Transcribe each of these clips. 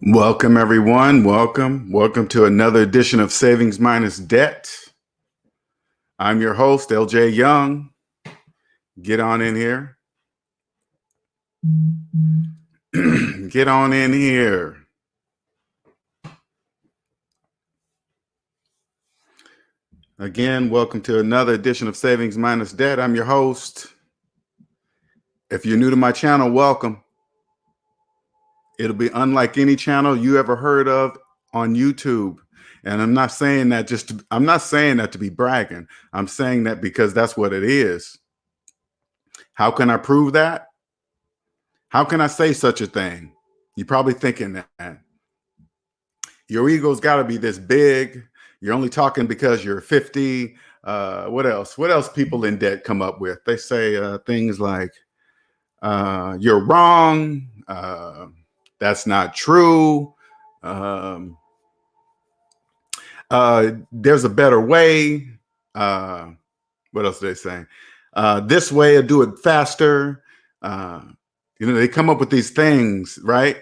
Welcome, everyone. Welcome to another edition of Savings Minus Debt. I'm your host, LJ Young. Get on in here. Get on in here. Again, welcome to another edition of Savings Minus Debt. I'm your host. If you're new to my channel, welcome. It'll be unlike any channel you ever heard of on YouTube. And I'm not saying that to be bragging. I'm saying that because that's what it is. How can I prove that? How can I say such a thing? You're probably thinking that. Your ego's got to be this big. You're only talking because you're 50. What else? What else people in debt come up with? They say things like, you're wrong. That's not true. There's a better way. What else do they say? This way, I'll do it faster. They come up with these things, right?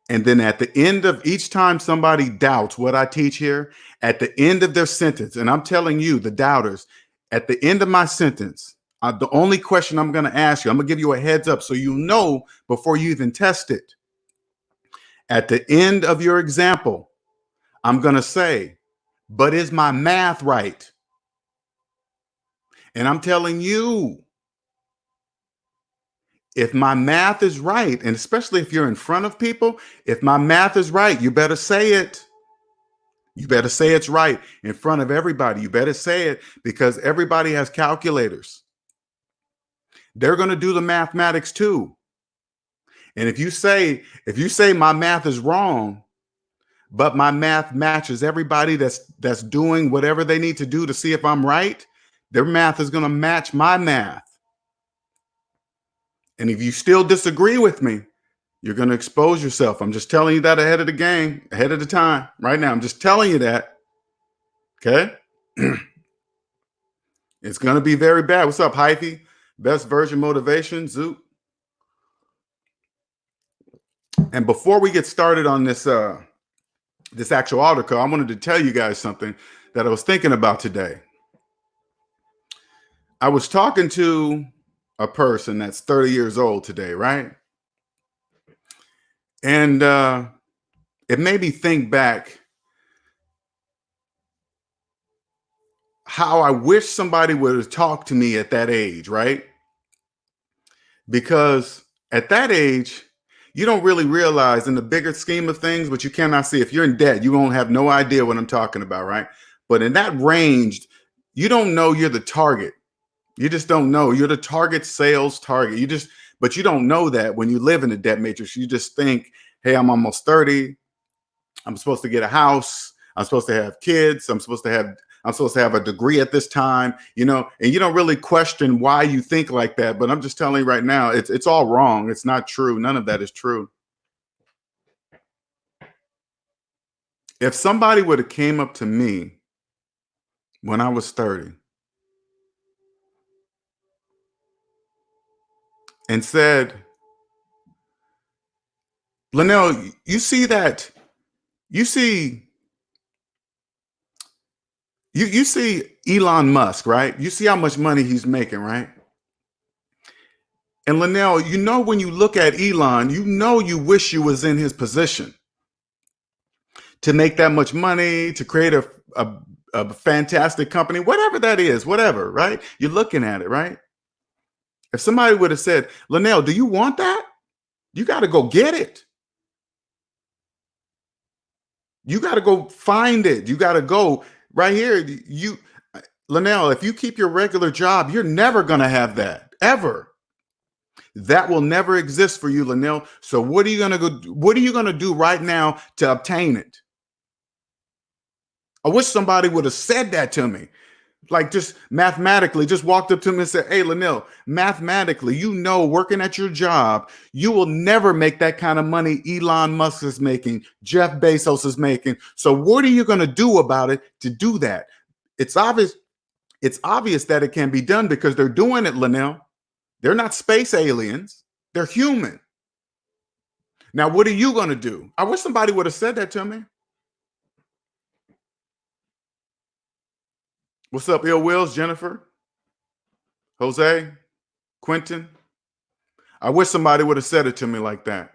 And then at the end of each time somebody doubts what I teach here, at the end of their sentence, and I'm telling you, the doubters, at the end of my sentence, the only question I'm going to ask you, I'm going to give you a heads up so you know before you even test it. At the end of your example, I'm going to say, but is my math right? And I'm telling you, if my math is right, and especially if you're in front of people, if my math is right, you better say it. You better say it's right in front of everybody. You better say it because everybody has calculators. They're going to do the mathematics too. And if you say my math is wrong, but my math matches everybody that's doing whatever they need to do to see if I'm right, their math is going to match my math. And if you still disagree with me, you're going to expose yourself. I'm just telling you that ahead of the game, ahead of the time, right now. I'm just telling you that. Okay? It's going to be very bad. What's up, Hyphy? Best version motivation, Zoot. And before we get started on this actual article, I wanted to tell you guys something that I was thinking about today. I was talking to a person that's 30 years old today, right? And it made me think back how I wish somebody would have talked to me at that age, right? Because at that age, you don't really realize in the bigger scheme of things, but you cannot see. If you're in debt, you won't have no idea what I'm talking about, right? But in that range, you don't know you're the target. You just don't know. You're the target sales target. But you don't know that when you live in the debt matrix. You just think, hey, I'm almost 30. I'm supposed to get a house. I'm supposed to have kids. I'm supposed to have a degree at this time, and you don't really question why you think like that. But I'm just telling you right now, it's all wrong. It's not true. None of that is true. If somebody would have came up to me when I was 30 and said, Linnell, you see Elon Musk, right? You see how much money he's making, right? And Linnell, when you look at Elon, you wish you was in his position to make that much money, to create a fantastic company, whatever that is, whatever, right? You're looking at it, right? If somebody would have said, Linnell, do you want that? You got to go get it. You got to go find it. You got to go right here. Linnell, if you keep your regular job, you're never going to have that, ever. That will never exist for you, Linnell. So what are you going to do right now to obtain it? I wish somebody would have said that to me. Like just mathematically, just walked up to me and said, hey, Linnell, mathematically, working at your job, you will never make that kind of money Elon Musk is making, Jeff Bezos is making. So what are you going to do about it to do that? It's obvious that it can be done because they're doing it, Linnell. They're not space aliens. They're human. Now, what are you going to do? I wish somebody would have said that to me. What's up, Ill Wills, Jennifer, Jose, Quentin? I wish somebody would have said it to me like that.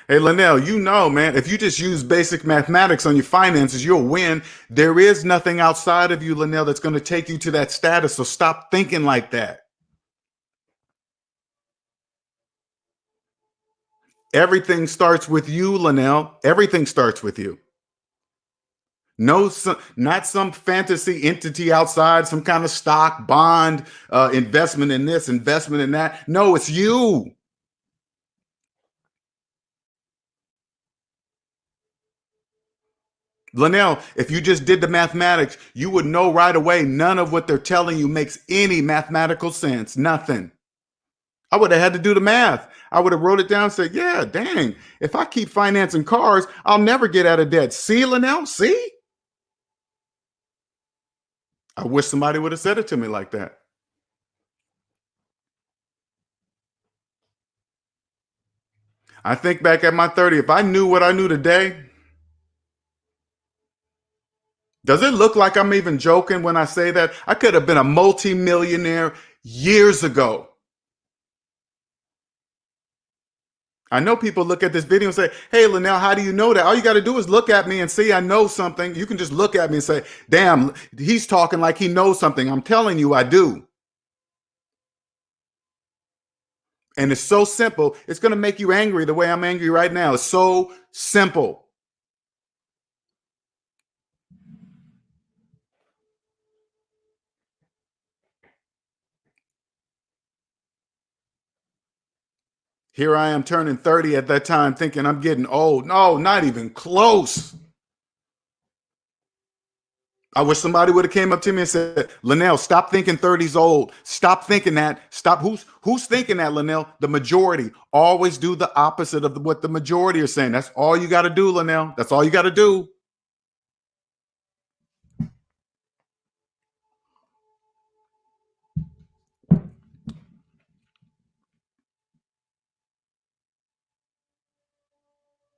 Hey, Linnell, you know, man, if you just use basic mathematics on your finances, you'll win. There is nothing outside of you, Linnell, that's going to take you to that status. So stop thinking like that. Everything starts with you, Linnell. Everything starts with you. No, not some fantasy entity outside, some kind of stock, bond, investment in this, investment in that. No, it's you. Linnell, if you just did the mathematics, you would know right away none of what they're telling you makes any mathematical sense. Nothing. I would have had to do the math. I would have wrote it down and said, yeah, dang, if I keep financing cars, I'll never get out of debt. See, Linnell, see? I wish somebody would have said it to me like that. I think back at my 30, if I knew what I knew today, does it look like I'm even joking when I say that? I could have been a multimillionaire years ago. I know people look at this video and say, hey, Linnell, how do you know that? All you got to do is look at me and see I know something. You can just look at me and say, damn, he's talking like he knows something. I'm telling you, I do. And it's so simple. It's going to make you angry the way I'm angry right now. It's so simple. Here I am turning 30 at that time thinking I'm getting old. No, not even close. I wish somebody would have came up to me and said, Linnell, stop thinking 30's old. Stop thinking that. Stop. Who's thinking that, Linnell? The majority. Always do the opposite of what the majority are saying. That's all you got to do, Linnell. That's all you got to do.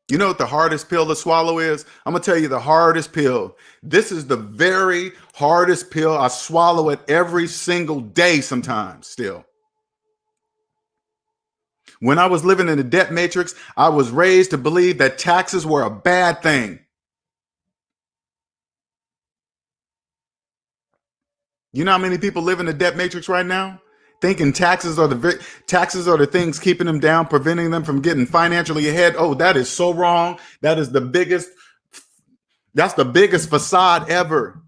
You know what the hardest pill to swallow is? I'm going to tell you the hardest pill. This is the very hardest pill. I swallow it every single day sometimes still. When I was living in the debt matrix, I was raised to believe that taxes were a bad thing. You know how many people live in the debt matrix right now? Thinking taxes are the things keeping them down, preventing them from getting financially ahead. Oh, that is so wrong. That's the biggest facade ever.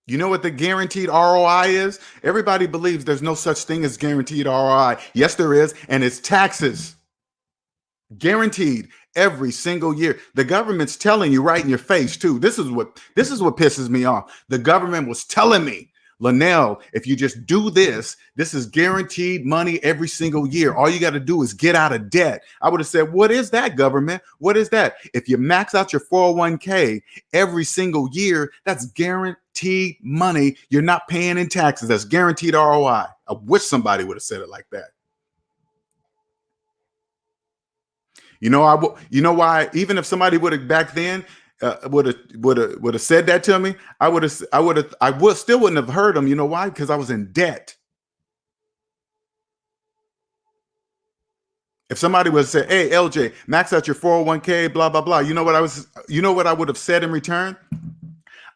You know what the guaranteed ROI is? Everybody believes there's no such thing as guaranteed ROI. Yes, there is, and it's taxes. Guaranteed every single year. The government's telling you right in your face too. This is what pisses me off. The government was telling me, Linnell, if you just do this, this is guaranteed money every single year. All you got to do is get out of debt. I would have said, what is that, government? What is that? If you max out your 401k every single year, that's guaranteed money you're not paying in taxes. That's guaranteed ROI. I wish somebody would have said it like that. You know why? Even if somebody would have back then would have said that to me, I still wouldn't have heard them. You know why? Because I was in debt. If somebody would say, "Hey, LJ, max out your 401k, blah blah blah," you know what I would have said in return?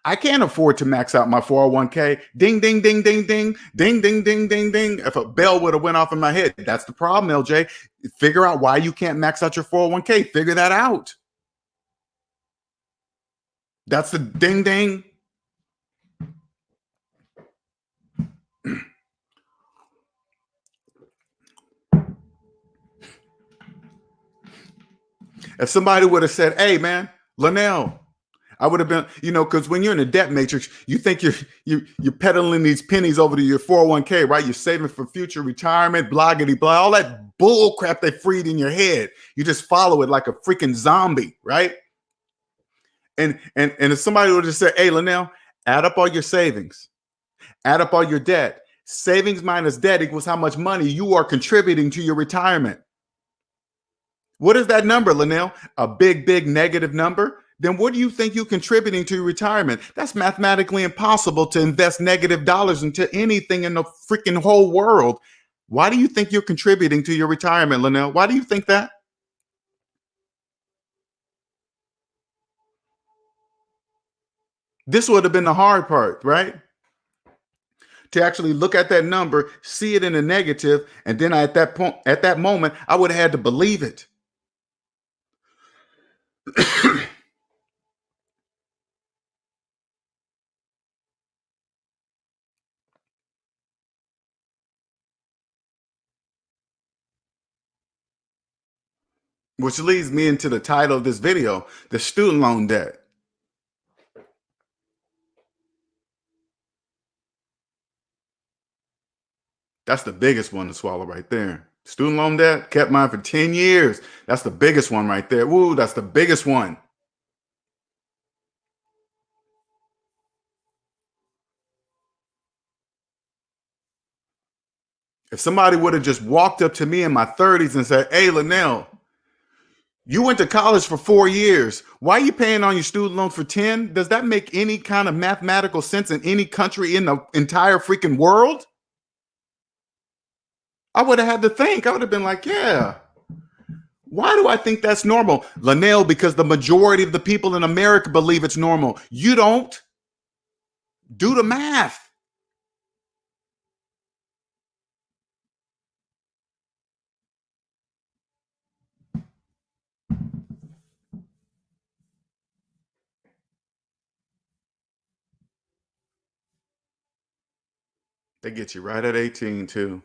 I can't afford to max out my 401k. Ding, ding, ding, ding, ding, ding, ding, ding, ding, ding. If a bell would have went off in my head, that's the problem, LJ. Figure out why you can't max out your 401k. Figure that out. That's the ding, ding. If somebody would have said, "Hey, man, Linnell," I would have been, because when you're in a debt matrix, you think you're peddling these pennies over to your 401k, right? You're saving for future retirement, bloggity blah, all that bull crap they freed in your head. You just follow it like a freaking zombie, right? And if somebody would have said, "Hey, Linnell, add up all your savings, add up all your debt, Savings minus debt equals how much money you are contributing to your retirement. What is that number, Linnell? A big, big negative number? Then what do you think you're contributing to your retirement? That's mathematically impossible to invest negative dollars into anything in the freaking whole world. Why do you think you're contributing to your retirement, Linnell? Why do you think that? This would have been the hard part, right? To actually look at that number, see it in a negative, and then at that point, at that moment, I would have had to believe it. Which leads me into the title of this video, the student loan debt. That's the biggest one to swallow right there. Student loan debt, kept mine for 10 years. That's the biggest one right there. Woo, that's the biggest one. If somebody would have just walked up to me in my 30s and said, hey, Linnell, you went to college for 4 years. Why are you paying on your student loan for 10? Does that make any kind of mathematical sense in any country in the entire freaking world? I would have had to think. I would have been like, yeah. Why do I think that's normal? Linnell, because the majority of the people in America believe it's normal. You don't. Do the math. They get you right at 18 too.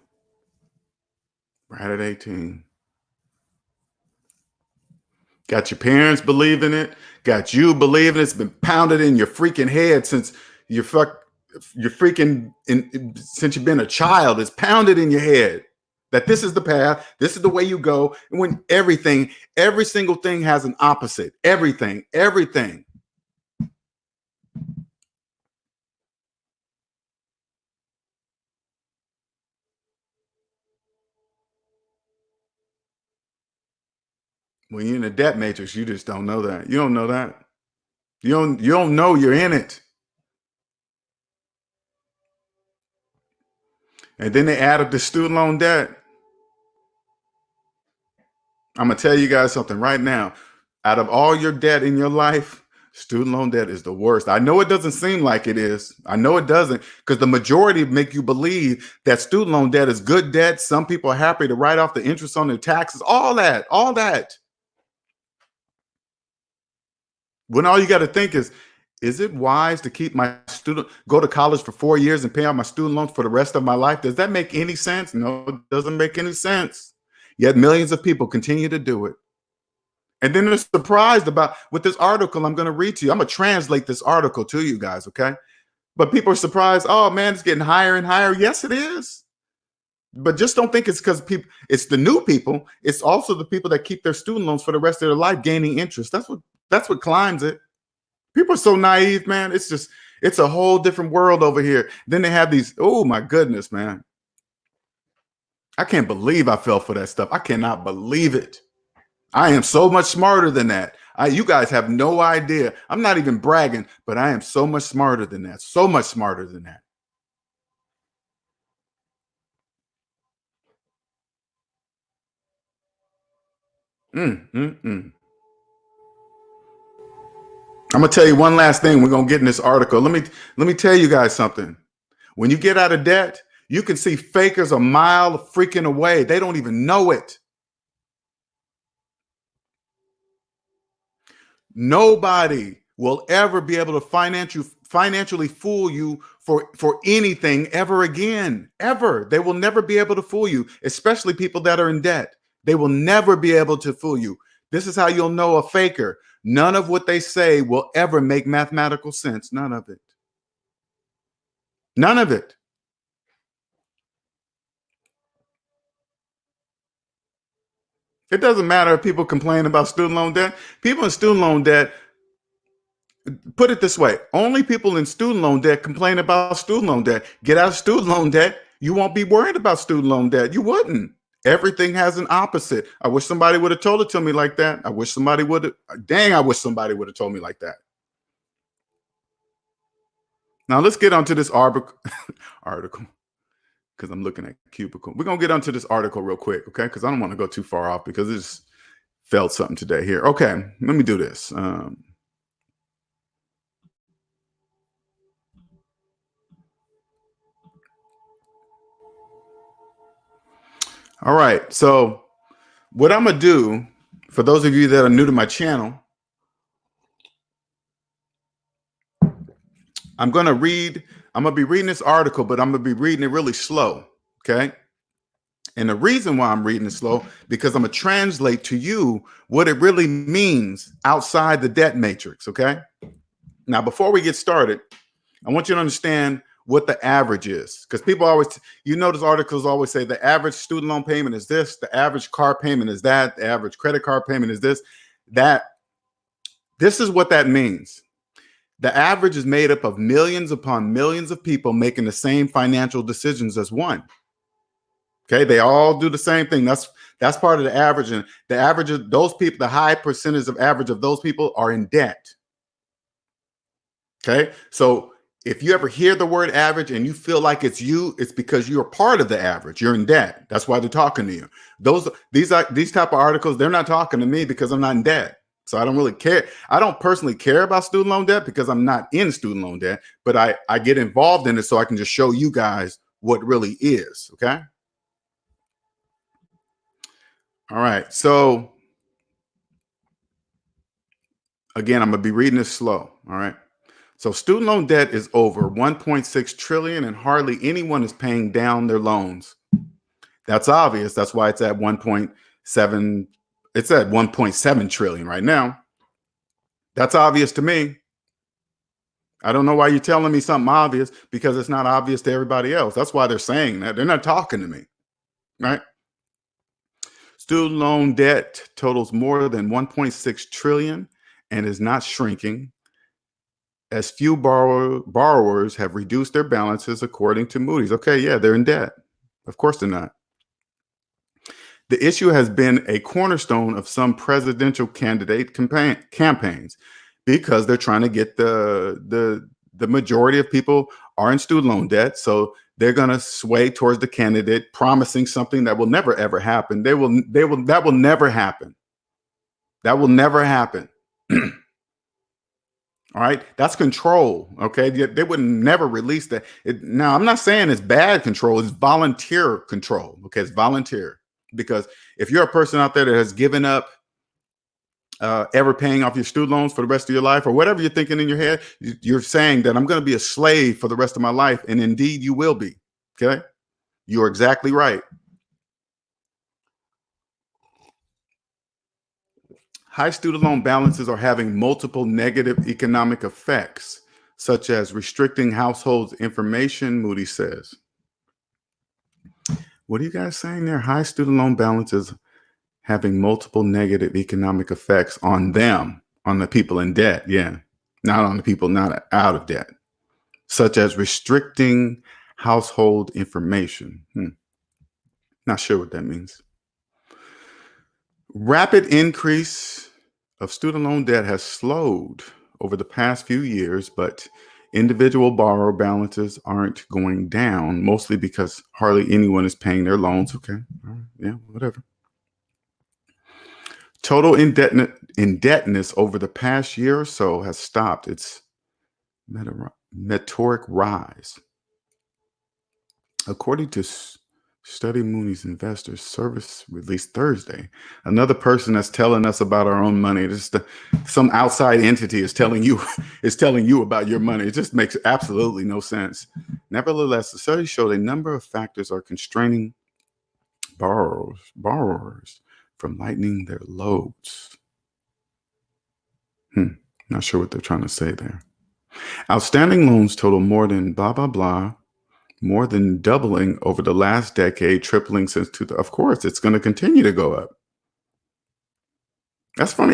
Right at 18. Got your parents believing it. Got you believing it. It's been pounded in your freaking head since you're since you've been a child. It's pounded in your head that this is the path. This is the way you go. And when every single thing has an opposite. Everything. When you're in a debt matrix, you just don't know that. You don't know that. You don't know you're in it. And then they add up the student loan debt. I'm gonna tell you guys something right now. Out of all your debt in your life, student loan debt is the worst. I know it doesn't seem like it is. I know it doesn't, because the majority make you believe that student loan debt is good debt. Some people are happy to write off the interest on their taxes. All that. When all you got to think is it wise to keep go to college for 4 years and pay off my student loans for the rest of my life? Does that make any sense? No, it doesn't make any sense. Yet millions of people continue to do it. And then they're surprised about with this article I'm going to read to you. I'm going to translate this article to you guys, okay? But people are surprised. Oh man, it's getting higher and higher. Yes, it is. But just don't think it's because it's the new people. It's also the people that keep their student loans for the rest of their life gaining interest. That's what climbs it. People are so naive, man. It's a whole different world over here. Then they have these, oh my goodness, man. I can't believe I fell for that stuff. I cannot believe it. I am so much smarter than that. You guys have no idea. I'm not even bragging, but I am so much smarter than that. So much smarter than that. I'm gonna tell you one last thing. We're gonna get in this article. Let me tell you guys something. When you get out of debt, you can see fakers a mile freaking away. They don't even know it. Nobody will ever be able to financially fool you for anything ever again. Ever. They will never be able to fool you, especially people that are in debt. They will never be able to fool you. This is how you'll know a faker. None of what they say will ever make mathematical sense. None of it. None of it. It doesn't matter if people complain about student loan debt. People in student loan debt, put it this way, only people in student loan debt complain about student loan debt. Get out of student loan debt, you won't be worried about student loan debt. You wouldn't. Everything has an opposite. I wish somebody would have told it to me like that. I wish somebody would have. Dang, I wish somebody would have told me like that. Now let's get onto this article because I'm looking at Cubicle. We're going to get onto this article real quick, okay? Because I don't want to go too far off because it just felt something today here. Okay, let me do this. All right, so what I'm going to do, for those of you that are new to my channel, I'm going to be reading this article, but I'm going to be reading it really slow, okay? And the reason why I'm reading it slow, because I'm going to translate to you what it really means outside the debt matrix, okay? Now, before we get started, I want you to understand what the average is, because people always, you notice articles always say the average student loan payment is this, the average car payment is that, the average credit card payment is this, that. This is what that means. The average is made up of millions upon millions of people making the same financial decisions as one. Okay, they all do the same thing. That's part of the average. And the average of those people, the high percentage of average of those people are in debt. Okay, so if you ever hear the word average and you feel like it's you, it's because you're part of the average. You're in debt. That's why they're talking to you. These type of articles, they're not talking to me because I'm not in debt. So I don't really care. I don't personally care about student loan debt because I'm not in student loan debt, but I get involved in it so I can just show you guys what really is. Okay. All right. So again, I'm going to be reading this slow. All right. So student loan debt is over 1.6 trillion and hardly anyone is paying down their loans. That's obvious. That's why it's at 1.7. It's at 1.7 trillion right now. That's obvious to me. I don't know why you're telling me something obvious, because it's not obvious to everybody else. That's why they're saying that. They're not talking to me, right? Student loan debt totals more than 1.6 trillion and is not shrinking, as few borrowers have reduced their balances, according to Moody's. Okay, yeah, they're in debt. Of course they're not. The issue has been a cornerstone of some presidential candidate campaigns, because they're trying to get the majority of people are in student loan debt. So they're going to sway towards the candidate promising something that will never, ever happen. That will never happen. That will never happen. All right. That's control. Okay. They would never release that. Now, I'm not saying it's bad control. It's volunteer control. Okay. It's volunteer. Because if you're a person out there that has given up ever paying off your student loans for the rest of your life, or whatever you're thinking in your head, you're saying that I'm going to be a slave for the rest of my life. And indeed you will be. Okay. You're exactly right. High student loan balances are having multiple negative economic effects, such as restricting households' information, Moody says. What are you guys saying there? High student loan balances having multiple negative economic effects on them, on the people in debt. Yeah. Not on the people not out of debt, such as restricting household information. Not sure what that means. Rapid increase of student loan debt has slowed over the past few years, but individual borrower balances aren't going down, mostly because hardly anyone is paying their loans. Okay. All right. Yeah, whatever. Total indebtedness over the past year or so has stopped its meteoric rise. According to Study Moody's Investor Service released Thursday, another person that's telling us about our own money. Some outside entity is telling you about your money. It just makes absolutely no sense. Nevertheless, the study showed a number of factors are constraining borrowers from lightening their loads. Not sure what they're trying to say there. Outstanding loans total more than blah, blah, blah, more than doubling over the last decade, tripling since 2000. Of course, it's going to continue to go up. That's funny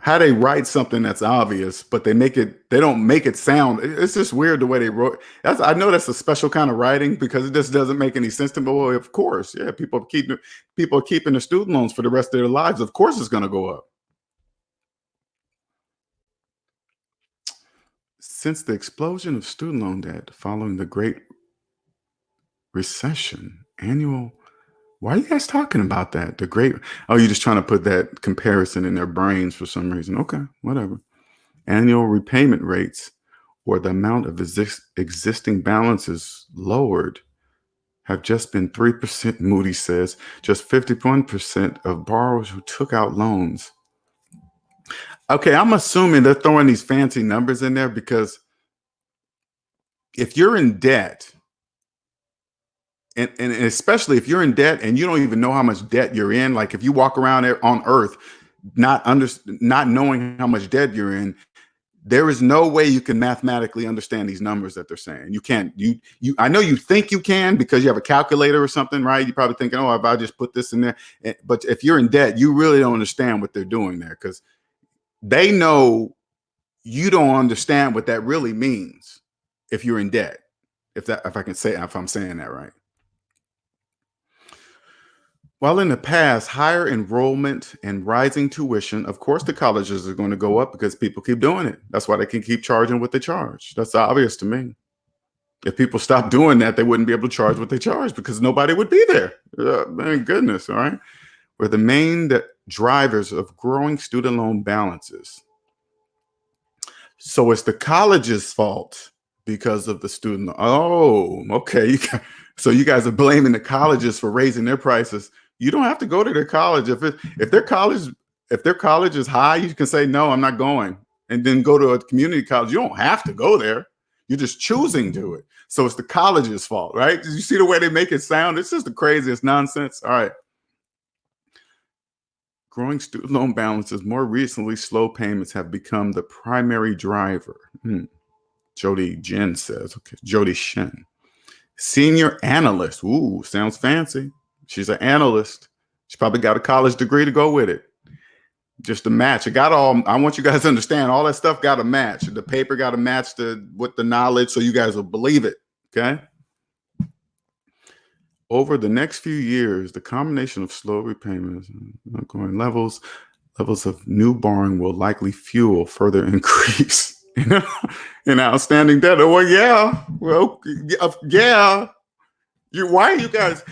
how they write something that's obvious, but they don't make it sound. It's just weird the way they wrote. I know that's a special kind of writing because it just doesn't make any sense to me. Well, of course, yeah, people are keeping their student loans for the rest of their lives. Of course, it's going to go up. Since the explosion of student loan debt following the Great Recession, annual. Why are you guys talking about that? The great. Oh, you're just trying to put that comparison in their brains for some reason. Okay, whatever. Annual repayment rates or the amount of existing balances lowered have just been 3%, Moody says. Just 51% of borrowers who took out loans. Okay, I'm assuming they're throwing these fancy numbers in there because if you're in debt, and especially if you're in debt and you don't even know how much debt you're in, like if you walk around on earth not knowing how much debt you're in, there is no way you can mathematically understand these numbers that they're saying. You can't. I know you think you can because you have a calculator or something, right? You're probably thinking, oh, if I just put this in there. But if you're in debt, you really don't understand what they're doing there because they know you don't understand what that really means if you're in debt. If I'm saying that right. While in the past, higher enrollment and rising tuition, of course, the colleges are going to go up because people keep doing it. That's why they can keep charging what they charge. That's obvious to me. If people stopped doing that, they wouldn't be able to charge what they charge because nobody would be there. Man, goodness, all right? Were the main drivers of growing student loan balances. So it's the college's fault because of the student. Oh, okay. So you guys are blaming the colleges for raising their prices. You don't have to go to their college. If their college is high, you can say, no, I'm not going. And then go to a community college. You don't have to go there. You're just choosing to it. So it's the college's fault, right? Did you see the way they make it sound? It's just the craziest nonsense. All right. Growing student loan balances, more recently, slow payments have become the primary driver. Jody Jen says, okay, Jody Shen. Senior analyst. Ooh, sounds fancy. She's an analyst. She probably got a college degree to go with it. Just a match. I want you guys to understand all that stuff got to match. The paper got to match with the knowledge so you guys will believe it. Okay. Over the next few years, the combination of slow repayments and ongoing levels of new borrowing will likely fuel further increase in outstanding debt. Oh, well, yeah. Well, yeah. Why are you guys?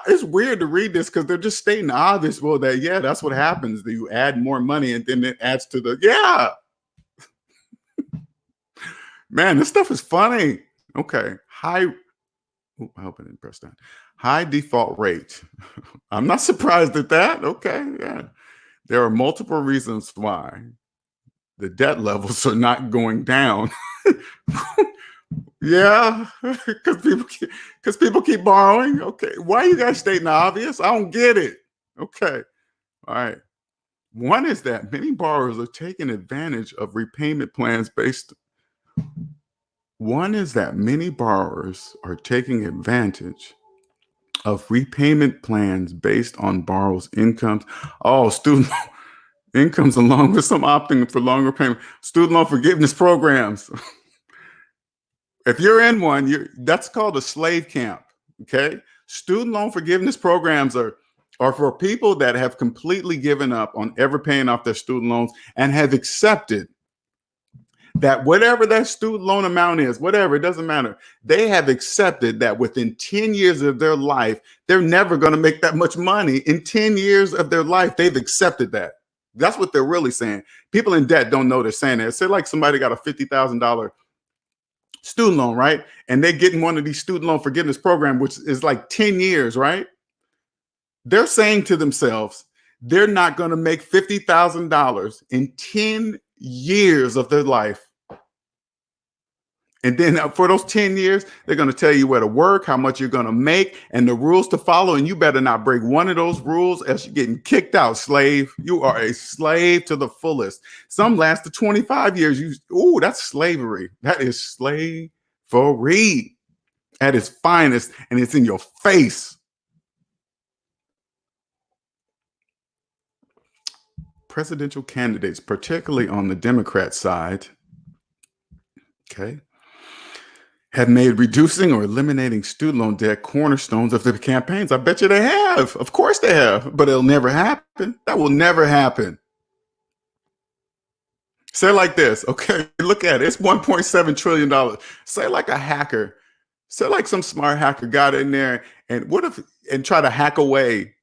It's weird to read this because they're just stating the obvious. Well, that's what happens. That you add more money and then it adds to Man, this stuff is funny. Okay. I hope I didn't press that. High default rate. I'm not surprised at that. Okay. Yeah. There are multiple reasons why the debt levels are not going down. Yeah, because people keep borrowing. Okay, why are you guys stating the obvious? I don't get it. Okay, all right. One is that many borrowers are taking advantage of repayment plans based. One is that many borrowers are taking advantage of repayment plans based on borrowers' incomes. Oh, student incomes along with some opting for longer payment. Student loan forgiveness programs. If you're in one, that's called a slave camp. Okay. Student loan forgiveness programs are for people that have completely given up on ever paying off their student loans and have accepted that whatever that student loan amount is, whatever, it doesn't matter. They have accepted that within 10 years of their life, they're never going to make that much money. In 10 years of their life, they've accepted that. That's what they're really saying. People in debt don't know they're saying that. Say like somebody got a $50,000 student loan, right? And they're getting one of these student loan forgiveness program, which is like 10 years, right? They're saying to themselves, they're not going to make $50,000 in 10 years of their life. And then for those 10 years, they're going to tell you where to work, how much you're going to make, and the rules to follow. And you better not break one of those rules else you're getting kicked out, slave. You are a slave to the fullest. Some last to 25 years. That's slavery. That is slavery at its finest, and it's in your face. presidential candidates, particularly on the Democrat side, okay, have made reducing or eliminating student loan debt cornerstones of their campaigns. I bet you they have. Of course they have, but it'll never happen. That will never happen. Say it like this, okay? Look at it. It's $1.7 trillion. Say like a hacker. Say like some smart hacker got in there and try to hack away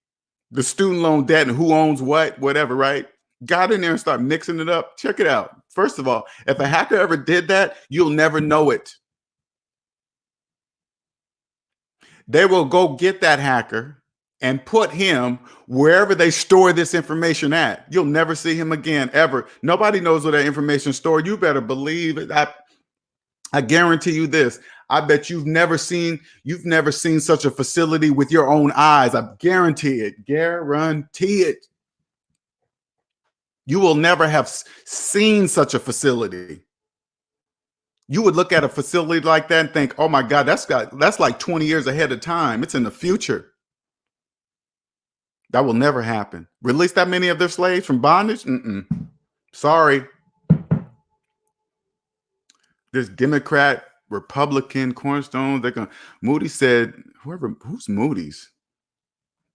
the student loan debt and who owns what, whatever, right? Got in there and start mixing it up. Check it out. First of all, if a hacker ever did that, you'll never know it. They will go get that hacker and put him wherever they store this information at. You'll never see him again, ever. Nobody knows where that information is stored. You better believe it. I guarantee you this. I bet you've never seen such a facility with your own eyes. I guarantee it. Guarantee it. You will never have seen such a facility. You would look at a facility like that and think, oh my God, that's like 20 years ahead of time. It's in the future. That will never happen. Release that many of their slaves from bondage? Sorry. This Democrat, Republican cornerstone, Moody said, who's Moody's?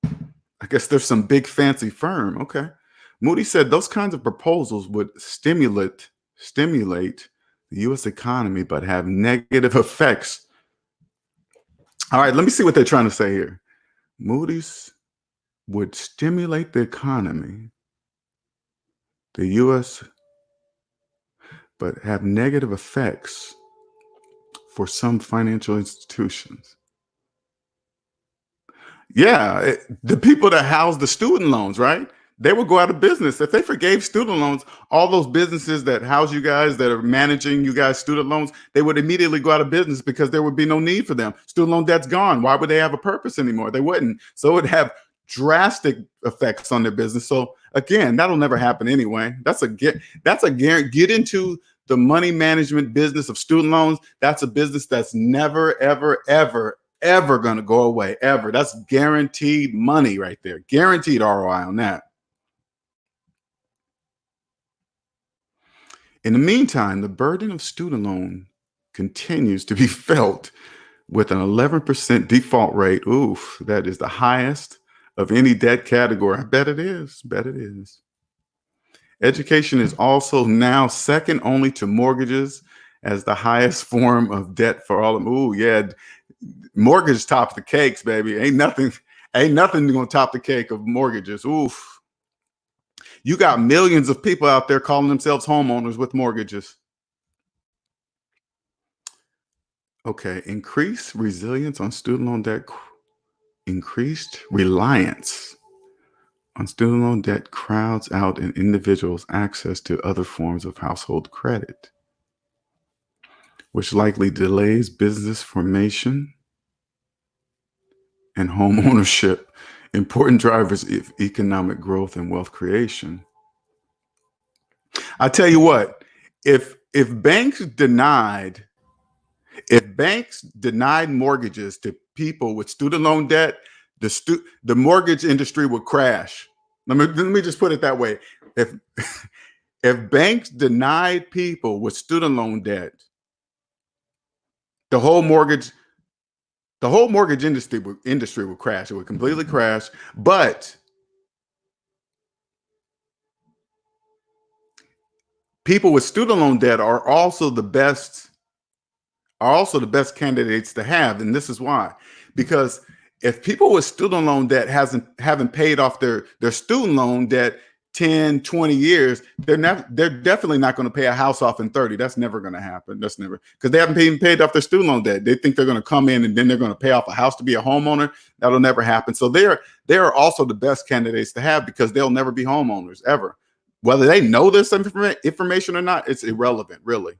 I guess there's some big fancy firm. Okay. Moody said those kinds of proposals would stimulate the U.S. economy, but have negative effects. All right, let me see what they're trying to say here. Moody's would stimulate the economy, the U.S., but have negative effects for some financial institutions. Yeah, the people that house the student loans, right? They would go out of business. If they forgave student loans, all those businesses that house you guys, that are managing you guys' student loans, they would immediately go out of business because there would be no need for them. Student loan debt's gone. Why would they have a purpose anymore? They wouldn't. So it would have drastic effects on their business. So again, that'll never happen anyway. That's a guarantee. Get into the money management business of student loans. That's a business that's never, ever, ever going to go away, ever. That's guaranteed money right there. Guaranteed ROI on that. In the meantime, the burden of student loan continues to be felt with an 11% default rate. Oof, that is the highest of any debt category. I bet it is. Bet it is. Education is also now second only to mortgages as the highest form of debt for all of them. Ooh, yeah. Mortgage tops the cakes, baby. Ain't nothing gonna top the cake of mortgages. Oof. You got millions of people out there calling themselves homeowners with mortgages. Okay, increased resilience on student loan debt. Increased reliance on student loan debt crowds out an individual's access to other forms of household credit, which likely delays business formation and home ownership, important drivers of economic growth and wealth creation. I tell you what, if banks denied mortgages to people with student loan debt, the mortgage industry would crash. Let me just put it that way. If banks denied people with student loan debt, the whole mortgage industry would crash. It would completely crash. But people with student loan debt are also the best candidates to have. And this is why. Because if people with student loan debt haven't paid off their student loan debt 10, 20 years, they're definitely not going to pay a house off in 30. That's never going to happen. That's never, because they haven't even paid off their student loan debt. They think they're going to come in and then they're going to pay off a house to be a homeowner. That'll never happen. So they are also the best candidates to have because they'll never be homeowners ever. Whether they know this information or not, it's irrelevant, really.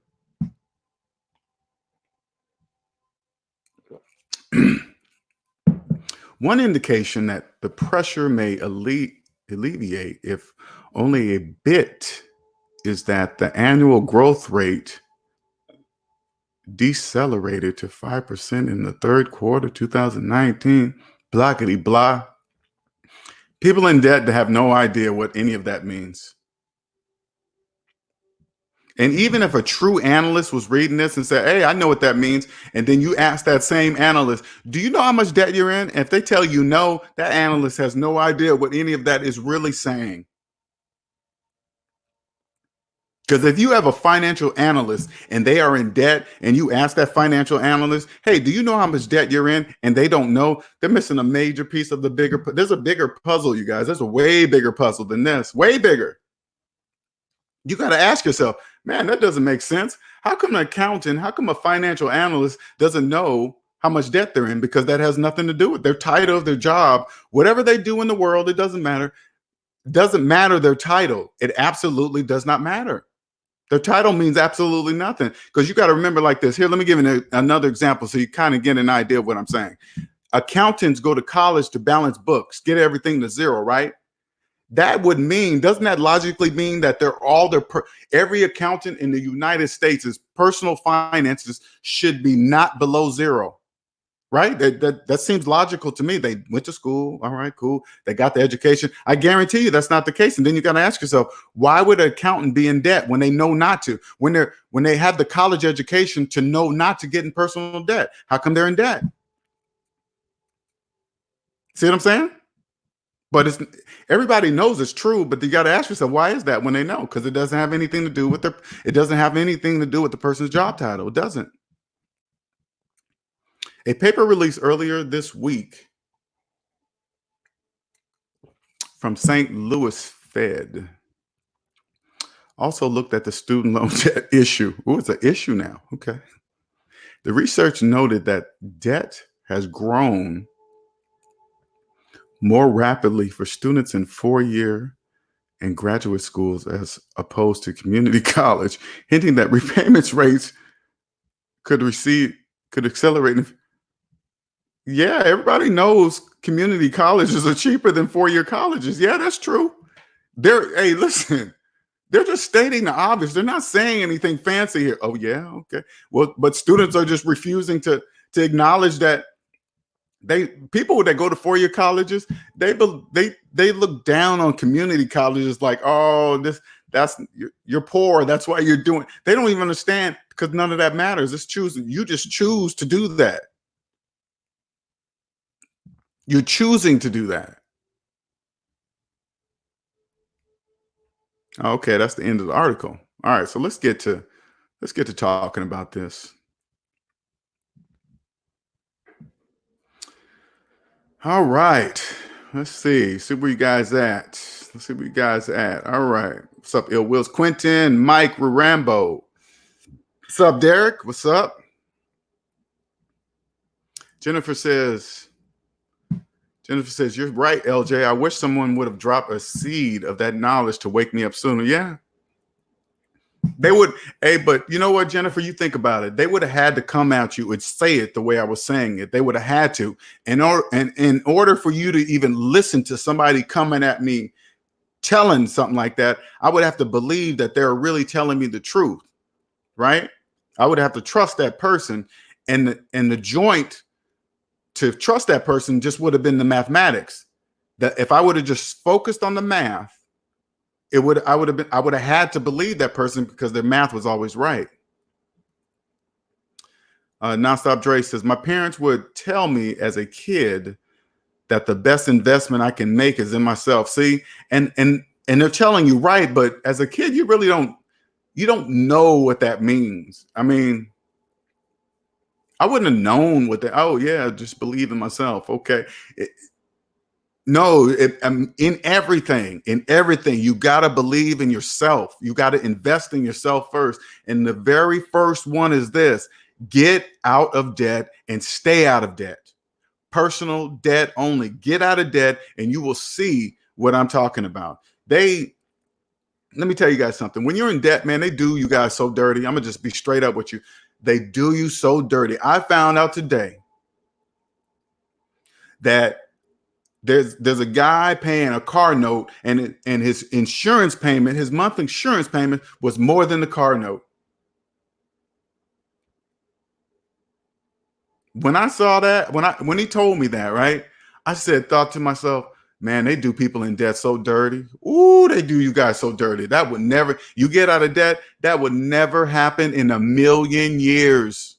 One indication that the pressure may alleviate, if only a bit, is that the annual growth rate decelerated to 5% in the third quarter 2019. Blockety blah. People in debt have no idea what any of that means. And even if a true analyst was reading this and said, hey, I know what that means, and then you ask that same analyst, do you know how much debt you're in? And if they tell you no, that analyst has no idea what any of that is really saying. Because if you have a financial analyst and they are in debt and you ask that financial analyst, hey, do you know how much debt you're in? And they don't know, they're missing a major piece of the bigger, there's a bigger puzzle, you guys. There's a way bigger puzzle than this, way bigger. You got to ask yourself, man, that doesn't make sense. How come an accountant, how come a financial analyst doesn't know how much debt they're in? Because that has nothing to do with their title, their job, whatever they do in the world, it doesn't matter. It doesn't matter their title. It absolutely does not matter. Their title means absolutely nothing, because you got to remember like this. Here, let me give you another example so you kind of get an idea of what I'm saying. Accountants go to college to balance books, get everything to zero, right? That would mean, doesn't that logically mean that every accountant in the United States' personal finances should be not below zero, right? That seems logical to me. They went to school, all right, cool. They got the education. I guarantee you that's not the case. And then you got to ask yourself, why would an accountant be in debt when they know not to? When they have the college education to know not to get in personal debt? How come they're in debt? See what I'm saying? But everybody knows it's true, but you got to ask yourself, why is that when they know? Because it doesn't have anything to do with it doesn't have anything to do with the person's job title. It doesn't. A paper released earlier this week from St. Louis Fed also looked at the student loan debt issue. Oh, it's an issue now. Okay. The research noted that debt has grown more rapidly for students in four-year and graduate schools as opposed to community college, hinting that repayments rates could accelerate. Yeah, everybody knows community colleges are cheaper than four-year colleges. Yeah, that's true. Hey, listen, they're just stating the obvious. They're not saying anything fancy here. Oh, yeah, okay. Well, but students are just refusing to acknowledge that people that go to four-year colleges, they look down on community colleges like, oh, you're poor, that's why you're doing. They don't even understand, because none of that matters. It's choosing. You just choose to do that. You're choosing to do that. Okay, that's the end of the article. All right, so let's get to talking about this. All right. Let's see. See where you guys at. Let's see where you guys at. All right. What's up, Ill Wills? Quentin, Mike, Rambo. What's up, Derek? What's up? Jennifer says, you're right, LJ. I wish someone would have dropped a seed of that knowledge to wake me up sooner. Yeah. They would, hey, but you know what, Jennifer, you think about it. They would have had to come at you and say it the way I was saying it. They would have had to. In order for you to even listen to somebody coming at me telling something like that, I would have to believe that they're really telling me the truth, right? I would have to trust that person, and the joint to trust that person just would have been the mathematics. That if I would have just focused on the math, I would have had to believe that person because their math was always right. Nonstop Dre says, my parents would tell me as a kid that the best investment I can make is in myself. See, and they're telling you right, but as a kid, you really don't know what that means. I mean, I wouldn't have known what that. Oh yeah, just believe in myself. Okay. In everything, you got to believe in yourself. You got to invest in yourself first. And the very first one is this: get out of debt and stay out of debt. Personal debt only. Get out of debt and you will see what I'm talking about. Let me tell you guys something. When you're in debt, man, they do you guys so dirty. I'm going to just be straight up with you. They do you so dirty. I found out today that there's a guy paying a car note, and his insurance payment, his monthly insurance payment was more than the car note. When I saw that, when he told me that, right, thought to myself, Man, they do people in debt so dirty. Ooh, they do you guys so dirty. That would never, you get out of debt, that would never happen in a million years.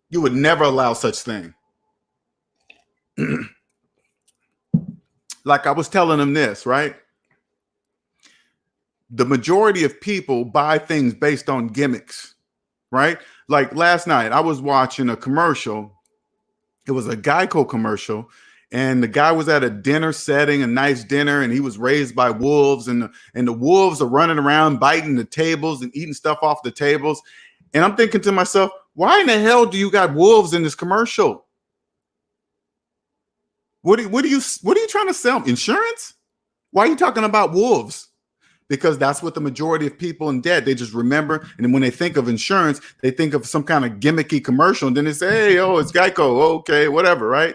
You would never allow such thing. Like I was telling them this, right? The majority of people buy things based on gimmicks, right? Like last night, I was watching a commercial. It was a Geico commercial, and the guy was at a dinner setting, a nice dinner, and he was raised by wolves, and the wolves are running around biting the tables and eating stuff off the tables. And I'm thinking to myself, why in the hell do you got wolves in this commercial? What are you trying to sell? Insurance? Why are you talking about wolves? Because that's what the majority of people in debt, they just remember. And when they think of insurance, they think of some kind of gimmicky commercial. And then they say, hey, oh, it's Geico. Okay, whatever, right?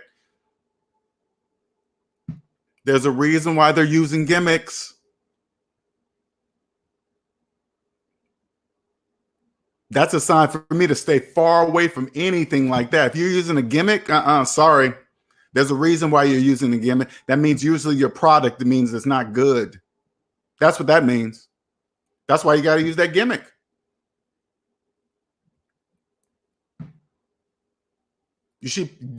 There's a reason why they're using gimmicks. That's a sign for me to stay far away from anything like that. If you're using a gimmick, sorry. There's a reason why you're using a gimmick. That means usually your product, it means it's not good. That's what that means. That's why you got to use that gimmick. Do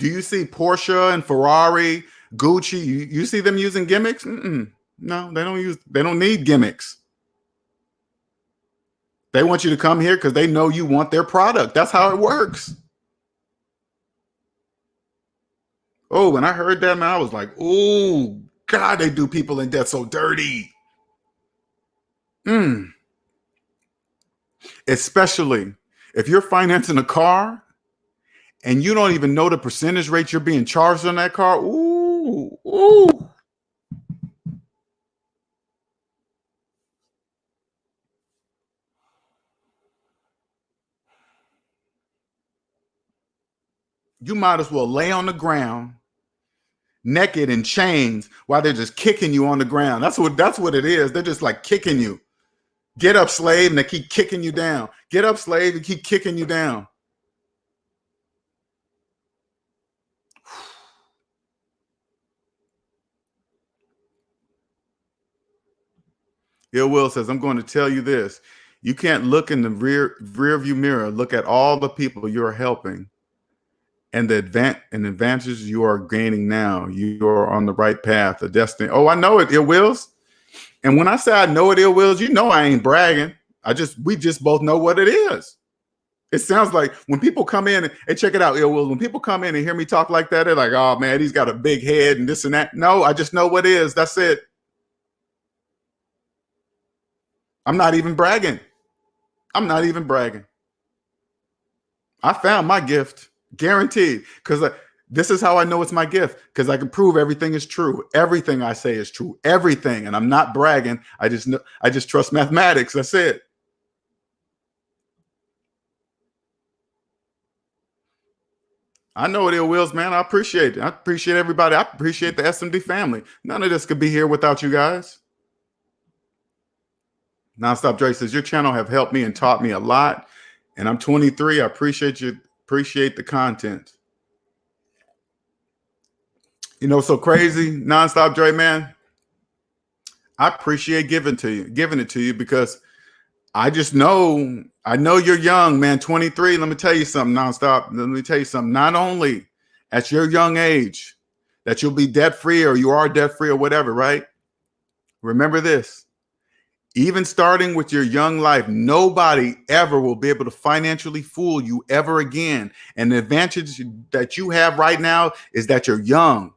you see Porsche and Ferrari, Gucci? You see them using gimmicks? No, they don't need gimmicks. They want you to come here because they know you want their product. That's how it works. Oh, when I heard that, man, I was like, oh, God, they do people in debt so dirty. Especially if you're financing a car and you don't even know the percentage rate you're being charged on that car. Ooh. You might as well lay on the ground naked in chains while they're just kicking you on the ground. That's what it is. They're just like kicking you. Get up, slave, and they keep kicking you down. Get up, slave, and keep kicking you down. Ill Will says, I'm going to tell you this. You can't look in the rear view mirror, look at all the people you're helping and the advantages you are gaining now. You are on the right path, the destiny. Oh, I know it, Ill Wills. And when I say I know it, Ill Wills, you know I ain't bragging. We just both know what it is. It sounds like when people come in and check it out, Ill Wills, when people come in and hear me talk like that, they're like, oh man, he's got a big head and this and that. No, I just know what it is. That's it. I'm not even bragging. I'm not even bragging. I found my gift, guaranteed, because this is how I know it's my gift, because I can prove everything is true. Everything I say is true. Everything, and I'm not bragging. I just trust mathematics. That's it. I know it, Ill Wills, man. I appreciate it. I appreciate everybody. I appreciate the SMD family. None of this could be here without you guys. Nonstop Dre says, your channel have helped me and taught me a lot. And I'm 23. I appreciate you. Appreciate the content. You know, so crazy, Nonstop Dre, man. I appreciate giving it to you because I know you're young, man. 23. Let me tell you something, Nonstop. Let me tell you something. Not only at your young age that you'll be debt free or you are debt free or whatever, right? Remember this. Even starting with your young life, nobody ever will be able to financially fool you ever again. And the advantage that you have right now is that you're young.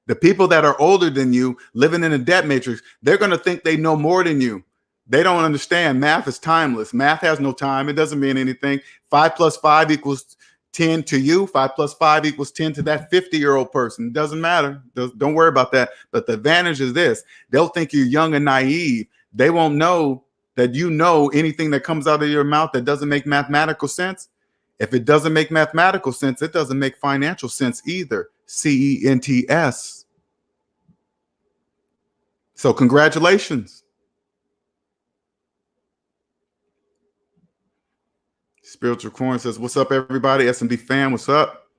The people that are older than you living in a debt matrix, they're going to think they know more than you. They don't understand math is timeless. Math has no time. It doesn't mean anything. 5 plus 5 equals 10 to you. 5 plus 5 equals 10 to that 50-year-old person. It doesn't matter. Don't worry about that. But the advantage is this. They'll think you're young and naive. They won't know that you know anything that comes out of your mouth that doesn't make mathematical sense. If it doesn't make mathematical sense, it doesn't make financial sense either. CENTS. So congratulations. Spiritual Coin says, what's up, everybody? S&D fam, what's up?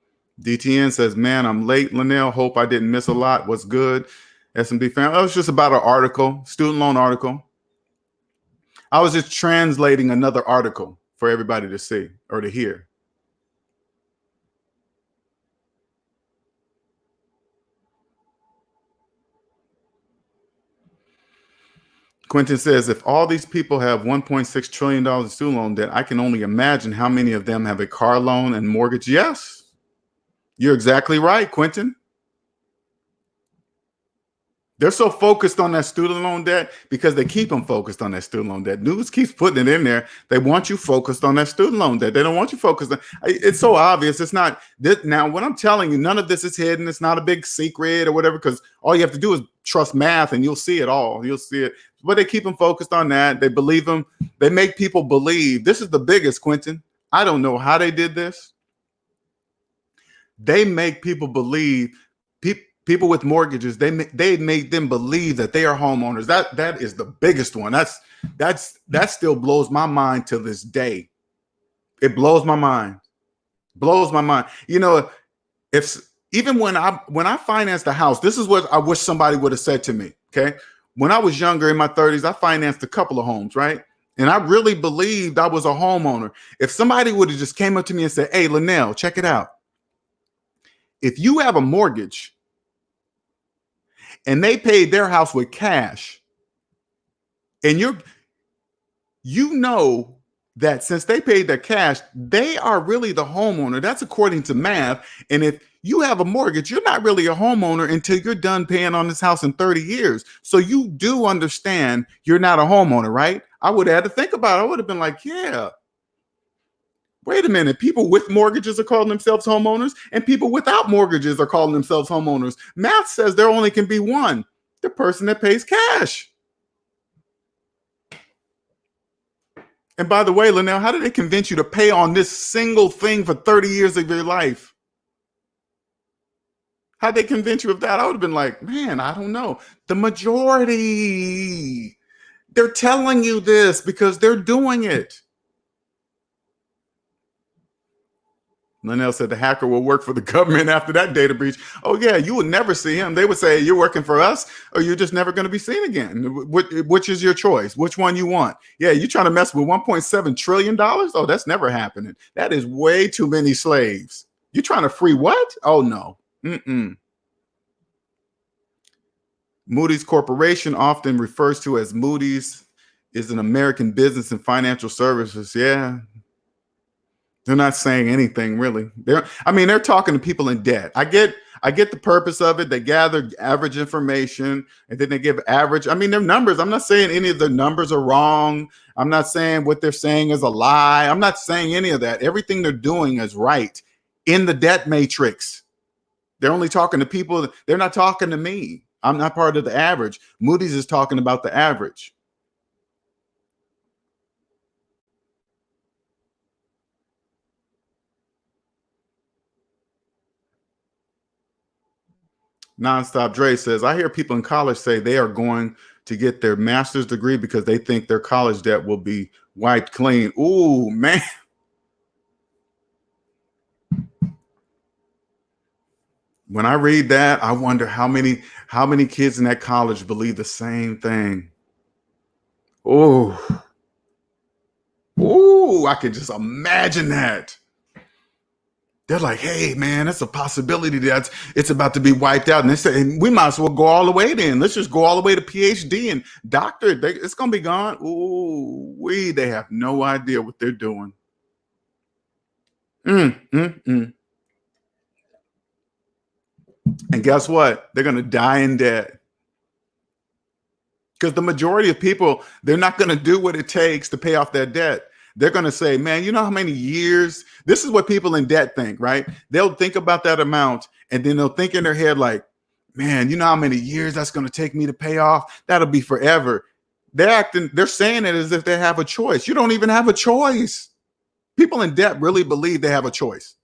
DTN says, man, I'm late, Linnell. Hope I didn't miss a lot. What's good? SMD fan. Oh, it's just about an article, student loan article. I was just translating another article for everybody to see or to hear. Quentin says, if all these people have $1.6 trillion in student loan debt, I can only imagine how many of them have a car loan and mortgage. Yes, you're exactly right, Quentin. They're so focused on that student loan debt because they keep them focused on that student loan debt. News keeps putting it in there. They want you focused on that student loan debt. They don't want you focused on. It's so obvious. It's not this, now. What I'm telling you, none of this is hidden. It's not a big secret or whatever. Because all you have to do is trust math, and you'll see it all. You'll see it. But they keep them focused on that. They believe them. They make people believe. This is the biggest, Quentin. I don't know how they did this. They make people believe. People with mortgages, they made them believe that they are homeowners. That is the biggest one. That still blows my mind to this day. It blows my mind. Blows my mind. You know, if even when I financed a house, this is what I wish somebody would have said to me. Okay, when I was younger in my 30s, I financed a couple of homes, right? And I really believed I was a homeowner. If somebody would have just came up to me and said, "Hey, Linnell, check it out. If you have a mortgage and they paid their house with cash, and you know that since they paid their cash, they are really the homeowner." That's according to math. And if you have a mortgage, you're not really a homeowner until you're done paying on this house in 30 years. So you do understand you're not a homeowner, right? I would have had to think about it. I would have been like, yeah, wait a minute. People with mortgages are calling themselves homeowners, and people without mortgages are calling themselves homeowners. Math says there only can be one: the person that pays cash. And by the way, Linnell, how did they convince you to pay on this single thing for 30 years of your life? How'd they convince you of that? I would have been like, man, I don't know. The majority, they're telling you this because they're doing it. Linnell said the hacker will work for the government after that data breach. Oh, yeah, you would never see him. They would say, you're working for us, or you're just never going to be seen again. Which is your choice? Which one you want? Yeah, you're trying to mess with $1.7 trillion? Oh, that's never happening. That is way too many slaves. You're trying to free what? Oh, no. Moody's Corporation, often refers to as Moody's, is an American business and financial services. Yeah. They're not saying anything really. They're talking to people in debt. I get the purpose of it. They gather average information and then they give average. Their numbers. I'm not saying any of the numbers are wrong. I'm not saying what they're saying is a lie. I'm not saying any of that. Everything they're doing is right in the debt matrix. They're only talking to people. They're not talking to me. I'm not part of the average. Moody's is talking about the average. Nonstop Dre says, I hear people in college say they are going to get their master's degree because they think their college debt will be wiped clean. Ooh, man. When I read that, I wonder how many kids in that college believe the same thing. Ooh. Ooh, I can just imagine that. They're like, hey, man, it's a possibility that it's about to be wiped out. And they say, we might as well go all the way then. Let's just go all the way to PhD and doctorate. It's going to be gone. Ooh, they have no idea what they're doing. And guess what? They're going to die in debt. Because the majority of people, they're not going to do what it takes to pay off their debt. They're going to say, man, you know how many years? This is what people in debt think, right? They'll think about that amount and then they'll think in their head like, man, you know how many years that's going to take me to pay off? That'll be forever. They're saying it as if they have a choice. You don't even have a choice. People in debt really believe they have a choice.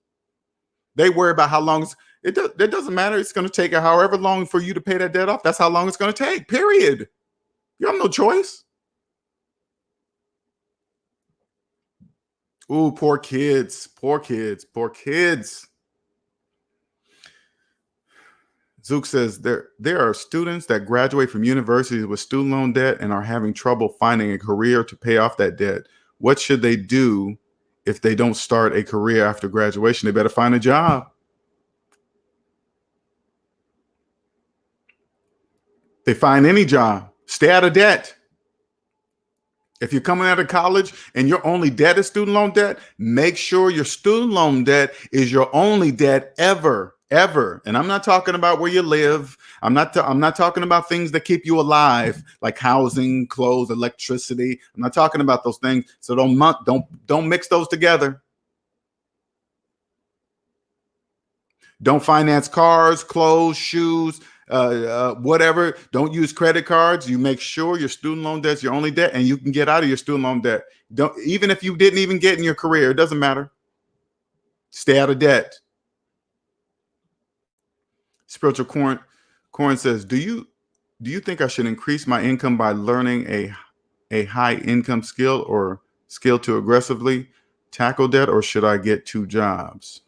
They worry about how long it doesn't matter. It's going to take however long for you to pay that debt off. That's how long it's going to take, period. You have no choice. Ooh, poor kids, poor kids, poor kids. Zook says there are students that graduate from universities with student loan debt and are having trouble finding a career to pay off that debt. What should they do if they don't start a career after graduation? They better find a job. They find any job. Stay out of debt. If you're coming out of college and your only debt is student loan debt, make sure your student loan debt is your only debt ever. And I'm not talking about where you live. I'm not talking about things that keep you alive, like housing, clothes, electricity. I'm not talking about those things. So don't mix those together. Don't finance cars, clothes, shoes, whatever. Don't use credit cards. You make sure your student loan debt's your only debt, and you can get out of your student loan debt. Even if you didn't even get in your career, it doesn't matter. Stay out of debt. Spiritual Corn says, do you think I should increase my income by learning a high income skill or skill to aggressively tackle debt, or should I get 2 jobs?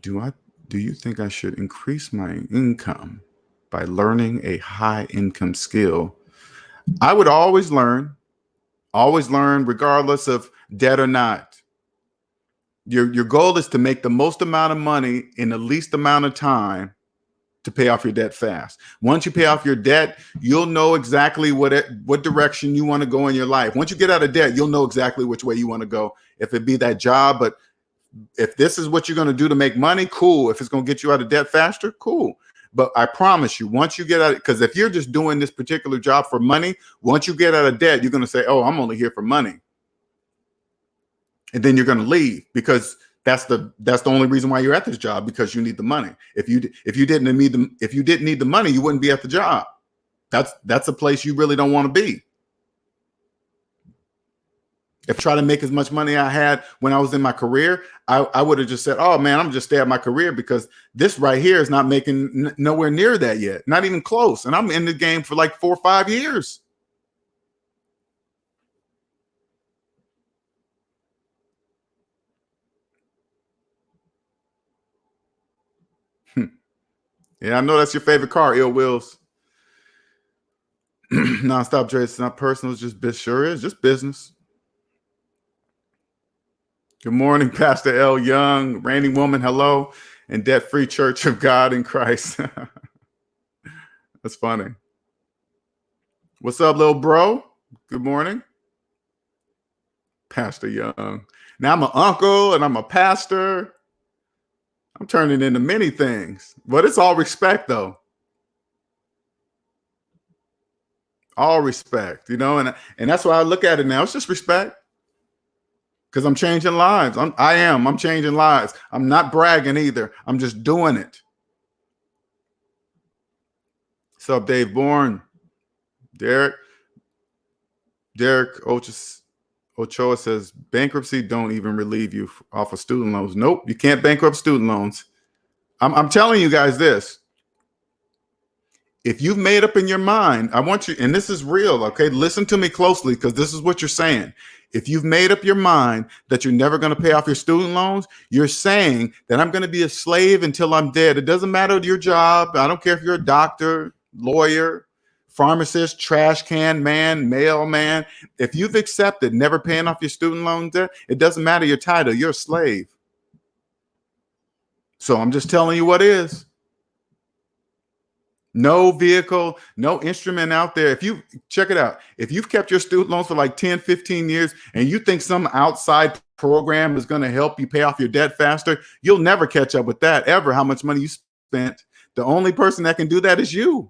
Do you think I should increase my income by learning a high income skill? I would always learn regardless of debt or not. Your goal is to make the most amount of money in the least amount of time to pay off your debt fast. Once you pay off your debt, you'll know exactly what direction you want to go in your life. Once you get out of debt, you'll know exactly which way you want to go. If it be that job, but if this is what you're going to do to make money, cool. If it's going to get you out of debt faster, cool. But I promise you, once you get out, because if you're just doing this particular job for money, once you get out of debt, you're going to say, oh, I'm only here for money. And then you're going to leave, because that's the only reason why you're at this job, because you need the money. If you didn't need the money, you wouldn't be at the job. That's a place you really don't want to be. If I try to make as much money I had when I was in my career, I would have just said, oh man, I'm just stay at my career, because this right here is not making nowhere near that yet. Not even close. And I'm in the game for like 4 or 5 years. Yeah, I know that's your favorite car, Ill Wills. Nonstop trade. It's not personal. It's just sure is just business. Good morning, Pastor L. Young, Reigning Woman. Hello, and Debt Free Church of God in Christ. That's funny. What's up, little bro? Good morning, Pastor Young. Now I'm an uncle and I'm a pastor. I'm turning into many things, but it's all respect, though. All respect, and that's why I look at it now. It's just respect, because I'm changing lives. I'm changing lives. I'm not bragging either. I'm just doing it. What's up, Dave Bourne? Derek Ochoa says bankruptcy don't even relieve you off of student loans. Nope, you can't bankrupt student loans. I'm telling you guys this. If you've made up in your mind, I want you, and this is real, okay? Listen to me closely, because this is what you're saying. If you've made up your mind that you're never going to pay off your student loans, you're saying that I'm going to be a slave until I'm dead. It doesn't matter your job. I don't care if you're a doctor, lawyer, pharmacist, trash can man, mailman. If you've accepted never paying off your student loan debt, it doesn't matter your title. You're a slave. So I'm just telling you what is. No vehicle, no instrument out there. If you check it out, if you've kept your student loans for like 10, 15 years and you think some outside program is going to help you pay off your debt faster, you'll never catch up with that ever, how much money you spent. The only person that can do that is you.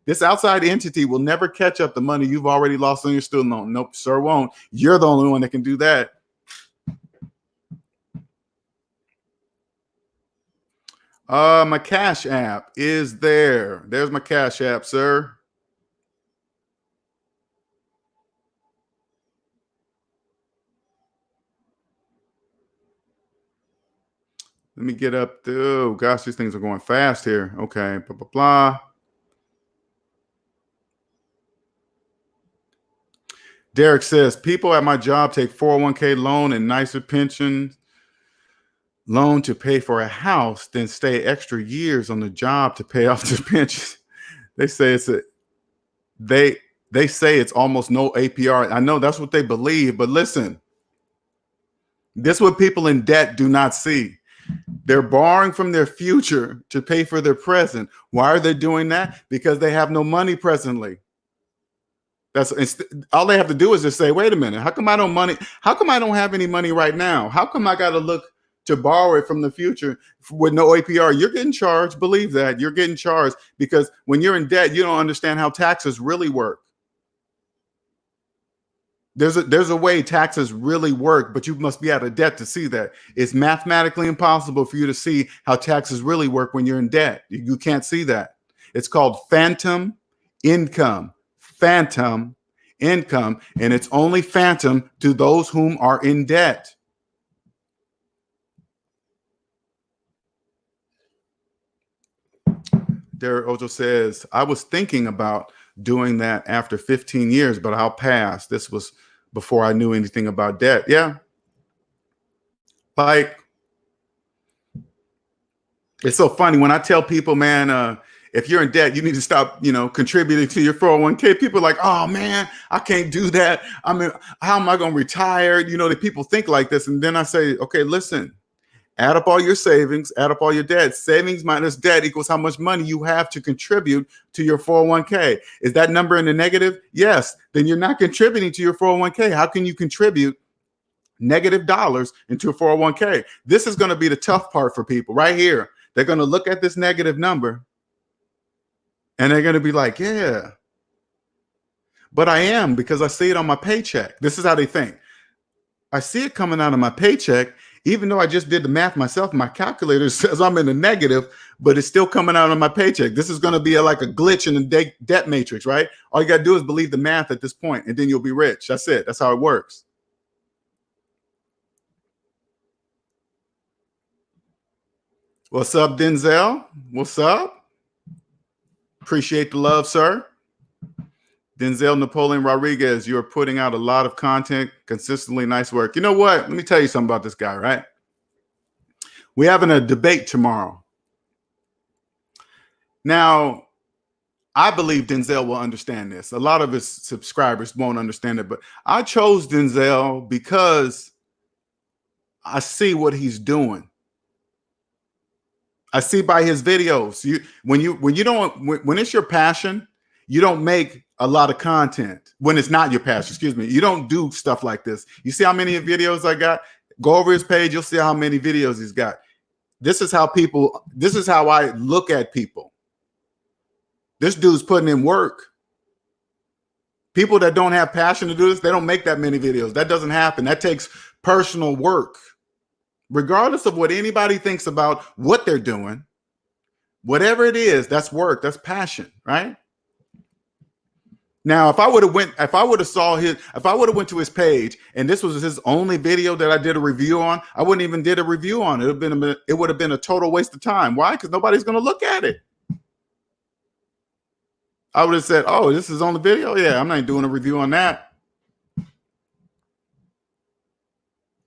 This outside entity will never catch up the money you've already lost on your student loan. Nope, sir won't. You're the only one that can do that. My Cash App is there. There's my Cash App, sir. Let me get up to, oh gosh, these things are going fast here. Okay, blah, blah, blah. Derek says, people at my job take 401k loan and nicer pensions. loan to pay for a house, then stay extra years on the job to pay off the pension. They say they they say it's almost no APR. I know that's what they believe, but listen, this is what people in debt do not see. They're borrowing from their future to pay for their present. Why are they doing that? Because they have no money presently. That's all they have to do is just say, wait a minute, how come I don't have any money right now? How come I got to look to borrow it from the future with no APR? You're getting charged. Believe that. You're getting charged because when you're in debt, you don't understand how taxes really work. There's a way taxes really work, but you must be out of debt to see that. It's mathematically impossible for you to see how taxes really work when you're in debt. You can't see that. It's called phantom income. Phantom income, and it's only phantom to those whom are in debt. Derek Ojo says, I was thinking about doing that after 15 years, but I'll pass. This was before I knew anything about debt. Yeah. Like, it's so funny when I tell people, man, if you're in debt, you need to stop, contributing to your 401k. People are like, oh man, I can't do that. I mean, how am I going to retire? The people think like this. And then I say, okay, listen, add up all your savings, add up all your debt. Savings minus debt equals how much money you have to contribute to your 401k. Is that number in the negative? Yes. Then you're not contributing to your 401k. How can you contribute negative dollars into a 401k? This is going to be the tough part for people right here. They're going to look at this negative number and they're going to be like, yeah, but I am, because I see it on my paycheck. This is how they think. I see it coming out of my paycheck, even though I just did the math myself. My calculator says I'm in the negative, but it's still coming out of my paycheck. This is going to be like a glitch in the debt matrix, right? All you got to do is believe the math at this point, and then you'll be rich. That's it. That's how it works. What's up, Denzel? What's up? Appreciate the love, sir. Denzel Napoleon Rodriguez, you're putting out a lot of content consistently. Nice work. You know what? Let me tell you something about this guy, right? We're having a debate tomorrow. Now, I believe Denzel will understand this. A lot of his subscribers won't understand it, but I chose Denzel because I see what he's doing. I see by his videos. When it's your passion, you don't make a lot of content. When it's not your passion, excuse me, you don't do stuff like this. You see how many videos I got? Go over his page, you'll see how many videos he's got. This is how I look at people. This dude's putting in work. People that don't have passion to do this, they don't make that many videos. That doesn't happen. That takes personal work. Regardless of what anybody thinks about what they're doing, whatever it is, that's work, that's passion, right? Now, if I would have went to his page and this was his only video that I did a review on, I wouldn't even did a review on it. It would have been a total waste of time. Why? Because nobody's going to look at it. I would have said, oh, this is on the video? Yeah, I'm not doing a review on that.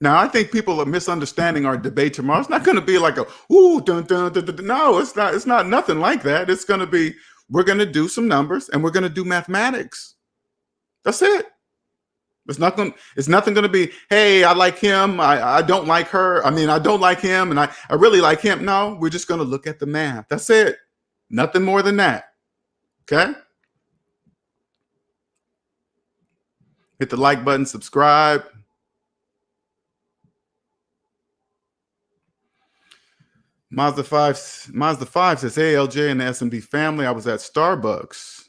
Now, I think people are misunderstanding our debate tomorrow. It's not going to be like a, ooh, dun, dun, dun, dun, dun. No, it's not. It's not nothing like that. It's going to be, we're going to do some numbers and we're going to do mathematics. That's it. It's nothing going to be, hey, I like him. I don't like her. I mean, I don't like him and I really like him. No, we're just going to look at the math. That's it. Nothing more than that. Okay. Hit the like button, subscribe. Mazda 5 says, hey, LJ and the SMD family, I was at a Starbucks,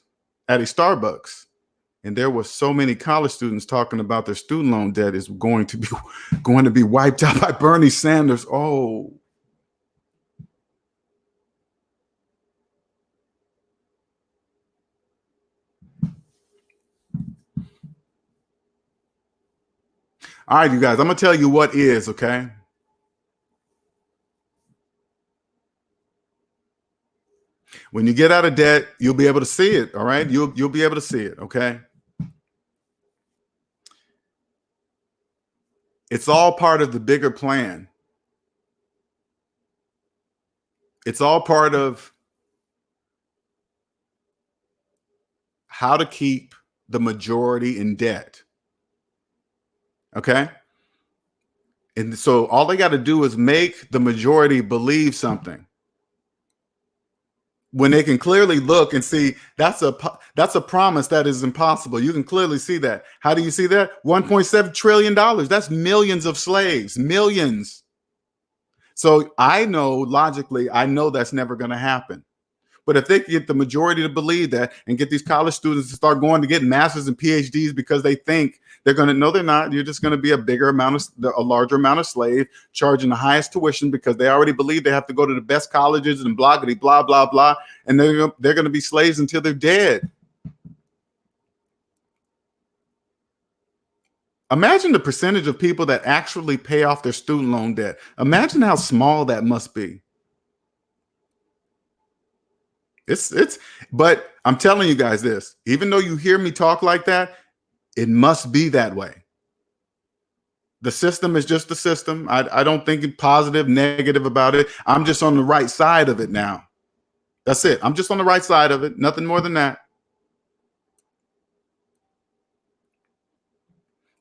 and there were so many college students talking about their student loan debt is going to be wiped out by Bernie Sanders. Oh. All right, you guys, I'm going to tell you what is, okay? When you get out of debt, you'll be able to see it, all right? You'll be able to see it, okay? It's all part of the bigger plan. It's all part of how to keep the majority in debt. Okay? And so all they got to do is make the majority believe something. When they can clearly look and see that's a promise that is impossible. You can clearly see that. How do you see that? $1.7 trillion. That's millions of slaves, millions. So I know logically, I know that's never going to happen. But if they can get the majority to believe that and get these college students to start going to get masters and PhDs because they think they're going to, no, they're not. You're just going to be a larger amount of slave charging the highest tuition because they already believe they have to go to the best colleges and blah, blah, blah, blah. And they're going to be slaves until they're dead. Imagine the percentage of people that actually pay off their student loan debt. Imagine how small that must be. But I'm telling you guys this, even though you hear me talk like that, it must be that way. The system is just the system. I don't think positive, negative about it. I'm just on the right side of it now. That's it. I'm just on the right side of it. Nothing more than that.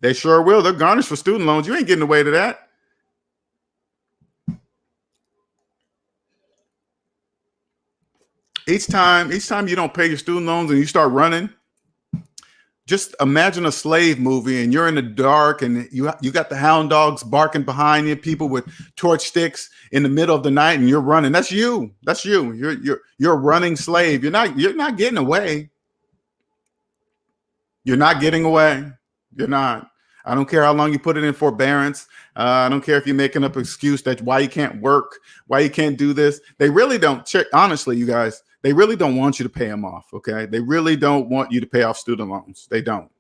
They sure will. They're garnished for student loans. You ain't getting away to that. Each time you don't pay your student loans and you start running, just imagine a slave movie and you're in the dark and you got the hound dogs barking behind you, people with torch sticks in the middle of the night, and you're running. That's you. That's you. You're a running slave. You're not getting away. You're not getting away. You're not. I don't care how long you put it in forbearance. I don't care if you're making up an excuse that why you can't work, why you can't do this. They really don't check. Honestly, you guys, they really don't want you to pay them off. Okay. They really don't want you to pay off student loans. They don't.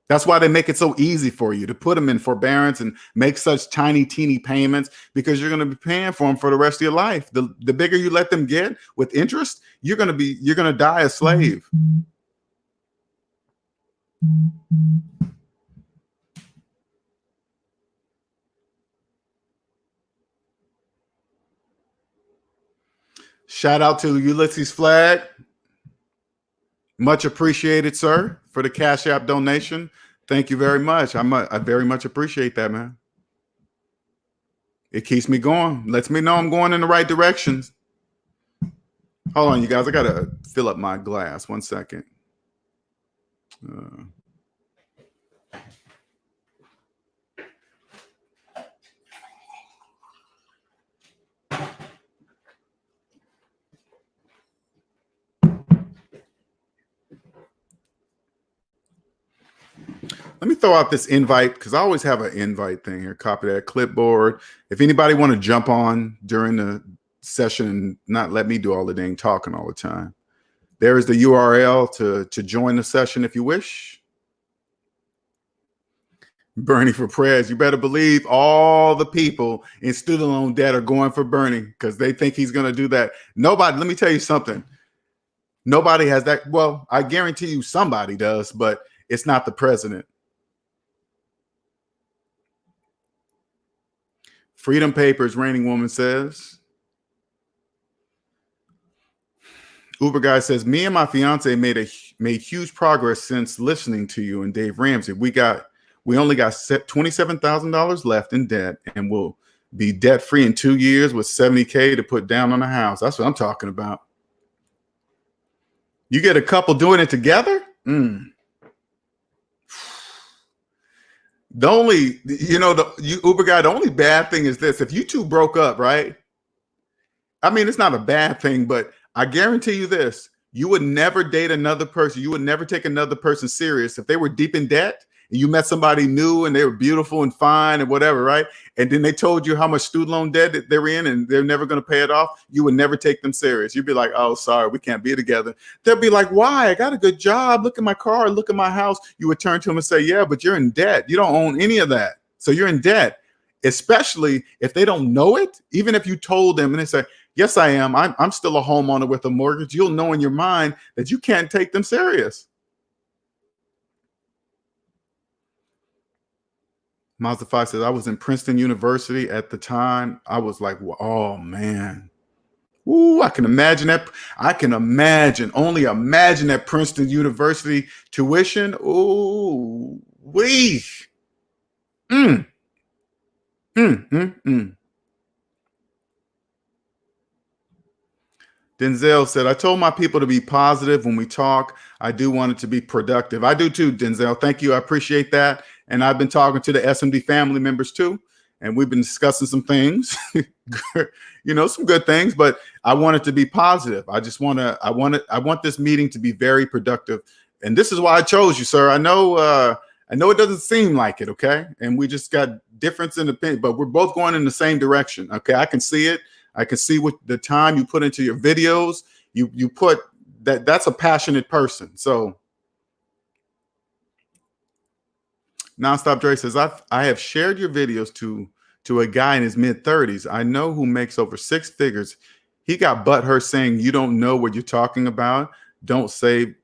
That's why they make it so easy for you to put them in forbearance and make such tiny, teeny payments, because you're going to be paying for them for the rest of your life. The bigger you let them get with interest, you're going to die a slave. Shout out to Ulysses Flag. Much appreciated, sir, for the Cash App donation. Thank you very much. I very much appreciate that, man. It keeps me going. Lets me know I'm going in the right directions. Hold on, you guys. I got to fill up my glass. 1 second. Let me throw out this invite, because I always have an invite thing here. Copy that clipboard. If anybody want to jump on during the session and not let me do all the dang talking all the time, there is the URL to join the session if you wish. Bernie for prayers. You better believe all the people in student loan debt are going for Bernie because they think he's going to do that. Nobody, let me tell you something. Nobody has that. Well, I guarantee you somebody does, but it's not the president. Freedom Papers, Reigning Woman says. Uber Guy says, me and my fiance made huge progress since listening to you and Dave Ramsey. We only got $27,000 left in debt, and we'll be debt free in 2 years with $70K to put down on a house. That's what I'm talking about. You get a couple doing it together. The only, Uber Guy, the only bad thing is this: if you two broke up, right? I mean, it's not a bad thing, but I guarantee you this: you would never date another person. You would never take another person serious if they were deep in debt and you met somebody new and they were beautiful and fine and whatever, right? And then they told you how much student loan debt that they're in and they're never going to pay it off. You would never take them serious. You'd be like, oh, sorry, we can't be together. They'll be like, why? I got a good job. Look at my car. Look at my house. You would turn to them and say, yeah, but you're in debt. You don't own any of that. So you're in debt, especially if they don't know it. Even if you told them and they say, yes, I am. I'm still a homeowner with a mortgage. You'll know in your mind that you can't take them serious. Mazda 5 says, I was in Princeton University at the time. I was like, oh man. Ooh, I can imagine that. I can imagine, only imagine that Princeton University tuition. Ooh, wee. Mm, mm. Denzel said, I told my people to be positive when we talk. I do want it to be productive. I do too, Denzel. Thank you. I appreciate that. And I've been talking to the SMD family members too. And we've been discussing some things, some good things, but I want it to be positive. I want this meeting to be very productive. And this is why I chose you, sir. I know it doesn't seem like it. Okay. And we just got difference in opinion, but we're both going in the same direction. Okay. I can see it. I can see what the time you put into your videos. You put that's a passionate person. So Nonstop Dre says, I have shared your videos to a guy in his mid-30s. I know who makes over 6 figures. He got butthurt saying you don't know what you're talking about. Don't save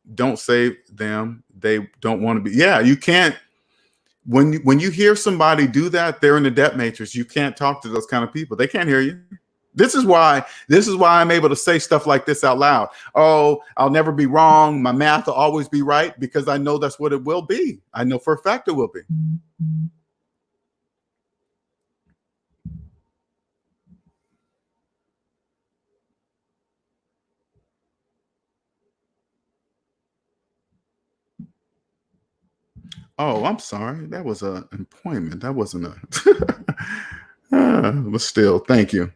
them. They don't want to be. Yeah, you can't. When you hear somebody do that, they're in the debt matrix. You can't talk to those kind of people. They can't hear you. This is why I'm able to say stuff like this out loud. Oh, I'll never be wrong. My math will always be right, because I know that's what it will be. I know for a fact it will be. Oh, I'm sorry. That was an employment. That wasn't a but still, thank you.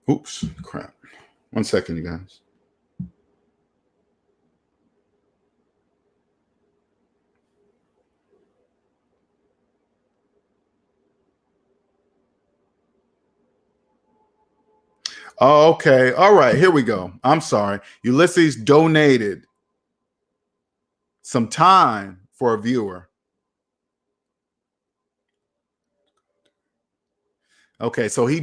Oops, crap. 1 second, you guys. Oh, okay. All right, here we go. I'm sorry. Ulysses donated some time for a viewer. Okay, so he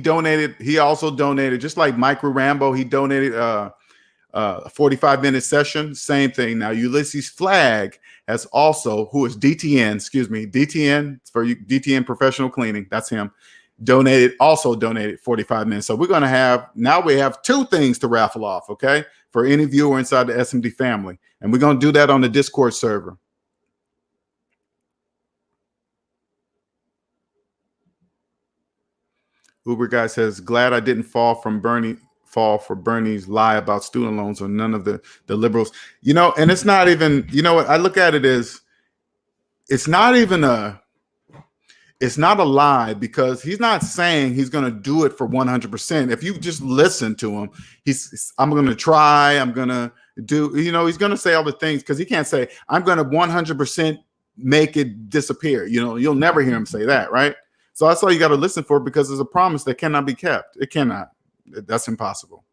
also donated, just like Micro Rambo, he donated a 45-minute session, same thing. Now, Ulysses Flag has also, who is DTN, DTN for you, DTN Professional Cleaning, that's him, also donated 45 minutes. So we have 2 things to raffle off, okay, for any viewer inside the SMD family. And we're going to do that on the Discord server. Uber guy says, glad I didn't fall for Bernie's lie about student loans or none of the liberals. And it's not even, what I look at it is, it's not a lie, because he's not saying he's going to do it for 100%. If you just listen to him, I'm going to try, I'm going to do, he's going to say all the things, because he can't say, I'm going to 100% make it disappear. You'll never hear him say that, right? So that's all you got to listen for, because there's a promise that cannot be kept. It cannot. That's impossible.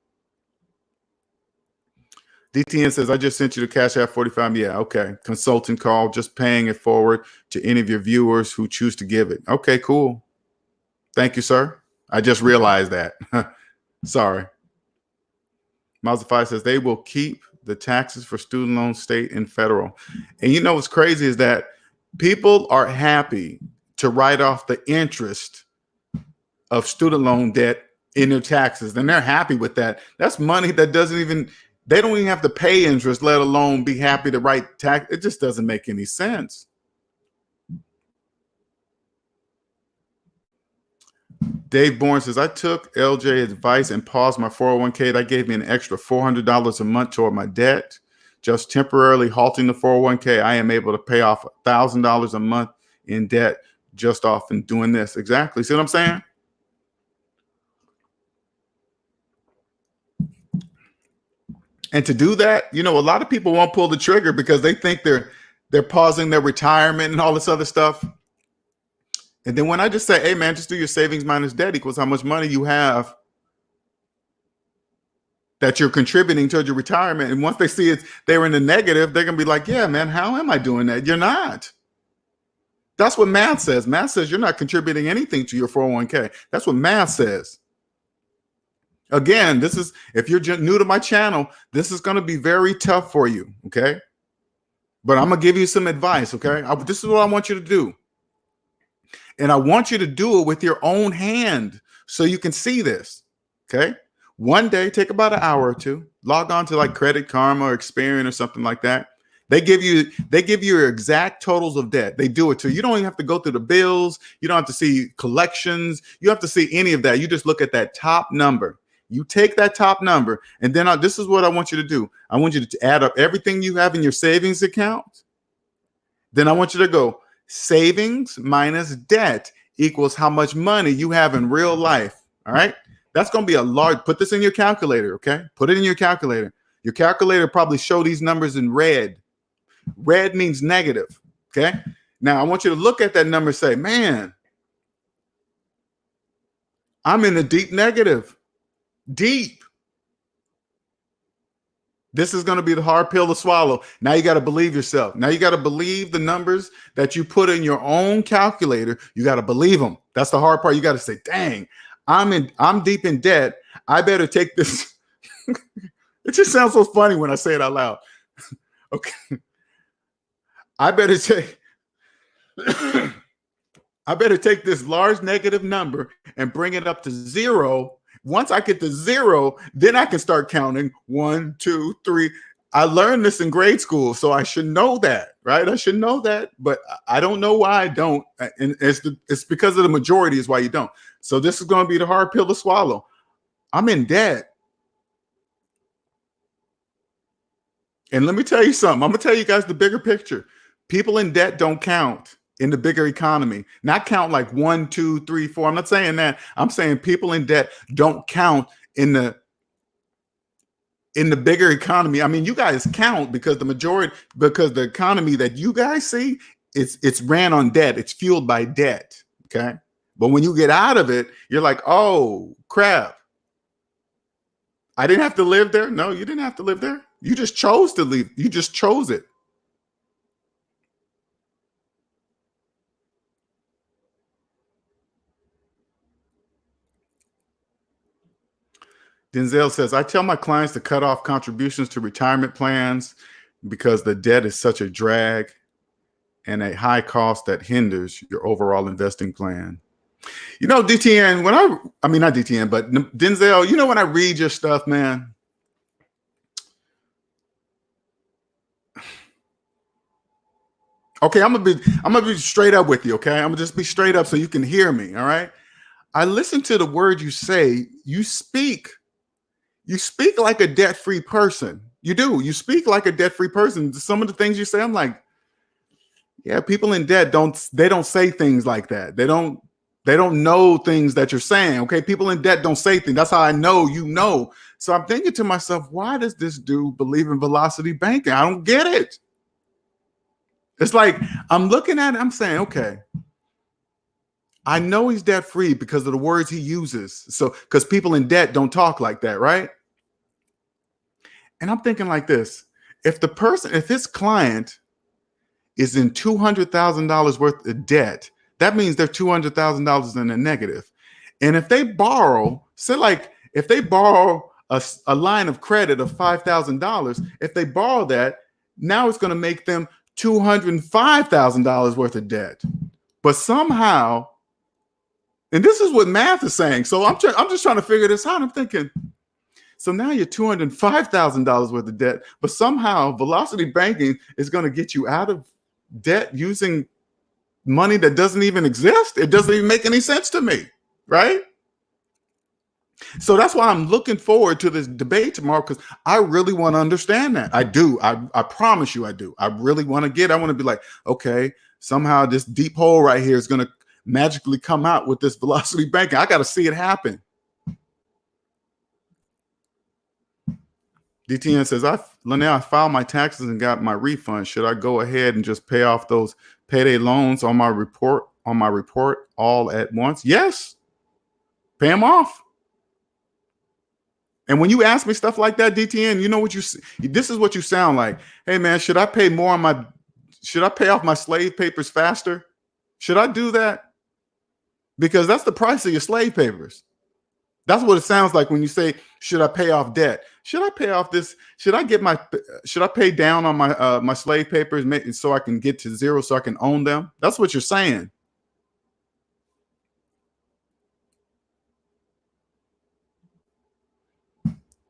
DTN says, I just sent you the CashApp 45. Yeah, okay. Consulting call, just paying it forward to any of your viewers who choose to give it. Okay, cool. Thank you, sir. I just realized that. Sorry. Mazda5 says, they will keep the taxes for student loans, state and federal. And what's crazy is that people are happy to write off the interest of student loan debt in their taxes. And they're happy with that. That's money that they don't even have to pay interest, let alone be happy to write tax. It just doesn't make any sense. Dave Bourne says, I took LJ advice and paused my 401k. That gave me an extra $400 a month toward my debt. Just temporarily halting the 401k, I am able to pay off $1,000 a month in debt just off and doing this. Exactly. See what I'm saying? And to do that, a lot of people won't pull the trigger because they think they're pausing their retirement and all this other stuff. And then when I just say, hey man, just do your savings minus debt equals how much money you have that you're contributing towards your retirement. And once they see it, they're in the negative, they're going to be like, yeah, man, how am I doing that? You're not. That's what math says. Math says you're not contributing anything to your 401k. That's what math says. Again, if you're new to my channel, this is going to be very tough for you. Okay. but I'm going to give you some advice, okay? This is what I want you to do. And I want you to do it with your own hand so you can see this, okay? One day, take about an hour or two, log on to like Credit Karma or Experian or something like that. They give you your exact totals of debt. They do it too. You don't even have to go through the bills. You don't have to see collections. You don't have to see any of that. You just look at that top number. You take that top number, and then this is what I want you to do. I want you to add up everything you have in your savings account. Then I want you to go savings minus debt equals how much money you have in real life. All right. That's going to be a large, put this in your calculator. Okay. Put it in your calculator. Your calculator probably show these numbers in red. Red means negative. Okay. Now I want you to look at that number and say, man, I'm in a deep negative. Deep. This is going to be the hard pill to swallow. Now you got to believe yourself. Now you got to believe the numbers that you put in your own calculator. You got to believe them. That's the hard part. You got to say, dang, I'm deep in debt. I better take this. It just sounds so funny when I say it out loud. Okay. I better take this large negative number and bring it up to zero. Once I get to zero, then I can start counting 1, 2, 3. I learned this in grade school, so I should know that, right? I should know that, but I don't know why I don't. And it's because of the majority is why you don't. So this is going to be the hard pill to swallow. I'm in debt. And let me tell you something. I'm going to tell you guys the bigger picture. People in debt don't count in the bigger economy. Not count like 1, 2, 3, 4. I'm not saying that. I'm saying people in debt don't count in the bigger economy. I mean, you guys count because the economy that you guys see, it's ran on debt. It's fueled by debt. Okay. But when you get out of it, you're like, oh crap. I didn't have to live there. No, you didn't have to live there. You just chose to leave. You just chose it. Denzel says, I tell my clients to cut off contributions to retirement plans because the debt is such a drag and a high cost that hinders your overall investing plan. You know, DTN, I mean, not DTN, but Denzel, you know, when I read your stuff, man, okay, I'm gonna be straight up with you. Okay. I'm gonna just be straight up so you can hear me. All right. I listen to the word you say. You speak like a debt-free person. You do. You speak like a debt-free person. Some of the things you say, I'm like, yeah, people in debt don't say things like that. They don't know things that you're saying. Okay. People in debt don't say things. That's how I know you know. So I'm thinking to myself, why does this dude believe in velocity banking? I don't get it. It's like I'm looking at it, I'm saying, okay, I know he's debt free because of the words he uses. So, because people in debt don't talk like that, right? And I'm thinking like this: if his client is in $200,000 worth of debt, that means they're $200,000 in a negative. And if they borrow, say like if they borrow a line of credit of $5,000, if they borrow that, now it's going to make them $205,000 worth of debt. But somehow, and this is what math is saying. So I'm just trying to figure this out. I'm thinking, so now you're $205,000 worth of debt, but somehow velocity banking is going to get you out of debt using money that doesn't even exist. It doesn't even make any sense to me, right? So that's why I'm looking forward to this debate tomorrow, because I really want to understand that. I do. I promise you I do. I really want to I want to be like, okay, somehow this deep hole right here is going to magically come out with this velocity banking. I got to see it happen. DTN says, Linnell, I filed my taxes and got my refund. Should I go ahead and just pay off those payday loans on my report all at once? Yes. Pay them off. And when you ask me stuff like that, DTN, you know what this is what you sound like. Hey man, should I pay off my slave papers faster? Should I do that? Because that's the price of your slave papers. That's what it sounds like when you say, should I pay off debt? Should I pay off this? Should I pay down on my slave papers so I can get to zero so I can own them? That's what you're saying.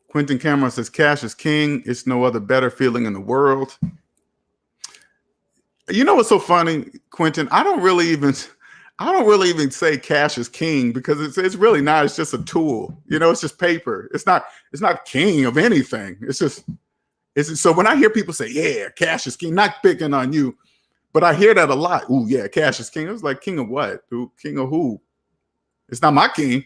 Quentin Cameron says, cash is king. It's no other better feeling in the world. You know what's so funny, Quentin? I don't really even say cash is king, because it's really not. It's just a tool. It's just paper. It's not king of anything. So when I hear people say, yeah, cash is king, not picking on you, but I hear that a lot. Ooh, yeah, cash is king. It was like, king of what? King of who? It's not my king.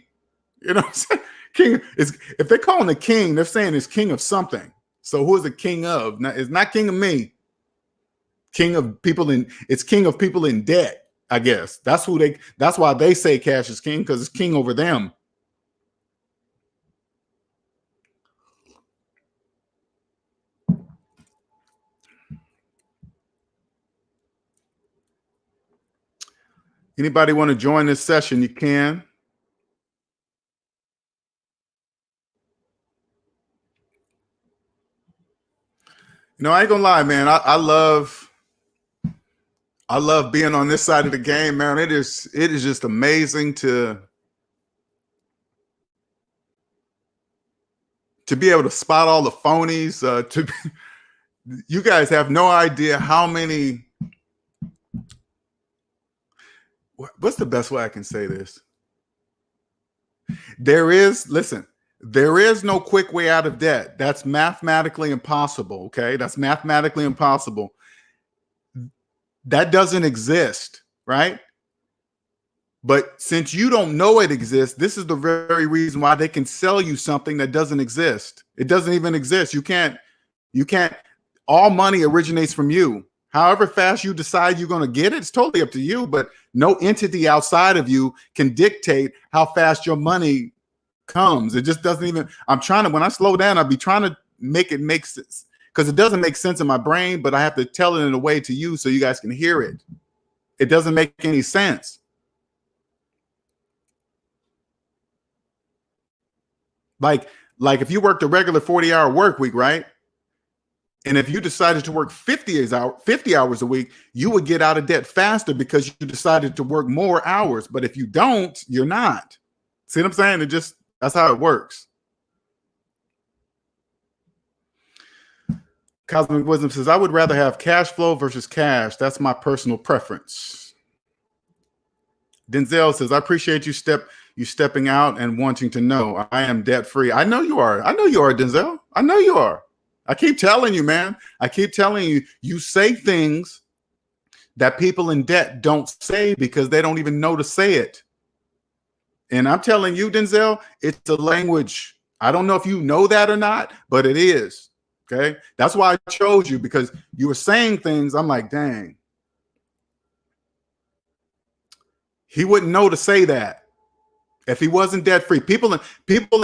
You know what I'm saying? King is, if they're calling the king, they're saying it's king of something. So who is it king of? Now, it's not king of me. It's king of people in debt, I guess. That's why they say cash is king, because it's king over them. Anybody want to join this session? You can. I ain't gonna lie, man. I love being on this side of the game, man. It is just amazing to be able to spot all the phonies. You guys have no idea how many. What's the best way I can say this? There is no quick way out of debt. That's mathematically impossible. Okay, that's mathematically impossible. That doesn't exist, right? But since you don't know it exists, this is the very reason why they can sell you something that doesn't exist. It doesn't even exist. You can't, all money originates from you. However fast you decide you're going to get it, it's totally up to you, but no entity outside of you can dictate how fast your money comes. It just doesn't even, when I slow down, I'll be trying to make it make sense, because it doesn't make sense in my brain, but I have to tell it in a way to you so you guys can hear it. It doesn't make any sense. Like if you worked a regular 40-hour work week, right? And if you decided to work 50 hours a week, you would get out of debt faster because you decided to work more hours. But if you don't, you're not. See what I'm saying? That's how it works. Cosmic Wisdom says, I would rather have cash flow versus cash. That's my personal preference. Denzel says, I appreciate you stepping out and wanting to know. I am debt free. I know you are. Denzel. I know you are. I keep telling you, man. I keep telling you, you say things that people in debt don't say because they don't even know to say it. And I'm telling you, Denzel, it's a language. I don't know if you know that or not, but it is. Okay. That's why I chose you, because you were saying things. I'm like, dang. He wouldn't know to say that if he wasn't debt free. People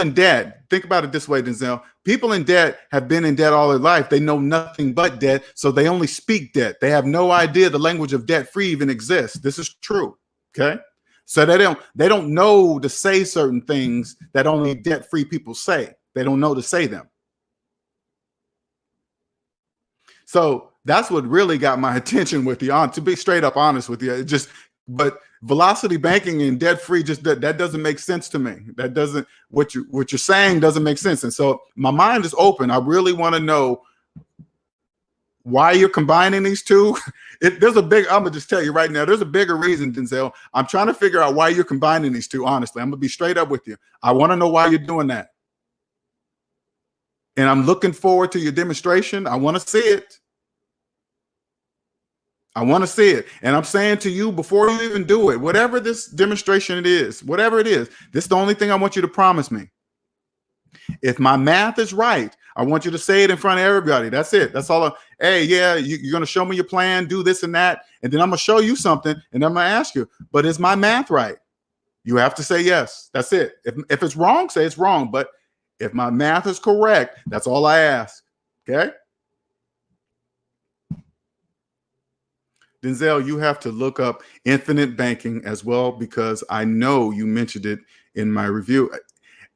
in debt, think about it this way, Denzel. People in debt have been in debt all their life. They know nothing but debt, so they only speak debt. They have no idea the language of debt free even exists. This is true. Okay. So they don't know to say certain things that only debt free people say. They don't know to say them. So that's what really got my attention with you, to be straight up honest with you. But velocity banking and debt free, that doesn't make sense to me. That doesn't, what you're saying doesn't make sense. And so my mind is open. I really want to know why you're combining these two. I'm gonna just tell you right now, there's a bigger reason, Denzel. I'm trying to figure out why you're combining these two. Honestly, I'm gonna be straight up with you. I want to know why you're doing that. And I'm looking forward to your demonstration. I want to see it. I want to see it. And I'm saying to you, before you even do it, whatever this demonstration it is, whatever it is, this is the only thing I want you to promise me. If my math is right, I want you to say it in front of everybody. That's it. That's all. Hey, yeah, you're going to show me your plan, do this and that. And then I'm going to show you something. And I'm going to ask you, but is my math right? You have to say yes. That's it. If it's wrong, say it's wrong. But if my math is correct, that's all I ask. Okay? Denzel, you have to look up infinite banking as well, because I know you mentioned it in my review.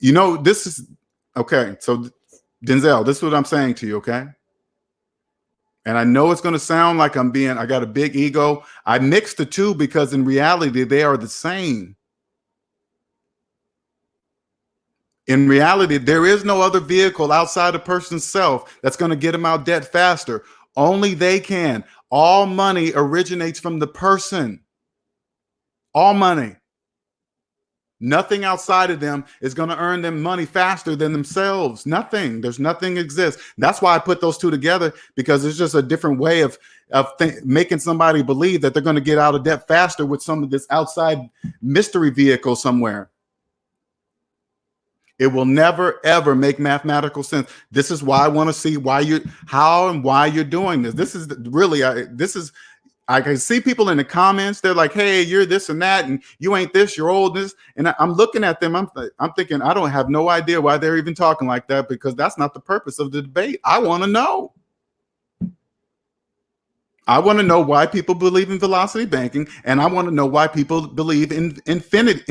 You know, this is okay. So Denzel, this is what I'm saying to you. Okay. And I know it's going to sound like I got a big ego. I mixed the two because in reality, they are the same. In reality, there is no other vehicle outside a person's self that's going to get them out debt faster. Only they can. All money originates from the person. All money. Nothing outside of them is going to earn them money faster than themselves. Nothing. There's nothing exists. That's why I put those two together, because it's just a different way of making somebody believe that they're going to get out of debt faster with some of this outside mystery vehicle somewhere. It will never, ever make mathematical sense. This is why I want to see how and why you're doing this. This is really, I can see people in the comments. They're like, hey, you're this and that, and you ain't this, you're old this. And I'm looking at them. I'm thinking, I don't have no idea why they're even talking like that, because that's not the purpose of the debate. I want to know. I want to know why people believe in velocity banking, and I want to know why people believe in infinite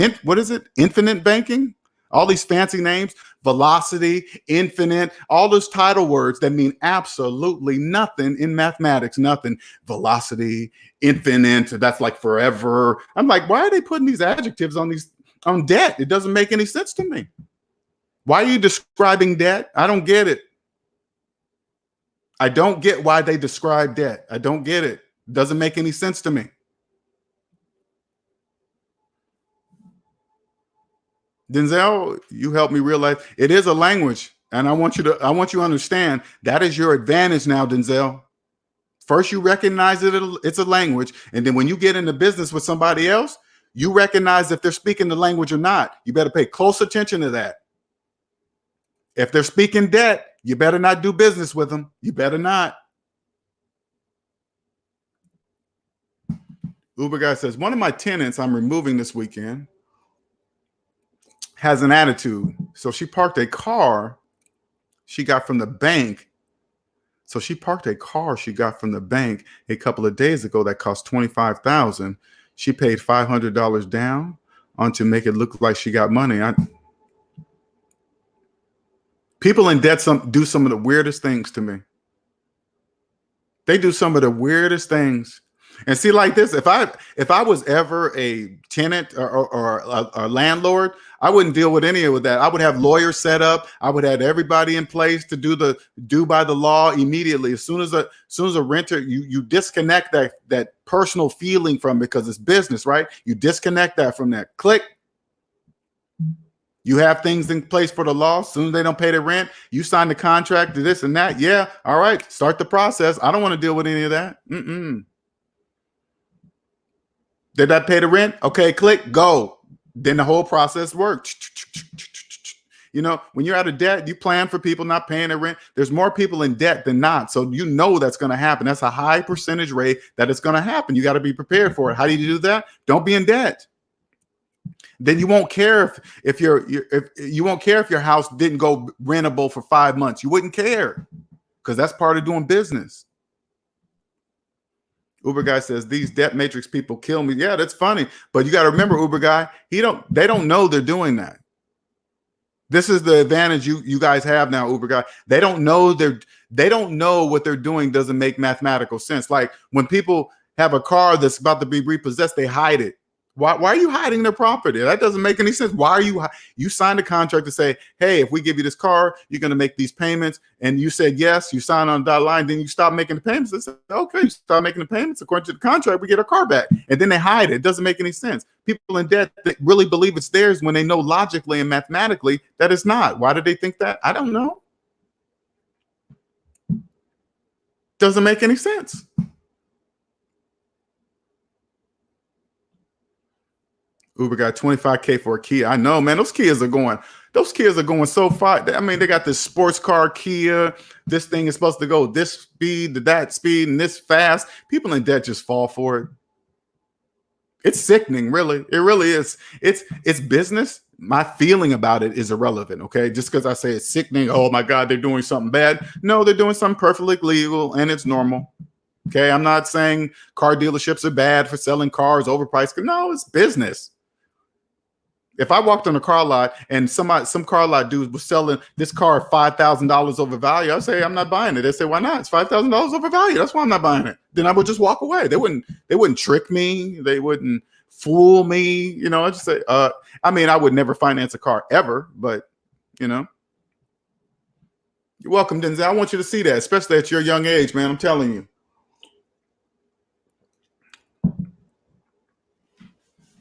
banking? All these fancy names, velocity, infinite, all those title words that mean absolutely nothing in mathematics, nothing. Velocity, infinite, that's like forever. I'm like, why are they putting these adjectives on debt? It doesn't make any sense to me. Why are you describing debt? I don't get it. I don't get why they describe debt. I don't get it. It doesn't make any sense to me. Denzel, you helped me realize it is a language, and I want you to understand that is your advantage now, Denzel. First, you recognize it's a language, and then when you get into business with somebody else, you recognize if they're speaking the language or not. You better pay close attention to that. If they're speaking debt, you better not do business with them. You better not. Uber guy says, one of my tenants I'm removing this weekend has an attitude. So she parked a car she got from the bank. So she parked a car she got from the bank a couple of days ago that cost $25,000. She paid $500 down to make it look like she got money. People in debt do some of the weirdest things to me. They do some of the weirdest things. And see, like this, if I was ever a tenant or a landlord, I wouldn't deal with any of that. I would have lawyers set up. I would have everybody in place to do by the law immediately. As soon as a renter, you disconnect that personal feeling from it, because it's business, right? You disconnect that from that. Click. You have things in place for the law. As soon as they don't pay the rent, you sign the contract to this and that. Yeah, all right, start the process. I don't want to deal with any of that. Did that pay the rent? Okay, click, go. Then the whole process works. You know, when you're out of debt, you plan for people not paying their rent. There's more people in debt than not. So you know that's going to happen. That's a high percentage rate that it's going to happen. You got to be prepared for it. How do you do that? Don't be in debt. Then you won't care if you won't care if your house didn't go rentable for 5 months. You wouldn't care, because that's part of doing business. Uber guy says, these debt matrix people kill me. Yeah, that's funny. But you got to remember, Uber guy, they don't know they're doing that. This is the advantage you guys have now, Uber guy. They don't know what they're doing doesn't make mathematical sense. Like when people have a car that's about to be repossessed, they hide it. Why are you hiding their property? That doesn't make any sense. Why are you signed a contract to say, hey, if we give you this car, you're going to make these payments. And you said, yes, you sign on the dotted line. Then you stop making the payments. They said, okay, you stop making the payments. According to the contract, we get our car back. And then they hide it. It doesn't make any sense. People in debt that really believe it's theirs when they know logically and mathematically that it's not. Why do they think that? I don't know. Doesn't make any sense. Uber got $25K for a Kia. I know, man. Those Kias are going so far. I mean, they got this sports car Kia. This thing is supposed to go this speed to that speed and this fast. People in debt just fall for it. It's sickening, really. It really is. It's business. My feeling about it is irrelevant, okay? Just because I say it's sickening, oh my God, they're doing something bad. No, they're doing something perfectly legal and it's normal. Okay, I'm not saying car dealerships are bad for selling cars overpriced. No, it's business. If I walked on a car lot and some car lot dude was selling this car $5,000 over value, I'd say I'm not buying it. They say, why not? It's $5,000 over value. That's why I'm not buying it. Then I would just walk away. They wouldn't trick me. They wouldn't fool me. You know, I just say, I mean, I would never finance a car ever, but you know, you're welcome, Denzel. I want you to see that, especially at your young age, man. I'm telling you.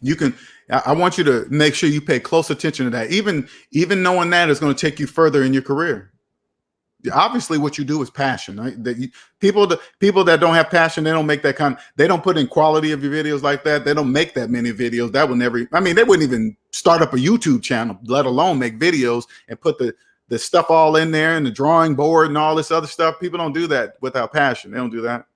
You can. I want you to make sure you pay close attention to that. Even knowing that is going to take you further in your career. Obviously, what you do is passion. Right? People that don't have passion, they don't make that kind. They don't put in quality of your videos like that. They don't make that many videos. That would never. I mean, they wouldn't even start up a YouTube channel, let alone make videos and put the stuff all in there and the drawing board and all this other stuff. People don't do that without passion. They don't do that.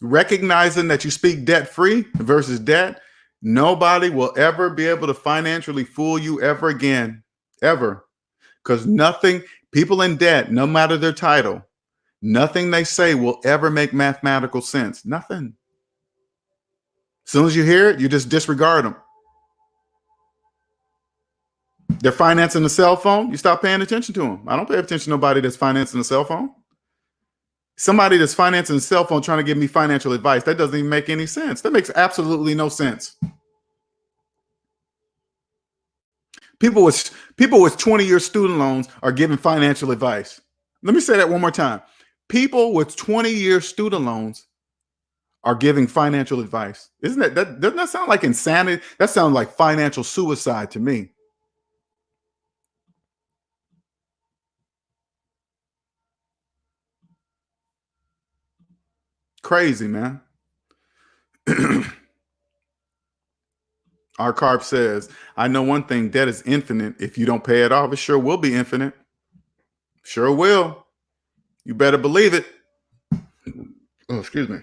Recognizing that you speak debt free versus debt, nobody will ever be able to financially fool you ever again, ever. Because people in debt, no matter their title, nothing they say will ever make mathematical sense. Nothing. As soon as you hear it, you just disregard them. They're financing a cell phone, you stop paying attention to them. I don't pay attention to nobody that's financing a cell phone. Somebody that's financing a cell phone trying to give me financial advice, that doesn't even make any sense. That makes absolutely no sense. People with 20-year student loans are giving financial advice. Let me say that one more time. People with 20-year student loans are giving financial advice. Doesn't that sound like insanity? That sounds like financial suicide to me. Crazy, man. Our carp says, I know one thing, debt is infinite. If you don't pay it off, it sure will be infinite. Sure will. You better believe it. Oh, excuse me.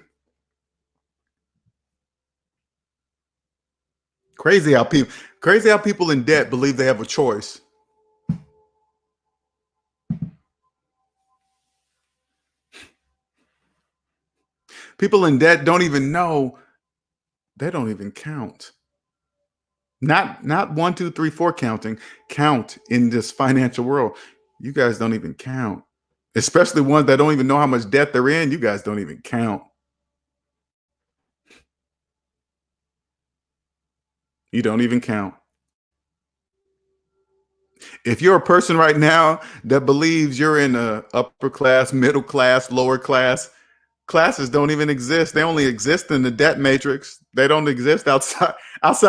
Crazy how people in debt believe they have a choice. People in debt don't even know. They don't even count. Not 1, 2, 3, 4 counting. Count in this financial world. You guys don't even count. Especially ones that don't even know how much debt they're in. You guys don't even count. You don't even count. If you're a person right now that believes you're in a upper class, middle class, lower class, classes don't even exist. They only exist in the debt matrix. They don't exist outside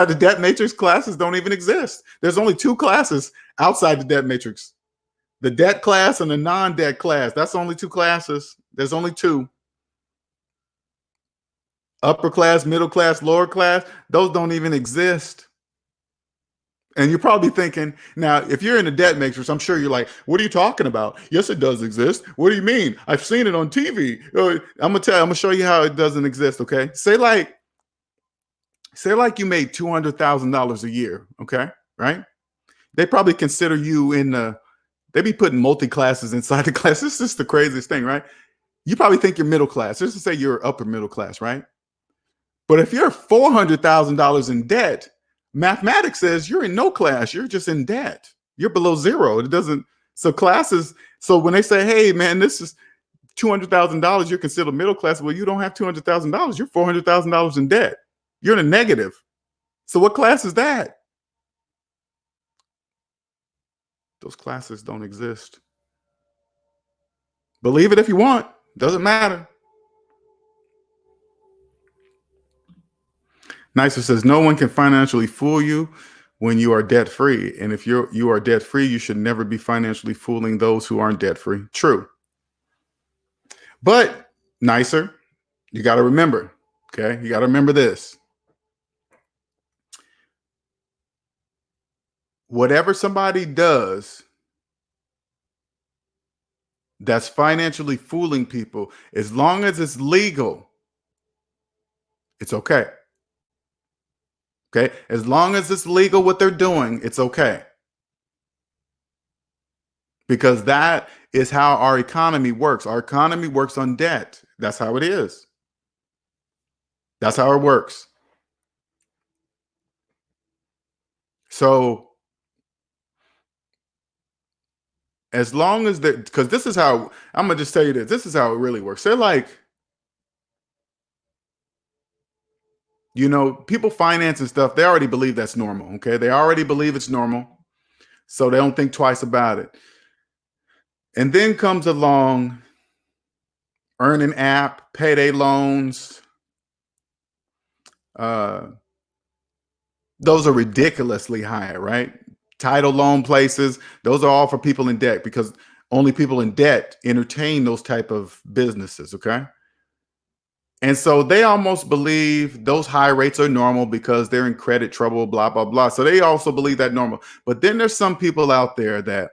the debt matrix. Classes don't even exist. There's only 2 classes outside the debt matrix. The debt class and the non-debt class. That's only 2 classes. There's only 2. Upper class, middle class, lower class, those don't even exist. And you're probably thinking, now, if you're in a debt matrix, I'm sure you're like, what are you talking about? Yes, it does exist. What do you mean? I've seen it on TV. I'm gonna show you how it doesn't exist. Okay. Say like you made $200,000 a year. Okay. Right. They probably consider you they be putting multi-classes inside the class. This is the craziest thing, right? You probably think you're middle class. Just to say you're upper middle class, right? But if you're $400,000 in debt, mathematics says you're in no class. You're just in debt. You're below zero. It doesn't. So classes. So when they say, "Hey, man, this is $200,000," you're considered middle class. Well, you don't have $200,000. You're $400,000 in debt. You're in a negative. So what class is that? Those classes don't exist. Believe it if you want. Doesn't matter. Nicer says, no one can financially fool you when you are debt free. And if you are debt free, you should never be financially fooling those who aren't debt free. True. But Nicer, you got to remember, okay? You got to remember this. Whatever somebody does that's financially fooling people, as long as it's legal, it's okay. Okay? As long as it's legal what they're doing, it's okay. Because that is how our economy works. Our economy works on debt. That's how it is. That's how it works. So as long as that, because this is how, I'm gonna just tell you this is how it really works. They're like, people financing stuff, they already believe that's normal. Okay. They already believe it's normal. So they don't think twice about it. And then comes along earning app, payday loans. Those are ridiculously high, right? Title loan places, those are all for people in debt because only people in debt entertain those type of businesses. Okay. And so they almost believe those high rates are normal because they're in credit trouble, blah, blah, blah. So they also believe that normal. But then there's some people out there that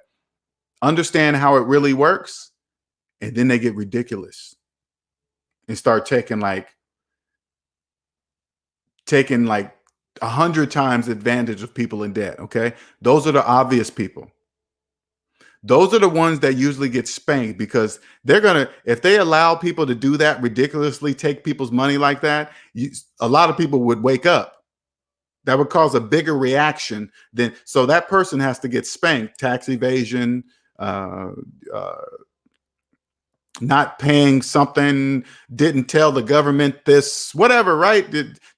understand how it really works. And then they get ridiculous and start taking like 100 times advantage of people in debt. Okay. Those are the obvious people. Those are the ones that usually get spanked because if they allow people to do that, ridiculously take people's money like that, a lot of people would wake up. That would cause a bigger reaction so that person has to get spanked. Tax evasion, not paying something, didn't tell the government this, whatever, right?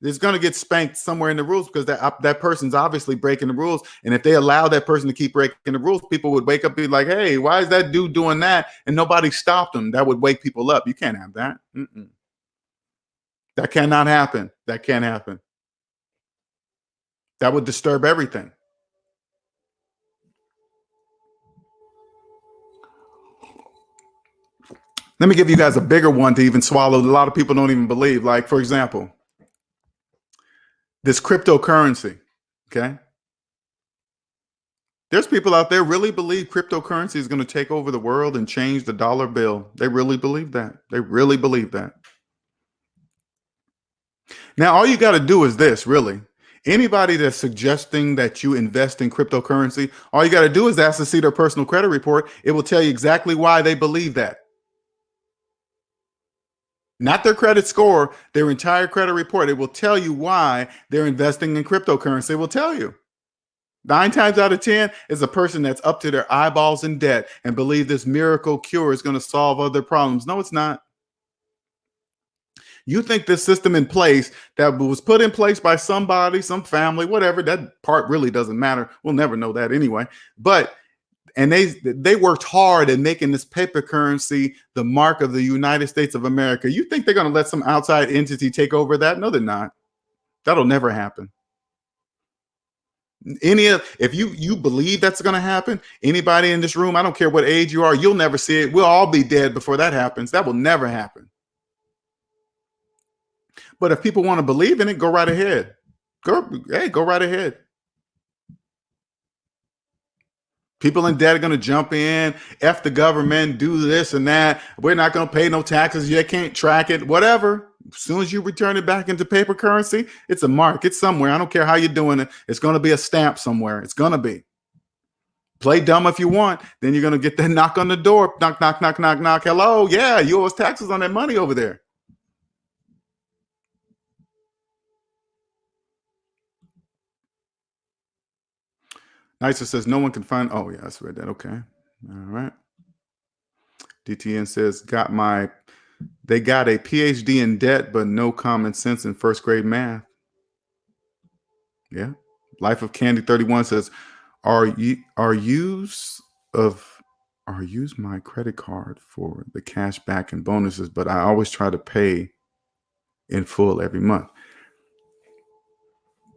It's going to get spanked somewhere in the rules because that person's obviously breaking the rules. And if they allow that person to keep breaking the rules, people would wake up and be like, hey, why is that dude doing that? And nobody stopped him. That would wake people up. You can't have that. That cannot happen. That can't happen. That would disturb everything. Let me give you guys a bigger one to even swallow. A lot of people don't even believe. Like, for example, this cryptocurrency. Okay. There's people out there really believe cryptocurrency is going to take over the world and change the dollar bill. They really believe that. They really believe that. Now, all you got to do is this, really. Anybody that's suggesting that you invest in cryptocurrency, all you got to do is ask to see their personal credit report. It will tell you exactly why they believe that. Not their credit score, their entire credit report. It will tell you why they're investing in cryptocurrency. It will tell you. 9 times out of 10 is a person that's up to their eyeballs in debt and believe this miracle cure is going to solve other problems. No, it's not. You think this system in place that was put in place by somebody, some family, whatever, that part really doesn't matter. We'll never know that anyway. And they worked hard at making this paper currency the mark of the United States of America. You think they're going to let some outside entity take over that? No, they're not. That'll never happen. If you believe that's going to happen, anybody in this room, I don't care what age you are, you'll never see it. We'll all be dead before that happens. That will never happen. But if people want to believe in it, go right ahead. Go right ahead. People in debt are going to jump in, F the government, do this and that. We're not going to pay no taxes. You can't track it, whatever. As soon as you return it back into paper currency, it's a mark. It's somewhere. I don't care how you're doing it. It's going to be a stamp somewhere. It's going to be. Play dumb if you want. Then you're going to get that knock on the door. Knock, knock, knock, knock, knock. Hello. Yeah, you owe us taxes on that money over there. Nicer says no one can find. Oh, yeah, I read that. Okay. All right. DTN says they got a PhD in debt, but no common sense in first grade math. Yeah. Life of Candy 31 says, are use my credit card for the cash back and bonuses, but I always try to pay in full every month.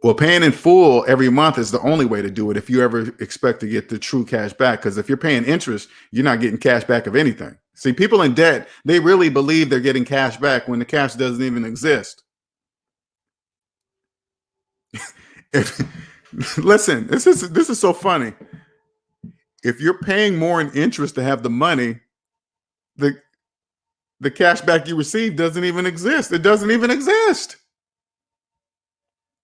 Well, paying in full every month is the only way to do it if you ever expect to get the true cash back. Because if you're paying interest, you're not getting cash back of anything. See, people in debt, they really believe they're getting cash back when the cash doesn't even exist. Listen, this is so funny. If you're paying more in interest to have the money, the cash back you receive doesn't even exist. It doesn't even exist.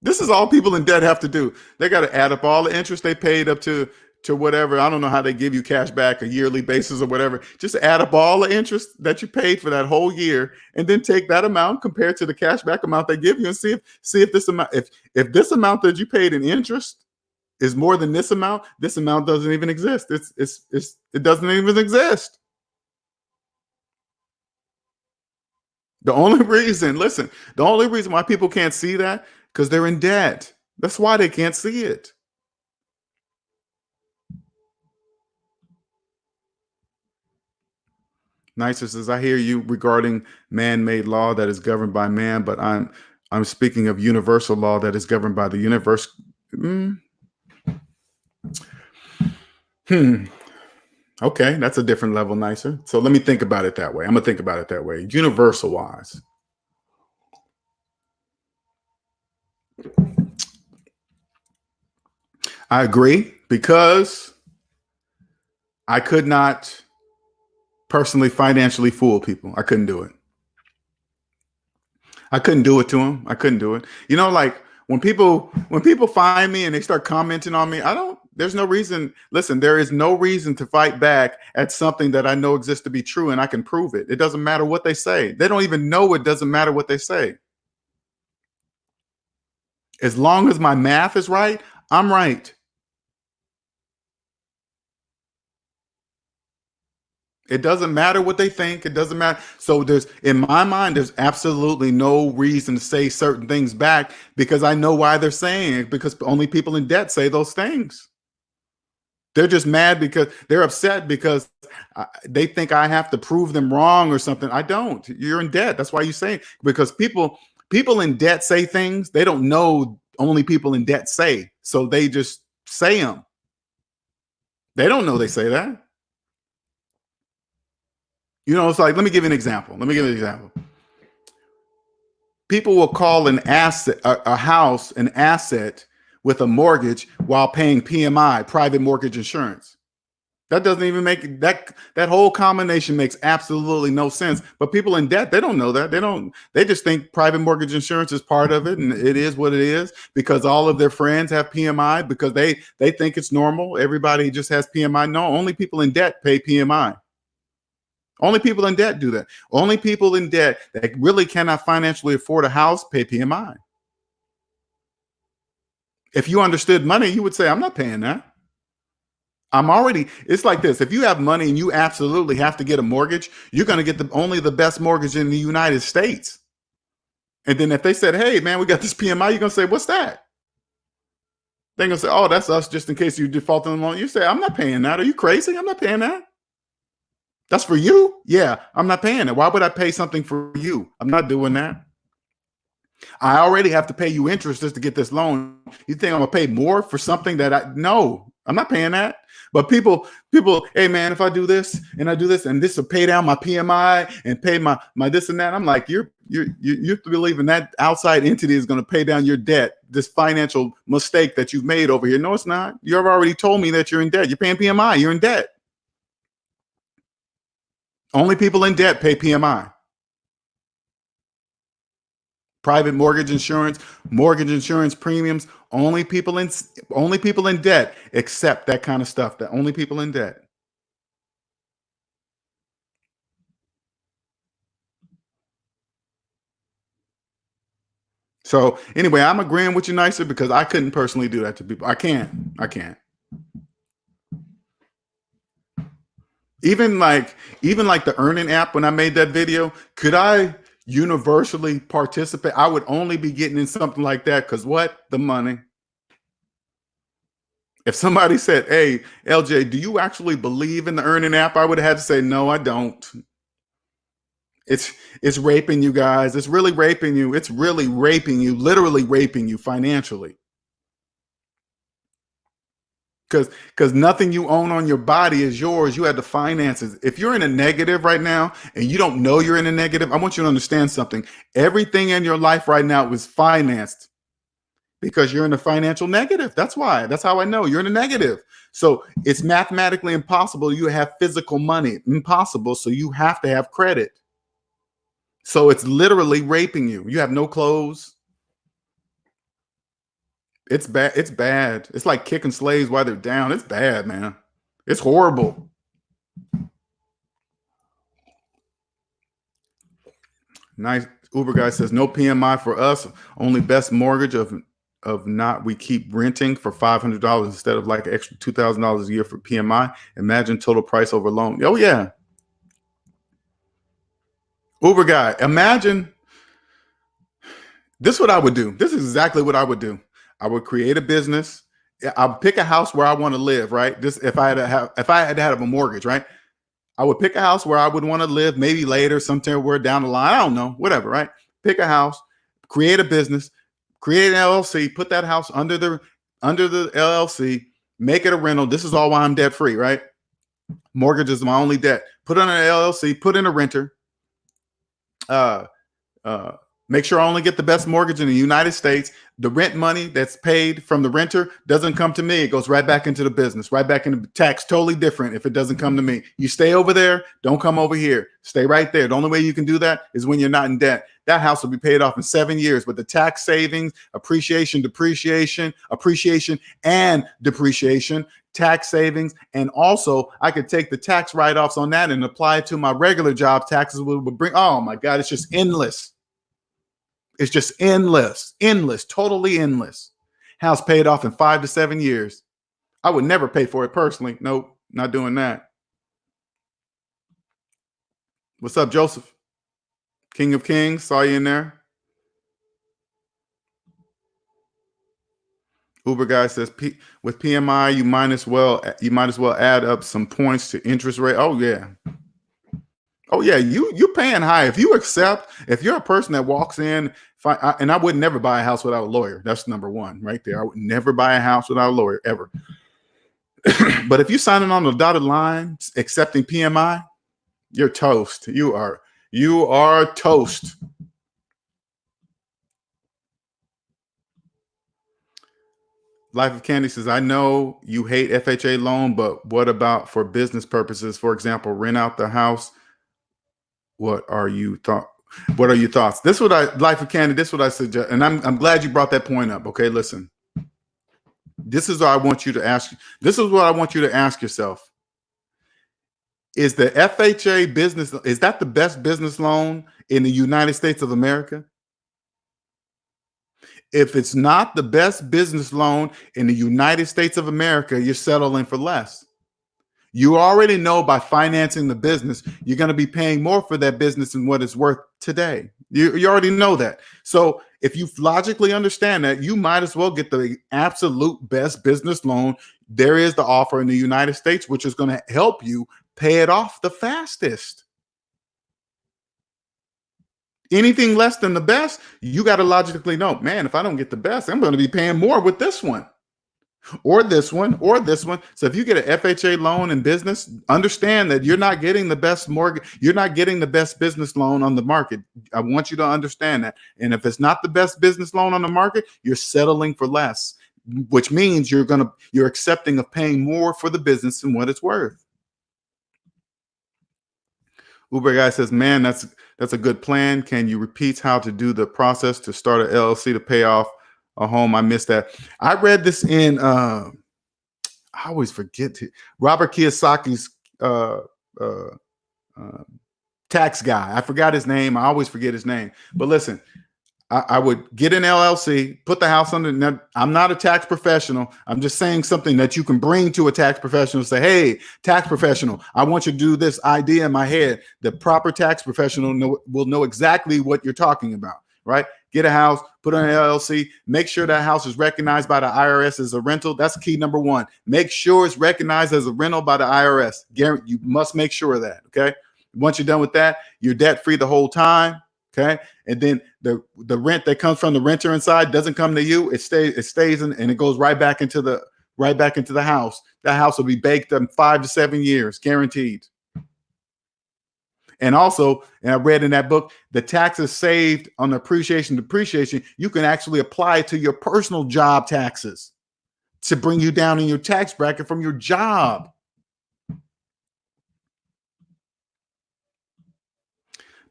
This is all people in debt have to do. They got to add up all the interest they paid up to to whatever. I don't know how they give you cash back, a yearly basis or whatever. Just add up all the interest that you paid for that whole year, and then take that amount compared to the cash back amount they give you, and see if this amount, if this amount that you paid in interest is more than this amount doesn't even exist. It doesn't even exist. The only reason, listen, the only reason why people can't see that, because they're in debt. That's why they can't see it. Nicer says, I hear you regarding man-made law that is governed by man, but I'm speaking of universal law that is governed by the universe. Okay, that's a different level, Nicer. So let me think about it that way. I'm gonna think about it that way. Universal wise. I agree, because I could not personally financially fool people. I couldn't do it. I couldn't do it to them. I couldn't do it. Like when people find me and they start commenting on me, there's no reason. Listen, there is no reason to fight back at something that I know exists to be true and I can prove it. It doesn't matter what they say. They don't even know it doesn't matter what they say. As long as my math is right, I'm right. It doesn't matter what they think. It doesn't matter. So in my mind, there's absolutely no reason to say certain things back, because I know why they're saying it, because only people in debt say those things. They're just mad because they're upset because they think I have to prove them wrong or something. I don't. You're in debt. That's why you say it. Because people in debt say things they don't know only people in debt say. So they just say them. They don't know they say that. It's like, let me give you an example. People will call an asset, a house, an asset with a mortgage while paying PMI, private mortgage insurance. That doesn't even make that whole combination makes absolutely no sense. But people in debt, they don't know that. They just think private mortgage insurance is part of it, and it is what it is, because all of their friends have PMI, because they think it's normal. Everybody just has PMI. No, only people in debt pay PMI. Only people in debt do that. Only people in debt that really cannot financially afford a house pay PMI. If you understood money, you would say, I'm not paying that. It's like this. If you have money and you absolutely have to get a mortgage, you're going to get only the best mortgage in the United States. And then if they said, hey, man, we got this PMI, you're going to say, what's that? They're going to say, oh, that's us, just in case you default on the loan. You say, I'm not paying that. Are you crazy? I'm not paying that. That's for you? Yeah, I'm not paying it. Why would I pay something for you? I'm not doing that. I already have to pay you interest just to get this loan. You think I'm gonna pay more for something that no, I'm not paying that. But people, hey man, if I do this and I do this and this will pay down my PMI and pay my this and that, I'm like, you're believing that outside entity is going to pay down your debt, this financial mistake that you've made over here. No, it's not. You've already told me that you're in debt. You're paying PMI. You're in debt. Only people in debt pay PMI. Private mortgage insurance premiums. Only people in debt accept that kind of stuff. That only people in debt. So anyway, I'm agreeing with you, Nicer, because I couldn't personally do that to people. I can't. Even like the earning app, when I made that video, could I universally participate? I would only be getting in something like that because what? The money. If somebody said, hey, LJ, do you actually believe in the earning app? I would have had to say, no, I don't. It's raping you guys. It's really raping you. It's really raping you, literally raping you financially. Because nothing you own on your body is yours. You have the finances. If you're in a negative right now and you don't know you're in a negative, I want you to understand something. Everything in your life right now is financed because you're in a financial negative. That's why. That's how I know you're in a negative. So it's mathematically impossible you have physical money. Impossible. So you have to have credit. So it's literally raping you. You have no clothes. It's bad. It's bad. It's like kicking slaves while they're down. It's bad, man. It's horrible. Nice. Uber guy says no PMI for us. Only best mortgage of not we keep renting for $500 instead of like an extra $2,000 a year for PMI. Imagine total price over loan. Oh yeah. Uber guy, imagine this is what I would do. This is exactly what I would do. I would create a business. I'll pick a house where I want to live, right? Just if I had to have a mortgage, right? I would pick a house where I would want to live, maybe later, somewhere down the line. I don't know, whatever, right? Pick a house, create a business, create an LLC, put that house under the LLC, make it a rental. This is all why I'm debt free, right? Mortgage is my only debt. Put on an LLC, put in a renter. Make sure I only get the best mortgage in the United States. The rent money that's paid from the renter doesn't come to me. It goes right back into the business, right back into tax. Totally different if it doesn't come to me. You stay over there. Don't come over here. Stay right there. The only way you can do that is when you're not in debt. That house will be paid off in 7 years with the tax savings, appreciation, and depreciation, tax savings. And also I could take the tax write-offs on that and apply it to my regular job taxes. Would bring, oh my God, it's just endless. It's just endless, totally endless. House paid off in 5 to 7 years. I would never pay for it personally. Nope, not doing that. What's up, Joseph? King of Kings, saw you in there. Uber guy says with PMI, you might as well add up some points to interest rate. Oh yeah. Oh yeah, you paying high. If you're a person that walks in, and I would never buy a house without a lawyer. That's number one right there. I would never buy a house without a lawyer ever. But if you're signing on the dotted line, accepting PMI, you're toast. You are toast. Life of Candy says, I know you hate FHA loan, but what about for business purposes? For example, rent out the house. What are your thoughts? This is what Life of Candy, this is what I suggest. And I'm glad you brought that point up. Okay, listen. This is what I want you to ask. This is what I want you to ask yourself. Is the FHA business, is that the best business loan in the United States of America? If it's not the best business loan in the United States of America, you're settling for less. You already know by financing the business, you're going to be paying more for that business than what it's worth today. You already know that. So if you logically understand that, you might as well get the absolute best business loan there is to offer in the United States, which is going to help you pay it off the fastest. Anything less than the best, you got to logically know, man, if I don't get the best, I'm going to be paying more with this one. Or this one, or this one. So if you get an FHA loan in business, understand that you're not getting the best mortgage. You're not getting the best business loan on the market. I want you to understand that. And if it's not the best business loan on the market, you're settling for less, which means you're accepting of paying more for the business than what it's worth. Uber guy says, man, that's a good plan. Can you repeat how to do the process to start an LLC to pay off a home? I missed that. I read this in I always forget Robert Kiyosaki's tax guy. I forgot his name. I always forget his name. But listen, I would get an LLC, put the house under. Now, I'm not a tax professional. I'm just saying something that you can bring to a tax professional. Say, hey, tax professional, I want you to do this idea in my head. The proper tax professional will know exactly what you're talking about, right? Get a house, put on an LLC, make sure that house is recognized by the IRS as a rental. That's key number one. Make sure it's recognized as a rental by the IRS. You must make sure of that, okay? Once you're done with that, you're debt-free the whole time, okay? And then the rent that comes from the renter inside doesn't come to you. It stays in, and it goes right back into the house. That house will be baked in 5 to 7 years, guaranteed. And also, and I read in that book, the taxes saved on the appreciation, depreciation, you can actually apply it to your personal job taxes to bring you down in your tax bracket from your job.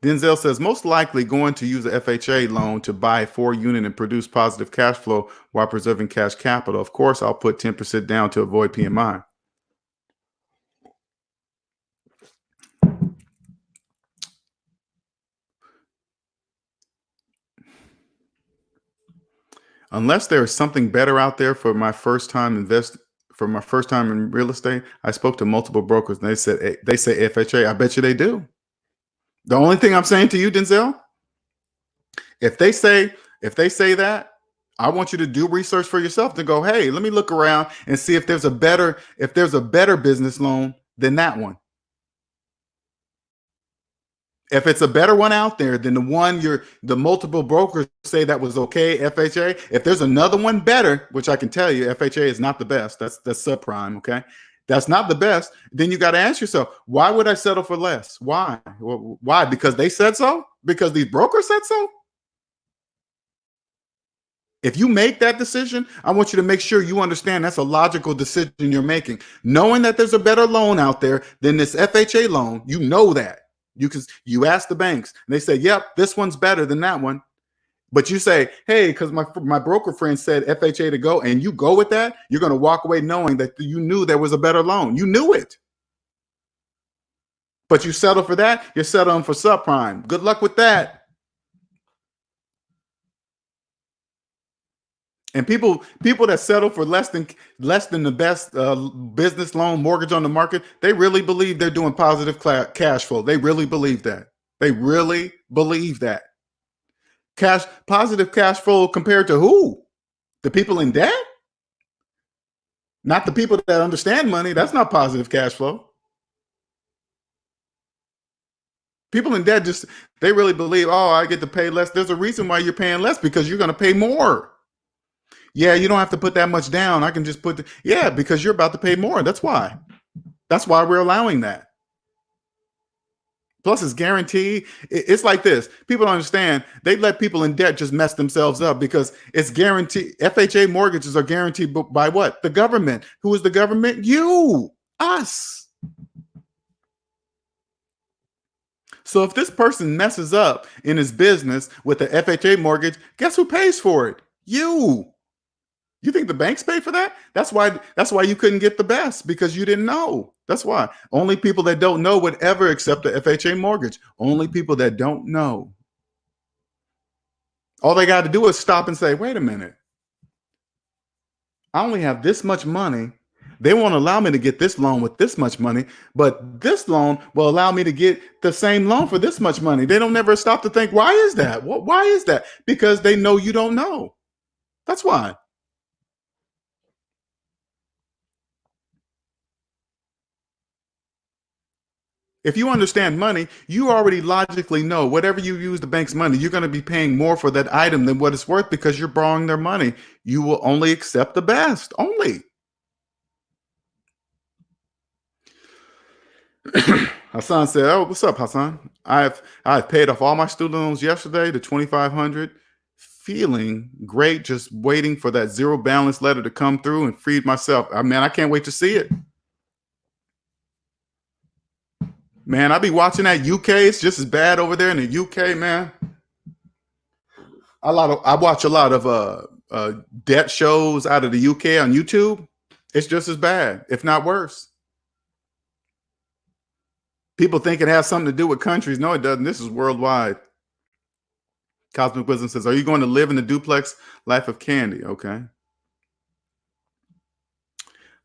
Denzel says, most likely going to use a FHA loan to buy a 4-unit and produce positive cash flow while preserving cash capital. Of course, I'll put 10% down to avoid PMI. Unless there is something better out there for my first time in real estate, I spoke to multiple brokers and they say FHA. I bet you they do. The only thing I'm saying to you, Denzel, if they say that, I want you to do research for yourself to go, hey, let me look around and see if there's a better business loan than that one. If it's a better one out there than the one the multiple brokers say that was okay, FHA, if there's another one better, which I can tell you, FHA is not the best. That's subprime, okay? That's not the best. Then you got to ask yourself, why would I settle for less? Why? Why? Because they said so? Because these brokers said so? If you make that decision, I want you to make sure you understand that's a logical decision you're making. Knowing that there's a better loan out there than this FHA loan, you know that. You ask the banks and they say, yep, this one's better than that one. But you say, hey, because my broker friend said FHA to go, and you go with that, you're going to walk away knowing that you knew there was a better loan. You knew it. But you settle for that, you're settling for subprime. Good luck with that. And people that settle for less than the best business loan mortgage on the market, they really believe they're doing positive cash flow. They really believe that. They really believe that. Positive cash flow compared to who? The people in debt? Not the people that understand money. That's not positive cash flow. People in debt they really believe, oh, I get to pay less. There's a reason why you're paying less, because you're going to pay more. Yeah, you don't have to put that much down. I can just because you're about to pay more. That's why. That's why we're allowing that. Plus, it's guaranteed. It's like this. People don't understand. They let people in debt just mess themselves up because it's guaranteed. FHA mortgages are guaranteed by what? The government. Who is the government? You, us. So if this person messes up in his business with the FHA mortgage, guess who pays for it? You. You think the banks pay for that? That's why you couldn't get the best, because you didn't know. That's why. Only people that don't know would ever accept the FHA mortgage. Only people that don't know. All they got to do is stop and say, wait a minute. I only have this much money. They won't allow me to get this loan with this much money, but this loan will allow me to get the same loan for this much money. They don't never stop to think, why is that? Why is that? Because they know you don't know. That's why. If you understand money, you already logically know whatever you use the bank's money, you're going to be paying more for that item than what it's worth because you're borrowing their money. You will only accept the best. Only. Hassan said, oh, what's up, Hassan? I've paid off all my student loans yesterday to $2,500. Feeling great, just waiting for that zero balance letter to come through and freed myself. I can't wait to see it. Man, I be watching that UK. It's just as bad over there in the UK, man. I watch a lot of debt shows out of the UK on YouTube. It's just as bad, if not worse. People think it has something to do with countries. No, it doesn't. This is worldwide. Cosmic Wisdom says, are you going to live in the duplex? Life of Candy. Okay.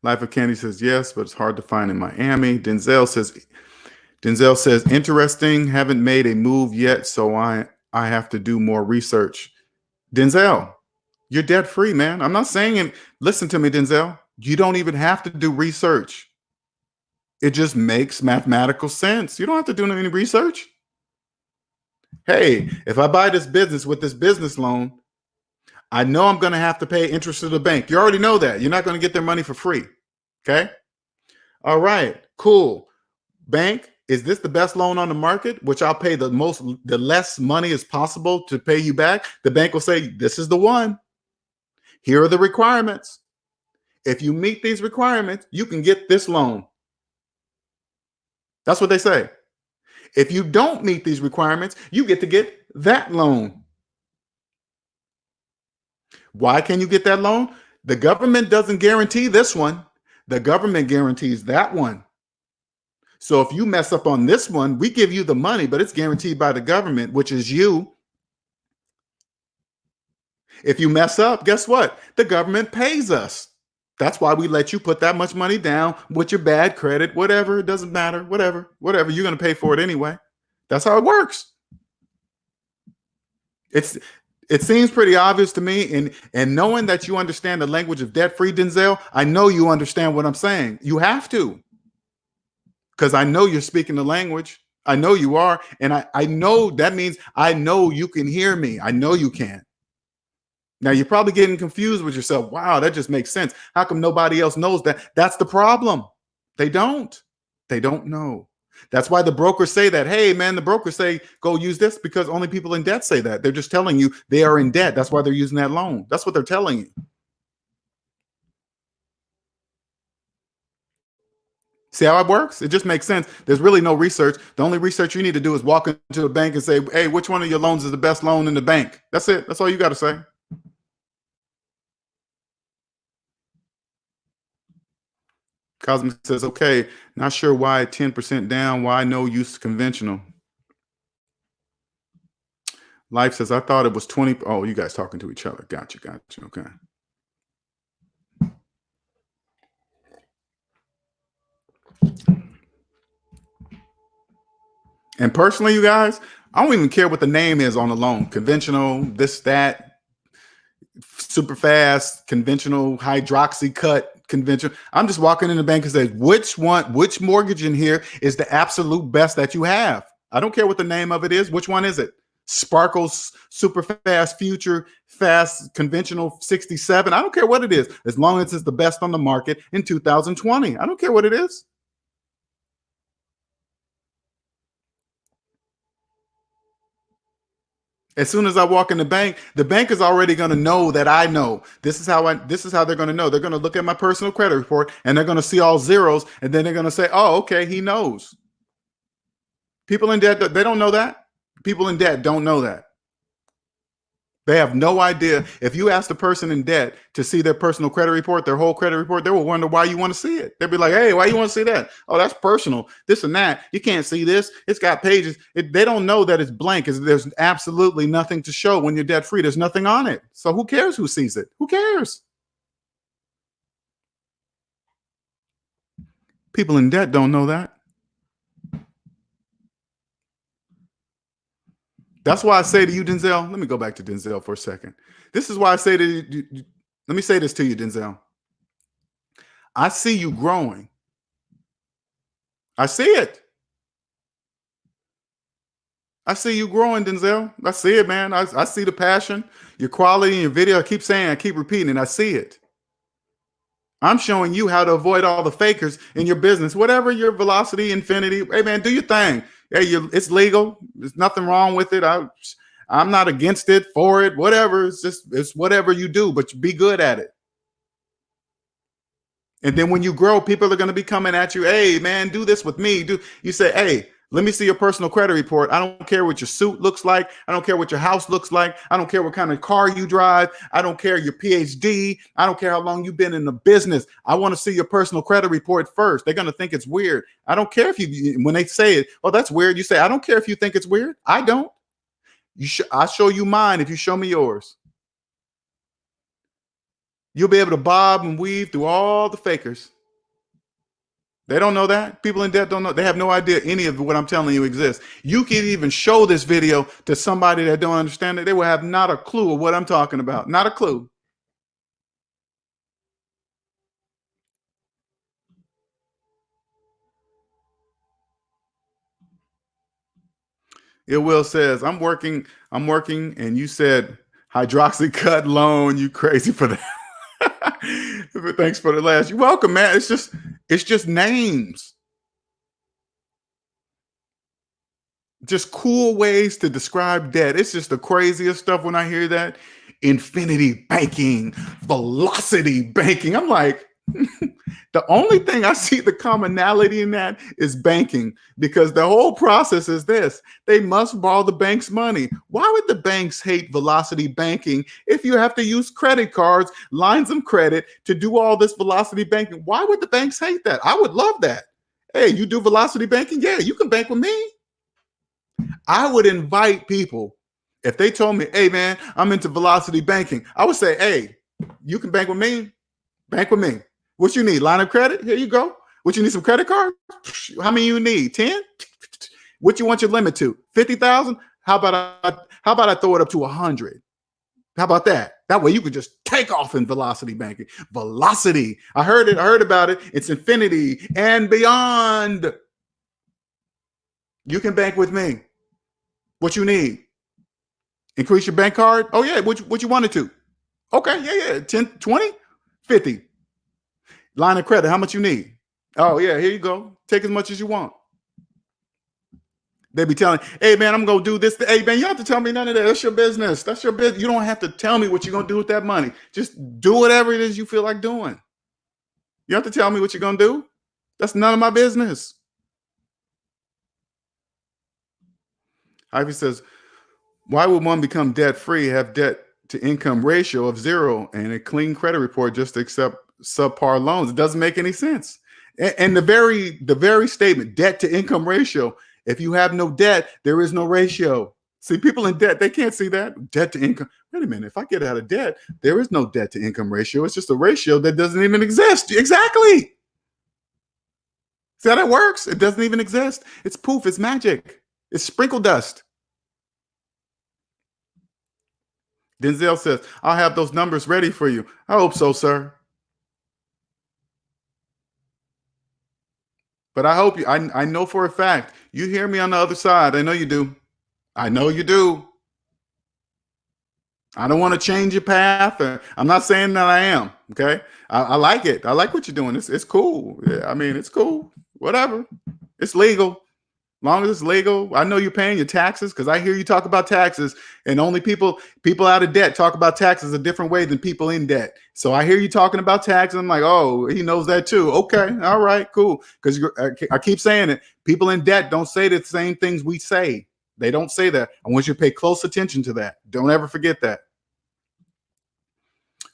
Life of Candy says, yes, but it's hard to find in Miami. Denzel says, interesting. Haven't made a move yet, so I have to do more research. Denzel, you're debt free, man. I'm not saying it. Listen to me, Denzel. You don't even have to do research. It just makes mathematical sense. You don't have to do any research. Hey, if I buy this business with this business loan, I know I'm going to have to pay interest to the bank. You already know that. You're not going to get their money for free. Okay. All right, cool. Bank, is this the best loan on the market, which I'll pay the less money as possible to pay you back? The bank will say, this is the one. Here are the requirements. If you meet these requirements, you can get this loan. That's what they say. If you don't meet these requirements, you get to get that loan. Why can you get that loan? The government doesn't guarantee this one. The government guarantees that one. So if you mess up on this one, we give you the money, but it's guaranteed by the government, which is you. If you mess up, guess what? The government pays us. That's why we let you put that much money down with your bad credit, whatever. It doesn't matter. Whatever. You're going to pay for it anyway. That's how it works. It seems pretty obvious to me. And knowing that you understand the language of debt-free, Denzel, I know you understand what I'm saying. You have to. Because I know you're speaking the language. I know you are. And I know that means I know you can hear me. I know you can. Now, you're probably getting confused with yourself. Wow, that just makes sense. How come nobody else knows that? That's the problem. They don't. They don't know. That's why the brokers say that. Hey, man, the brokers say, go use this, because only people in debt say that. They're just telling you they are in debt. That's why they're using that loan. That's what they're telling you. See how it works? It just makes sense. There's really no research. The only research you need to do is walk into a bank and say, hey, which one of your loans is the best loan in the bank? That's it. That's all you got to say. Cosmic says, okay, not sure why 10% down, why no use conventional. Life says, I thought it was 20. Oh, you guys talking to each other. Gotcha. Okay. And personally, you guys, I don't even care what the name is on the loan. Conventional, this, that, super fast, conventional, hydroxy cut, conventional. I'm just walking in the bank and say, which mortgage in here is the absolute best that you have? I don't care what the name of it is. Which one is it? Sparkles, super fast, future fast, conventional 67. I don't care what it is, as long as it's the best on the market in 2020. I don't care what it is. As soon as I walk in the bank is already going to know that I know. This is how they're going to know. They're going to look at my personal credit report and they're going to see all zeros, and then they're going to say, oh, okay, he knows. People in debt, they don't know that. People in debt don't know that. They have no idea. If you ask the person in debt to see their personal credit report, their whole credit report, they will wonder why you want to see it. They'll be like, hey, why you want to see that? Oh, that's personal. This and that. You can't see this. It's got pages. They don't know that it's blank. There's absolutely nothing to show when you're debt free. There's nothing on it. So who cares who sees it? Who cares? People in debt don't know that. That's why I say to you, Denzel, let me go back to Denzel for a second. This is why I say to you, let me say this to you, Denzel. I see you growing. I see it. I see you growing, Denzel. I see it, man. I see the passion, your quality in your video. I keep saying, I keep repeating, and I see it. I'm showing you how to avoid all the fakers in your business, whatever your velocity, infinity. Hey, man, do your thing. Hey, it's legal. There's nothing wrong with it. I'm not against it, for it, whatever. It's whatever you do, but be good at it. And then when you grow, people are going to be coming at you. Hey, man, do this with me. You say, hey, let me see your personal credit report. I don't care what your suit looks like. I don't care what your house looks like. I don't care what kind of car you drive. I don't care your PhD. I don't care how long you've been in the business. I want to see your personal credit report first. They're going to think it's weird. I don't care when they say it, oh, that's weird. You say, I don't care if you think it's weird. I don't. I'll show you mine if you show me yours. You'll be able to bob and weave through all the fakers. They don't know that. People in debt don't know. They have no idea any of what I'm telling you exists. You can even show this video to somebody that don't understand it. They will have not a clue of what I'm talking about. Not a clue. It will says, I'm working, and you said hydroxy cut loan. You crazy for that. Thanks for the last. You're welcome, man. It's just names. Just cool ways to describe debt. It's just the craziest stuff when I hear that. Infinity banking, velocity banking. I'm like, The only thing I see the commonality in that is banking, because the whole process is this. They must borrow the bank's money. Why would the banks hate velocity banking if you have to use credit cards, lines of credit to do all this velocity banking? Why would the banks hate that? I would love that. Hey, you do velocity banking? Yeah, you can bank with me. I would invite people. If they told me, hey, man, I'm into velocity banking, I would say, hey, you can bank with me. Bank with me. What you need? Line of credit? Here you go. What you need? Some credit cards? How many you need? 10? What you want your limit to? 50,000? How about I throw it up to 100? How about that? That way you could just take off in velocity banking. Velocity. I heard about it. It's infinity and beyond. You can bank with me. What you need? Increase your bank card? Oh, yeah. What you wanted to? Okay. Yeah. 10, 20, 50. Line of credit. How much you need? Oh, yeah. Here you go. Take as much as you want. They be telling, hey, man, I'm going to do this. Hey, man, you don't have to tell me none of that. That's your business. That's your business. You don't have to tell me what you're going to do with that money. Just do whatever it is you feel like doing. You don't have to tell me what you're going to do. That's none of my business. Ivy says, why would one become debt free, have debt to income ratio of 0 and a clean credit report just to accept subpar loans? It doesn't make any sense. And the very statement, debt to income ratio, if you have no debt, there is no ratio. See, people in debt, they can't see that. Debt to income. Wait a minute. If I get out of debt, there is no debt to income ratio. It's just a ratio that doesn't even exist. Exactly. See how that works? It doesn't even exist. It's poof. It's magic. It's sprinkle dust. Denzel says, I'll have those numbers ready for you. I hope so, sir. But I hope I know for a fact, you hear me on the other side. I know you do. I know you do. I don't want to change your path. I'm not saying that I am. Okay. I like it. I like what you're doing. It's cool. Yeah, I mean, it's cool. Whatever. It's legal. Long as it's legal. I know you're paying your taxes, because I hear you talk about taxes, and only people out of debt talk about taxes a different way than people in debt. So I hear you talking about taxes. I'm like, oh, he knows that too. Okay. All right, cool. Because I keep saying it. People in debt don't say the same things we say. They don't say that. I want you to pay close attention to that. Don't ever forget that.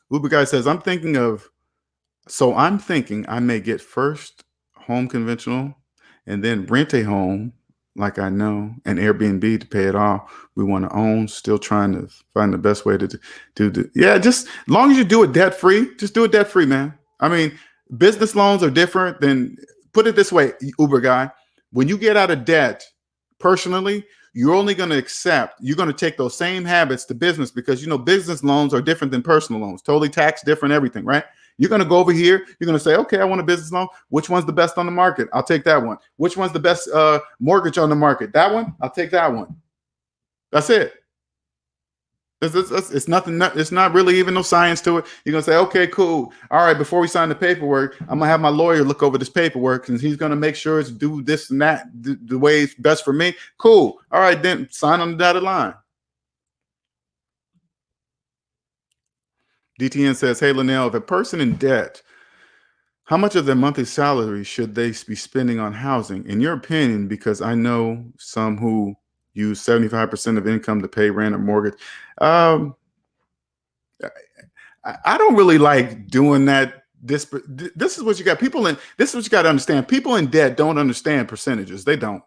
Uber guy says, I'm thinking I may get first home conventional and then rent a home like I know, and Airbnb to pay it off. We want to own, still trying to find the best way to do the, yeah, just as long as you do it debt free, just do it debt free, man. I mean, business loans are different than, put it this way, Uber guy, when you get out of debt personally, you're only going to you're going to take those same habits to business, because, business loans are different than personal loans, totally tax different, everything, right? You're going to go over here. You're going to say, okay, I want a business loan. Which one's the best on the market? I'll take that one. Which one's the best mortgage on the market? That one? I'll take that one. That's it. It's nothing. It's not really even no science to it. You're going to say, okay, cool. All right, before we sign the paperwork, I'm going to have my lawyer look over this paperwork, and he's going to make sure it's do this and that the way it's best for me. Cool. All right, then sign on the dotted line. DTN says, hey, Linnell, if a person in debt, how much of their monthly salary should they be spending on housing? In your opinion, because I know some who use 75% of income to pay rent or mortgage. I don't really like doing that. This is what you got. This is what you got to understand. People in debt don't understand percentages. They don't.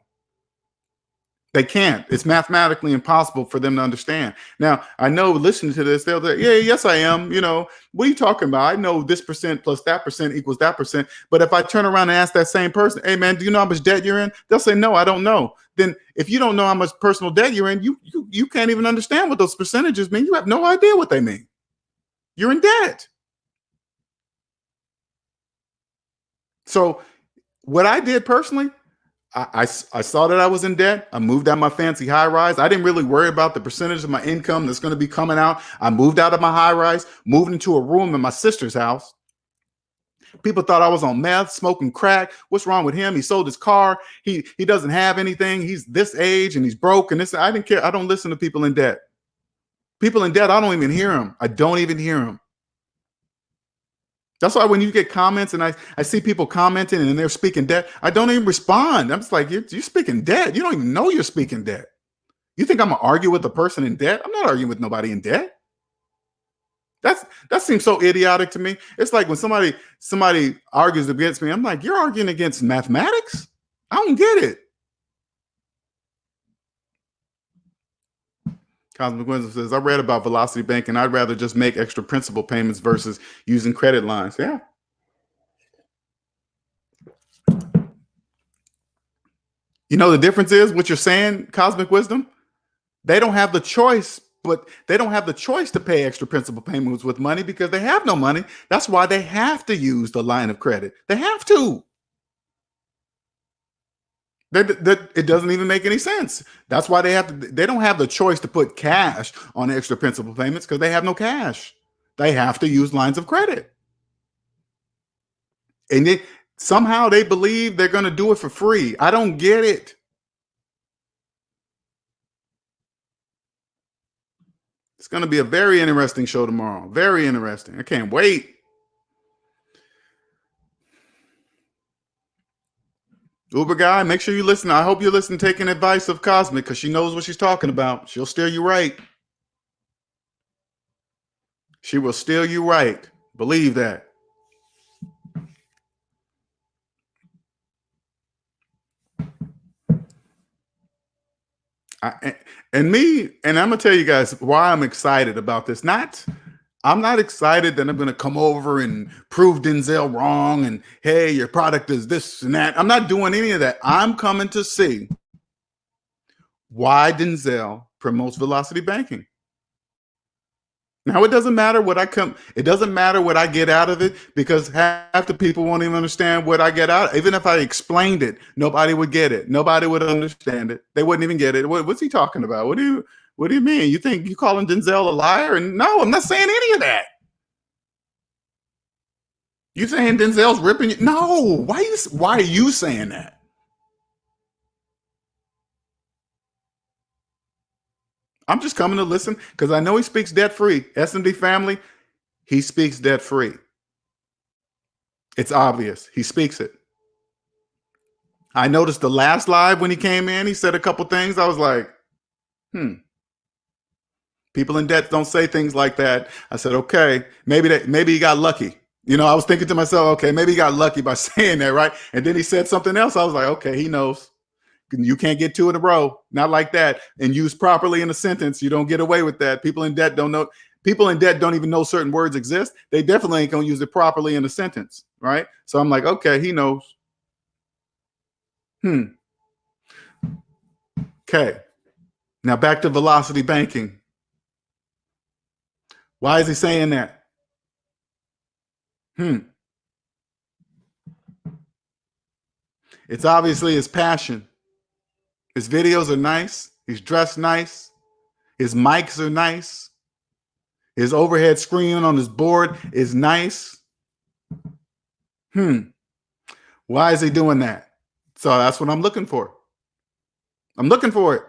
They can't. It's mathematically impossible for them to understand. Now, I know listening to this, they'll say, yeah, yes, I am. What are you talking about? I know this percent plus that percent equals that percent. But if I turn around and ask that same person, hey, man, do you know how much debt you're in? They'll say, no, I don't know. Then if you don't know how much personal debt you're in, you can't even understand what those percentages mean. You have no idea what they mean. You're in debt. So what I did personally, I saw that I was in debt. I moved out my fancy high rise. I didn't really worry about the percentage of my income that's going to be coming out. I moved out of my high rise, moved into a room in my sister's house. People thought I was on meth, smoking crack. What's wrong with him? He sold his car. He doesn't have anything. He's this age and he's broke. And this, I didn't care. I don't listen to people in debt. People in debt, I don't even hear them. I don't even hear them. That's why when you get comments and I see people commenting and they're speaking debt, I don't even respond. I'm just like, you're speaking debt. You don't even know you're speaking debt. You think I'm gonna argue with a person in debt? I'm not arguing with nobody in debt. That seems so idiotic to me. It's like when somebody argues against me, I'm like, you're arguing against mathematics? I don't get it. Cosmic Wisdom says, I read about velocity banking. I'd rather just make extra principal payments versus using credit lines. Yeah. You know, the difference is what you're saying, Cosmic Wisdom. They don't have the choice, but they don't have the choice to pay extra principal payments with money because they have no money. That's why they have to use the line of credit. They have to. It doesn't even make any sense. That's why they have to. They don't have the choice to put cash on extra principal payments because they have no cash. They have to use lines of credit, and somehow they believe they're going to do it for free. I don't get it. It's going to be a very interesting show tomorrow. Very interesting. I can't wait. Uber guy, make sure you listen. I hope you listen taking advice of Cosmic because she knows what she's talking about. She'll steer you right. She will steer you right. Believe that. And I'm gonna tell you guys why I'm excited about this. I'm not excited that I'm gonna come over and prove Denzel wrong and hey, your product is this and that. I'm not doing any of that. I'm coming to see why Denzel promotes velocity banking. Now it doesn't matter what it doesn't matter what I get out of it because half the people won't even understand what I get out. Even if I explained it, nobody would get it. Nobody would understand it. They wouldn't even get it. What's he talking about? What do you mean? You think you calling Denzel a liar? And no, I'm not saying any of that. You saying Denzel's ripping you? No. Why are you saying that? I'm just coming to listen because I know he speaks debt free. S&D family, he speaks debt free. It's obvious. He speaks it. I noticed the last live when he came in, he said a couple things. I was like, people in debt don't say things like that. I said, okay, maybe he got lucky. You know, I was thinking to myself, okay, maybe he got lucky by saying that, right? And then he said something else. I was like, okay, he knows. You can't get two in a row, not like that, and used properly in a sentence. You don't get away with that. People in debt don't know. People in debt don't even know certain words exist. They definitely ain't gonna use it properly in a sentence, right? So I'm like, okay, he knows. Okay. Now back to velocity banking. Why is he saying that? It's obviously his passion. His videos are nice. He's dressed nice. His mics are nice. His overhead screen on his board is nice. Why is he doing that? So that's what I'm looking for. I'm looking for it.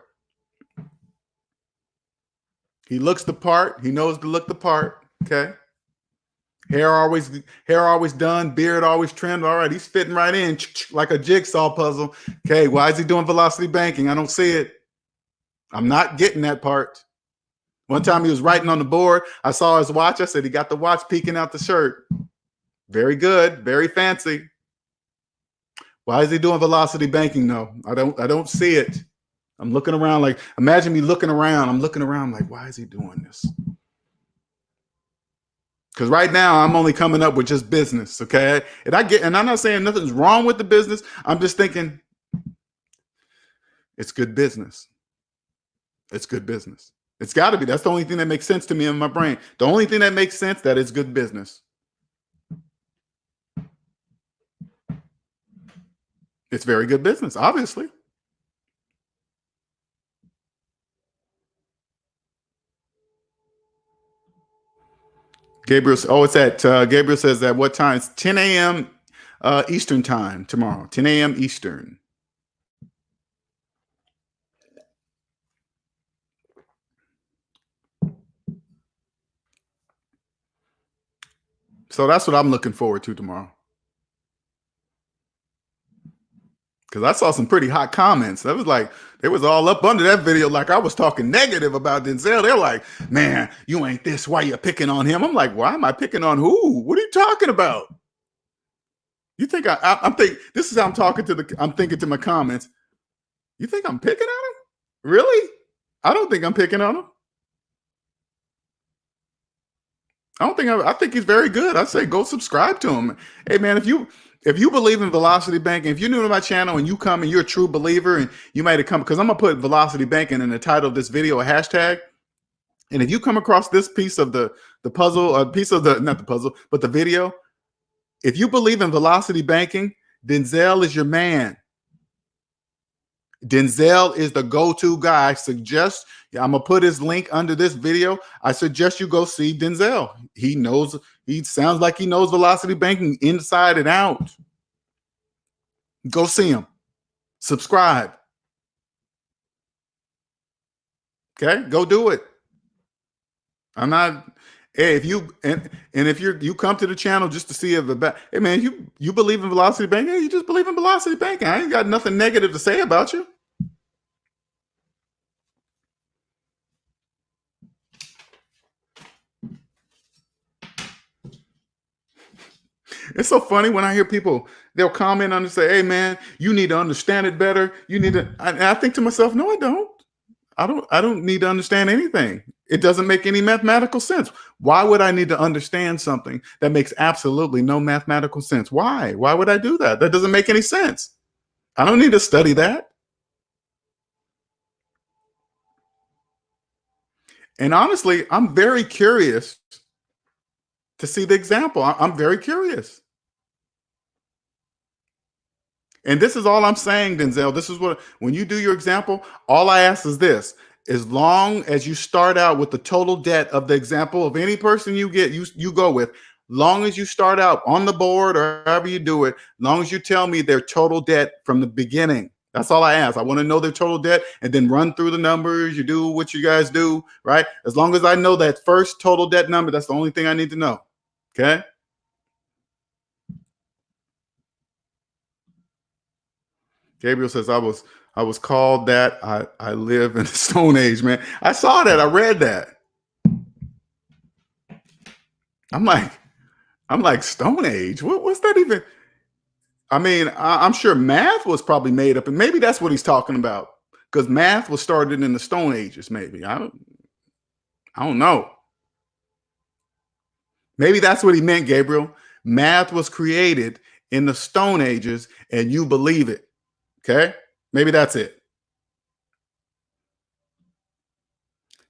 He looks the part. He knows to look the part. Okay. Hair always done, beard always trimmed. All right, he's fitting right in like a jigsaw puzzle. Okay, why is he doing velocity banking? I don't see it. I'm not getting that part. One time he was writing on the board. I saw his watch. I said he got the watch peeking out the shirt. Very good, very fancy. Why is he doing velocity banking though? I don't see it. I'm looking around like, imagine me looking around. I'm looking around like, why is he doing this? Because right now I'm only coming up with just business, okay? And I'm not saying nothing's wrong with the business. I'm just thinking it's good business. It's good business. It's got to be. That's the only thing that makes sense to me in my brain. The only thing that makes sense that it's good business. It's very good business, obviously. Gabriel says at what time? It's 10 a.m. Eastern time tomorrow. 10 a.m. Eastern. So that's what I'm looking forward to tomorrow. Because I saw some pretty hot comments. That was like, they was all up under that video like I was talking negative about Denzel. They're like, man, you ain't this. Why you picking on him? I'm like, why am I picking on who? What are you talking about? You think I'm thinking, this is how I'm thinking to my comments. You think I'm picking on him? Really? I don't think I'm picking on him. I think he's very good. I say go subscribe to him. Hey man, if you believe in velocity banking, if you're new to my channel and you come and you're a true believer and you might have come, because I'm gonna put velocity banking in the title of this video, a hashtag. And if you come across this piece of the puzzle, a piece of not the puzzle, but the video, if you believe in velocity banking, Denzel is your man. Denzel is the go-to guy. I suggest, I'm gonna put his link under this video. I suggest you go see Denzel. He sounds like he knows velocity banking inside and out. Go see him. Subscribe. Okay, go do it. I'm not. Hey, if you if you come to the channel just to see hey man, you believe in velocity banking, you just believe in velocity banking. I ain't got nothing negative to say about you. It's so funny when I hear people, they'll comment on and say, hey man, you need to understand it better. You need to, and I think to myself, no, I don't. I don't need to understand anything. It doesn't make any mathematical sense. Why would I need to understand something that makes absolutely no mathematical sense? Why? Why would I do that? That doesn't make any sense. I don't need to study that. And honestly, I'm very curious to see the example. I'm very curious. And this is all I'm saying, Denzel. This is what, when you do your example, all I ask is this: as long as you start out with the total debt of the example of any person you go with, long as you start out on the board or however you do it, long as you tell me their total debt from the beginning. That's all I ask. I want to know their total debt and then run through the numbers. You do what you guys do, right? As long as I know that first total debt number, that's the only thing I need to know. Okay. Gabriel says, I was called that. I live in the Stone Age, man. I saw that. I read that. I'm like Stone Age. What's that even? I mean, I'm sure math was probably made up, and maybe that's what he's talking about, because math was started in the Stone Ages. Maybe I don't know. Maybe that's what he meant, Gabriel. Math was created in the Stone Ages, and you believe it. Okay, maybe that's it.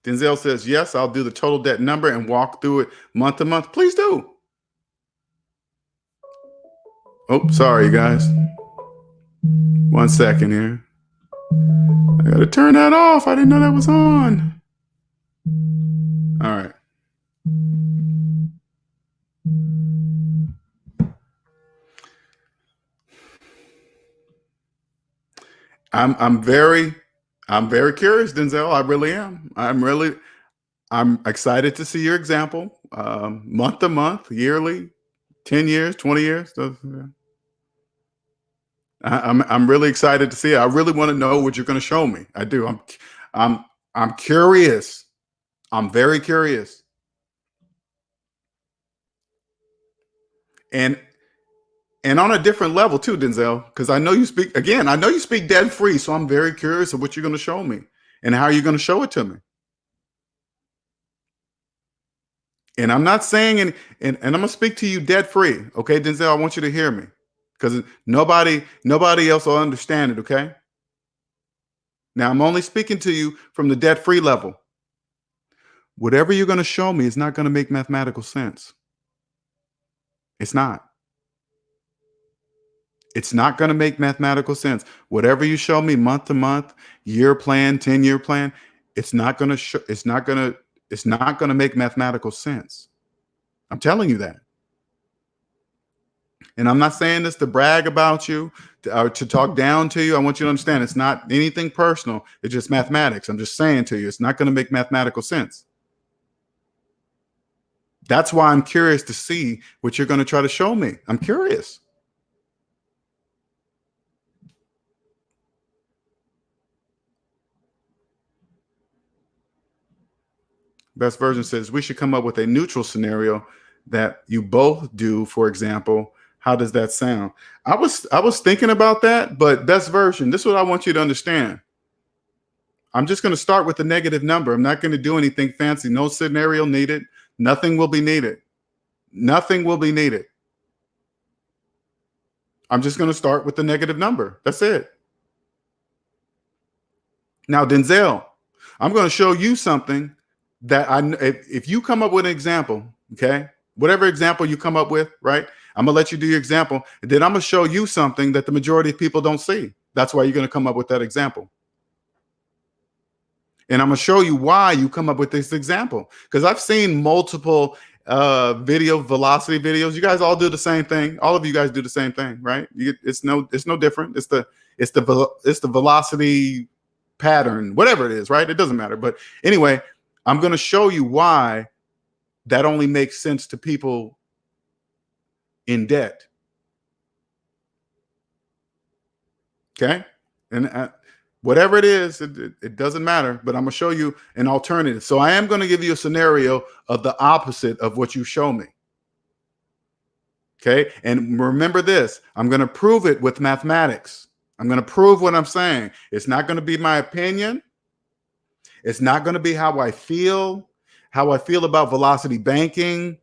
Denzel says, yes, I'll do the total debt number and walk through it month to month. Please do. Oh, sorry, guys. 1 second here. I got to turn that off. I didn't know that was on. All right. I'm very curious, Denzel. I really am. I'm excited to see your example, month to month, yearly, 10 years, 20 years. I'm really excited to see it. I really want to know what you're going to show me. I do. I'm curious. I'm very curious. And on a different level too, Denzel, because I know you speak debt free. So I'm very curious of what you're going to show me and how you're going to show it to me. And I'm not saying, and I'm going to speak to you debt free. Okay, Denzel, I want you to hear me, because nobody else will understand it. Okay. Now I'm only speaking to you from the debt free level. Whatever you're going to show me is not going to make mathematical sense. It's not. It's not going to make mathematical sense. Whatever you show me month to month, year plan, 10-year plan, it's not going to make mathematical sense. I'm telling you that. And I'm not saying this to brag about you or to talk down to you. I want you to understand it's not anything personal. It's just mathematics. I'm just saying to you, it's not going to make mathematical sense. That's why I'm curious to see what you're going to try to show me. I'm curious. Best version says we should come up with a neutral scenario that you both do. For example, how does that sound? I was thinking about that, but best version, this is what I want you to understand. I'm just going to start with the negative number. I'm not going to do anything fancy. No scenario needed. Nothing will be needed. Nothing will be needed. I'm just going to start with the negative number. That's it. Now, Denzel, I'm going to show you something that if you come up with an example, okay, whatever example you come up with, right? I'm going to let you do your example. And then I'm going to show you something that the majority of people don't see. That's why you're going to come up with that example. And I'm going to show you why you come up with this example. Because I've seen multiple video velocity videos. You guys all do the same thing. All of you guys do the same thing, right? It's no different. It's the velocity pattern, whatever it is, right? It doesn't matter. But anyway, I'm going to show you why that only makes sense to people in debt. Okay. And whatever it is, it doesn't matter, but I'm going to show you an alternative. So I am going to give you a scenario of the opposite of what you show me. Okay. And remember this, I'm going to prove it with mathematics. I'm going to prove what I'm saying. It's not going to be my opinion. It's not going to be how I feel about velocity banking,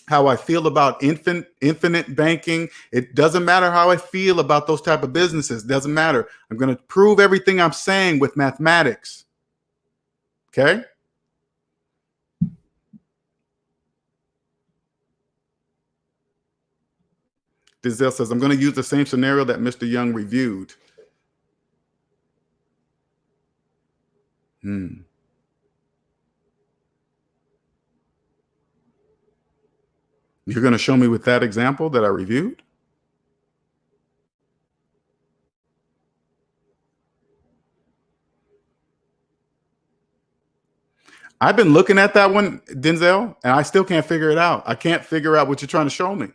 how I feel about infinite banking. It doesn't matter how I feel about those type of businesses. It doesn't matter. I'm going to prove everything I'm saying with mathematics. Okay. Denzel says, I'm going to use the same scenario that Mr. Young reviewed. You're going to show me with that example that I reviewed? I've been looking at that one, Denzel, and I still can't figure it out. I can't figure out what you're trying to show me.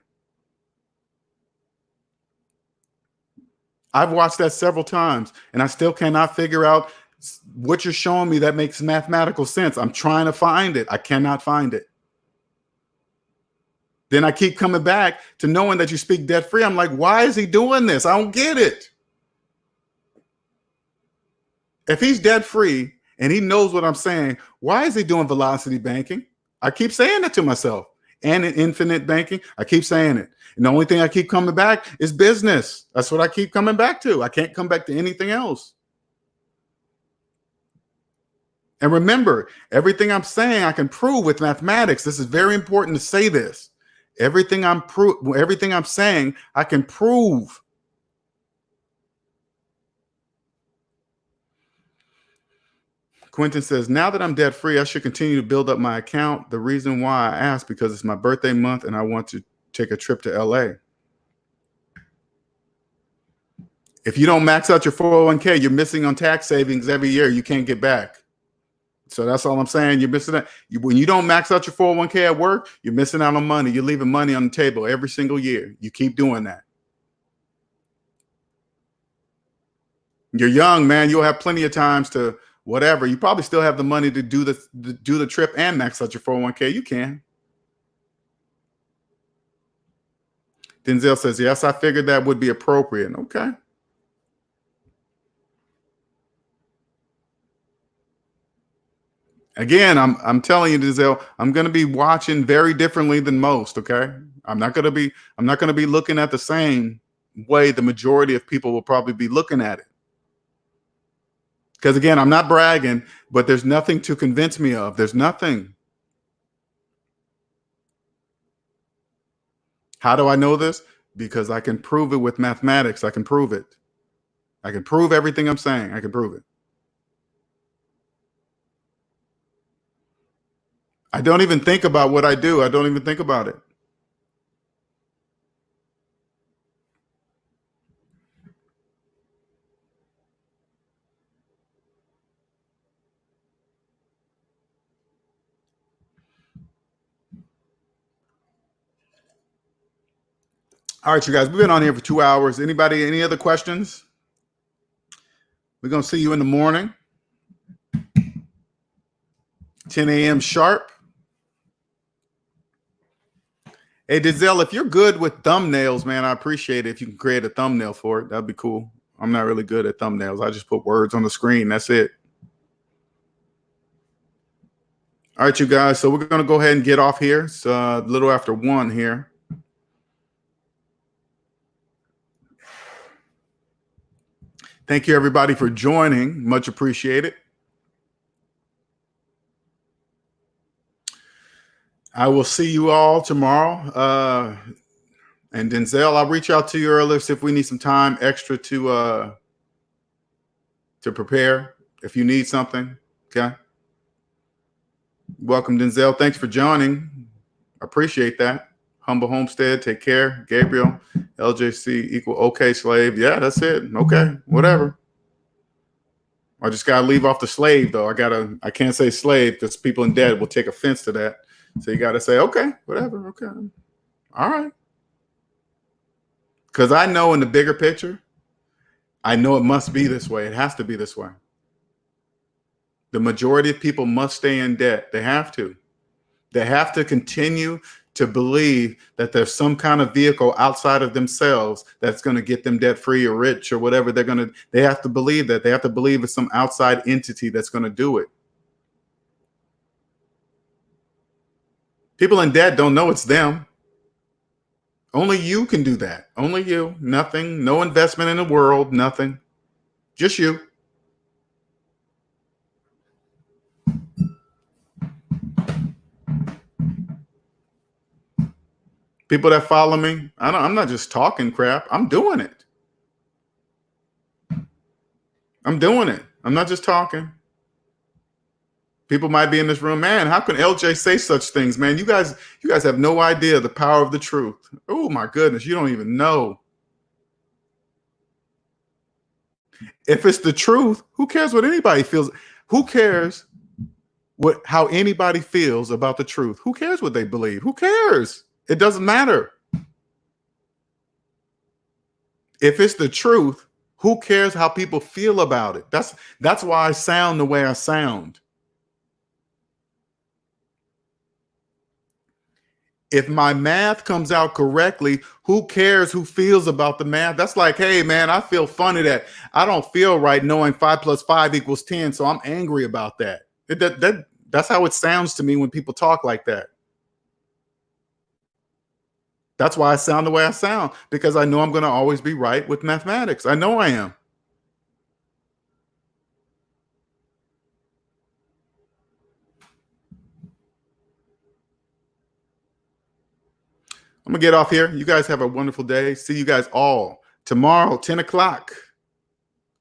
I've watched that several times, and I still cannot figure out what you're showing me that makes mathematical sense. I'm trying to find it. I cannot find it. Then I keep coming back to knowing that you speak debt free. I'm like, why is he doing this? I don't get it. If he's debt free and he knows what I'm saying, why is he doing velocity banking? I keep saying it to myself. And in infinite banking, I keep saying it. And the only thing I keep coming back is business. That's what I keep coming back to. I can't come back to anything else. And remember, everything I'm saying, I can prove with mathematics. This is very important to say this. Everything I'm saying, I can prove. Quentin says, now that I'm debt free, I should continue to build up my account. The reason why I asked, because it's my birthday month and I want to take a trip to LA. If you don't max out your 401k, you're missing on tax savings every year. You can't get back. So that's all I'm saying. You're missing out. When you don't max out your 401k at work, you're missing out on money. You're leaving money on the table every single year. You keep doing that. You're young, man. You'll have plenty of times to whatever. You probably still have the money to do the trip and max out your 401k. You can. Denzel says, yes, I figured that would be appropriate. Okay. Again, I'm telling you, Denzel, I'm going to be watching very differently than most. Okay. I'm not going to be looking at the same way the majority of people will probably be looking at it. Because again, I'm not bragging, but there's nothing to convince me of. There's nothing. How do I know this? Because I can prove it with mathematics. I can prove it. I can prove everything I'm saying. I can prove it. I don't even think about what I do. I don't even think about it. All right, you guys, we've been on here for 2 hours. Anybody, any other questions? We're going to see you in the morning, 10 a.m. sharp. Hey, Denzel, if you're good with thumbnails, man, I appreciate it. If you can create a thumbnail for it, that'd be cool. I'm not really good at thumbnails. I just put words on the screen. That's it. All right, you guys. So we're going to go ahead and get off here. It's a little after 1 here. Thank you, everybody, for joining. Much appreciated. I will see you all tomorrow. And Denzel, I'll reach out to you earlier, see if we need some time extra to prepare if you need something. Okay. Welcome, Denzel. Thanks for joining. Appreciate that. Humble Homestead, take care. Gabriel, LJC equal okay slave. Yeah, that's it. Okay, whatever. I just gotta leave off the slave though. I can't say slave because people in debt will take offense to that. So you gotta say, okay, whatever, okay. All right. Because I know in the bigger picture, I know it must be this way. It has to be this way. The majority of people must stay in debt. They have to. They have to continue to believe that there's some kind of vehicle outside of themselves that's going to get them debt free or rich or whatever they have to believe that. They have to believe it's some outside entity that's going to do it. People in debt don't know it's them. Only you can do that. Only you. Nothing. No investment in the world. Nothing. Just you. People that follow me, I'm not just talking crap. I'm doing it. I'm doing it. I'm not just talking. People might be in this room, man, how can LJ say such things, man? You guys have no idea the power of the truth. Oh my goodness, you don't even know. If it's the truth, who cares what anybody feels? Who cares how anybody feels about the truth? Who cares what they believe? Who cares? It doesn't matter. If it's the truth, who cares how people feel about it? That's why I sound the way I sound. If my math comes out correctly, who cares who feels about the math? That's like, hey, man, I feel funny that I don't feel right knowing 5 + 5 = 10. So I'm angry about that. That's how it sounds to me when people talk like that. That's why I sound the way I sound, because I know I'm going to always be right with mathematics. I know I am. I'm going to get off here. You guys have a wonderful day. See you guys all tomorrow, 10 o'clock,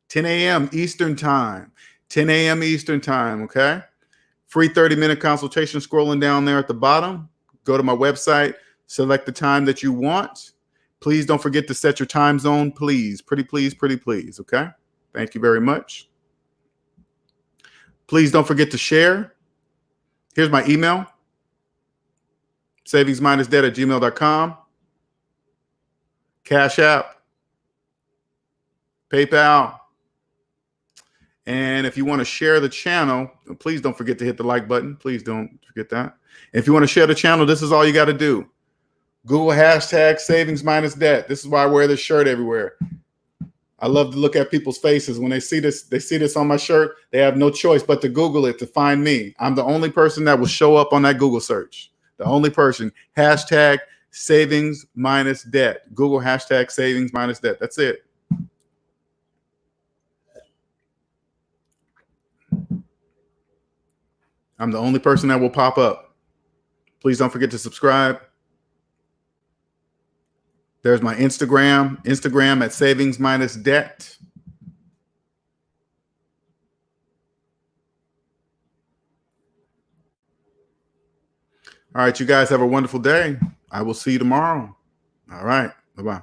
10 a.m. Eastern time, 10 a.m. Eastern time. Okay. Free 30-minute consultation scrolling down there at the bottom. Go to my website, select the time that you want. Please don't forget to set your time zone, please. Pretty please, pretty please. Okay. Thank you very much. Please don't forget to share. Here's my email. SavingsMinusDebt@gmail.com. CashApp, PayPal. And if you want to share the channel, please don't forget to hit the like button. Please don't forget that. If you want to share the channel, this is all you got to do. Google #SavingsMinusDebt. This is why I wear this shirt everywhere. I love to look at people's faces when they see this on my shirt. They have no choice but to Google it to find me. I'm the only person that will show up on that Google search. The only person. #SavingsMinusDebt. Google #SavingsMinusDebt. That's it. I'm the only person that will pop up. Please don't forget to subscribe. There's my Instagram at SavingsMinusDebt. All right, you guys have a wonderful day. I will see you tomorrow. All right. Bye-bye.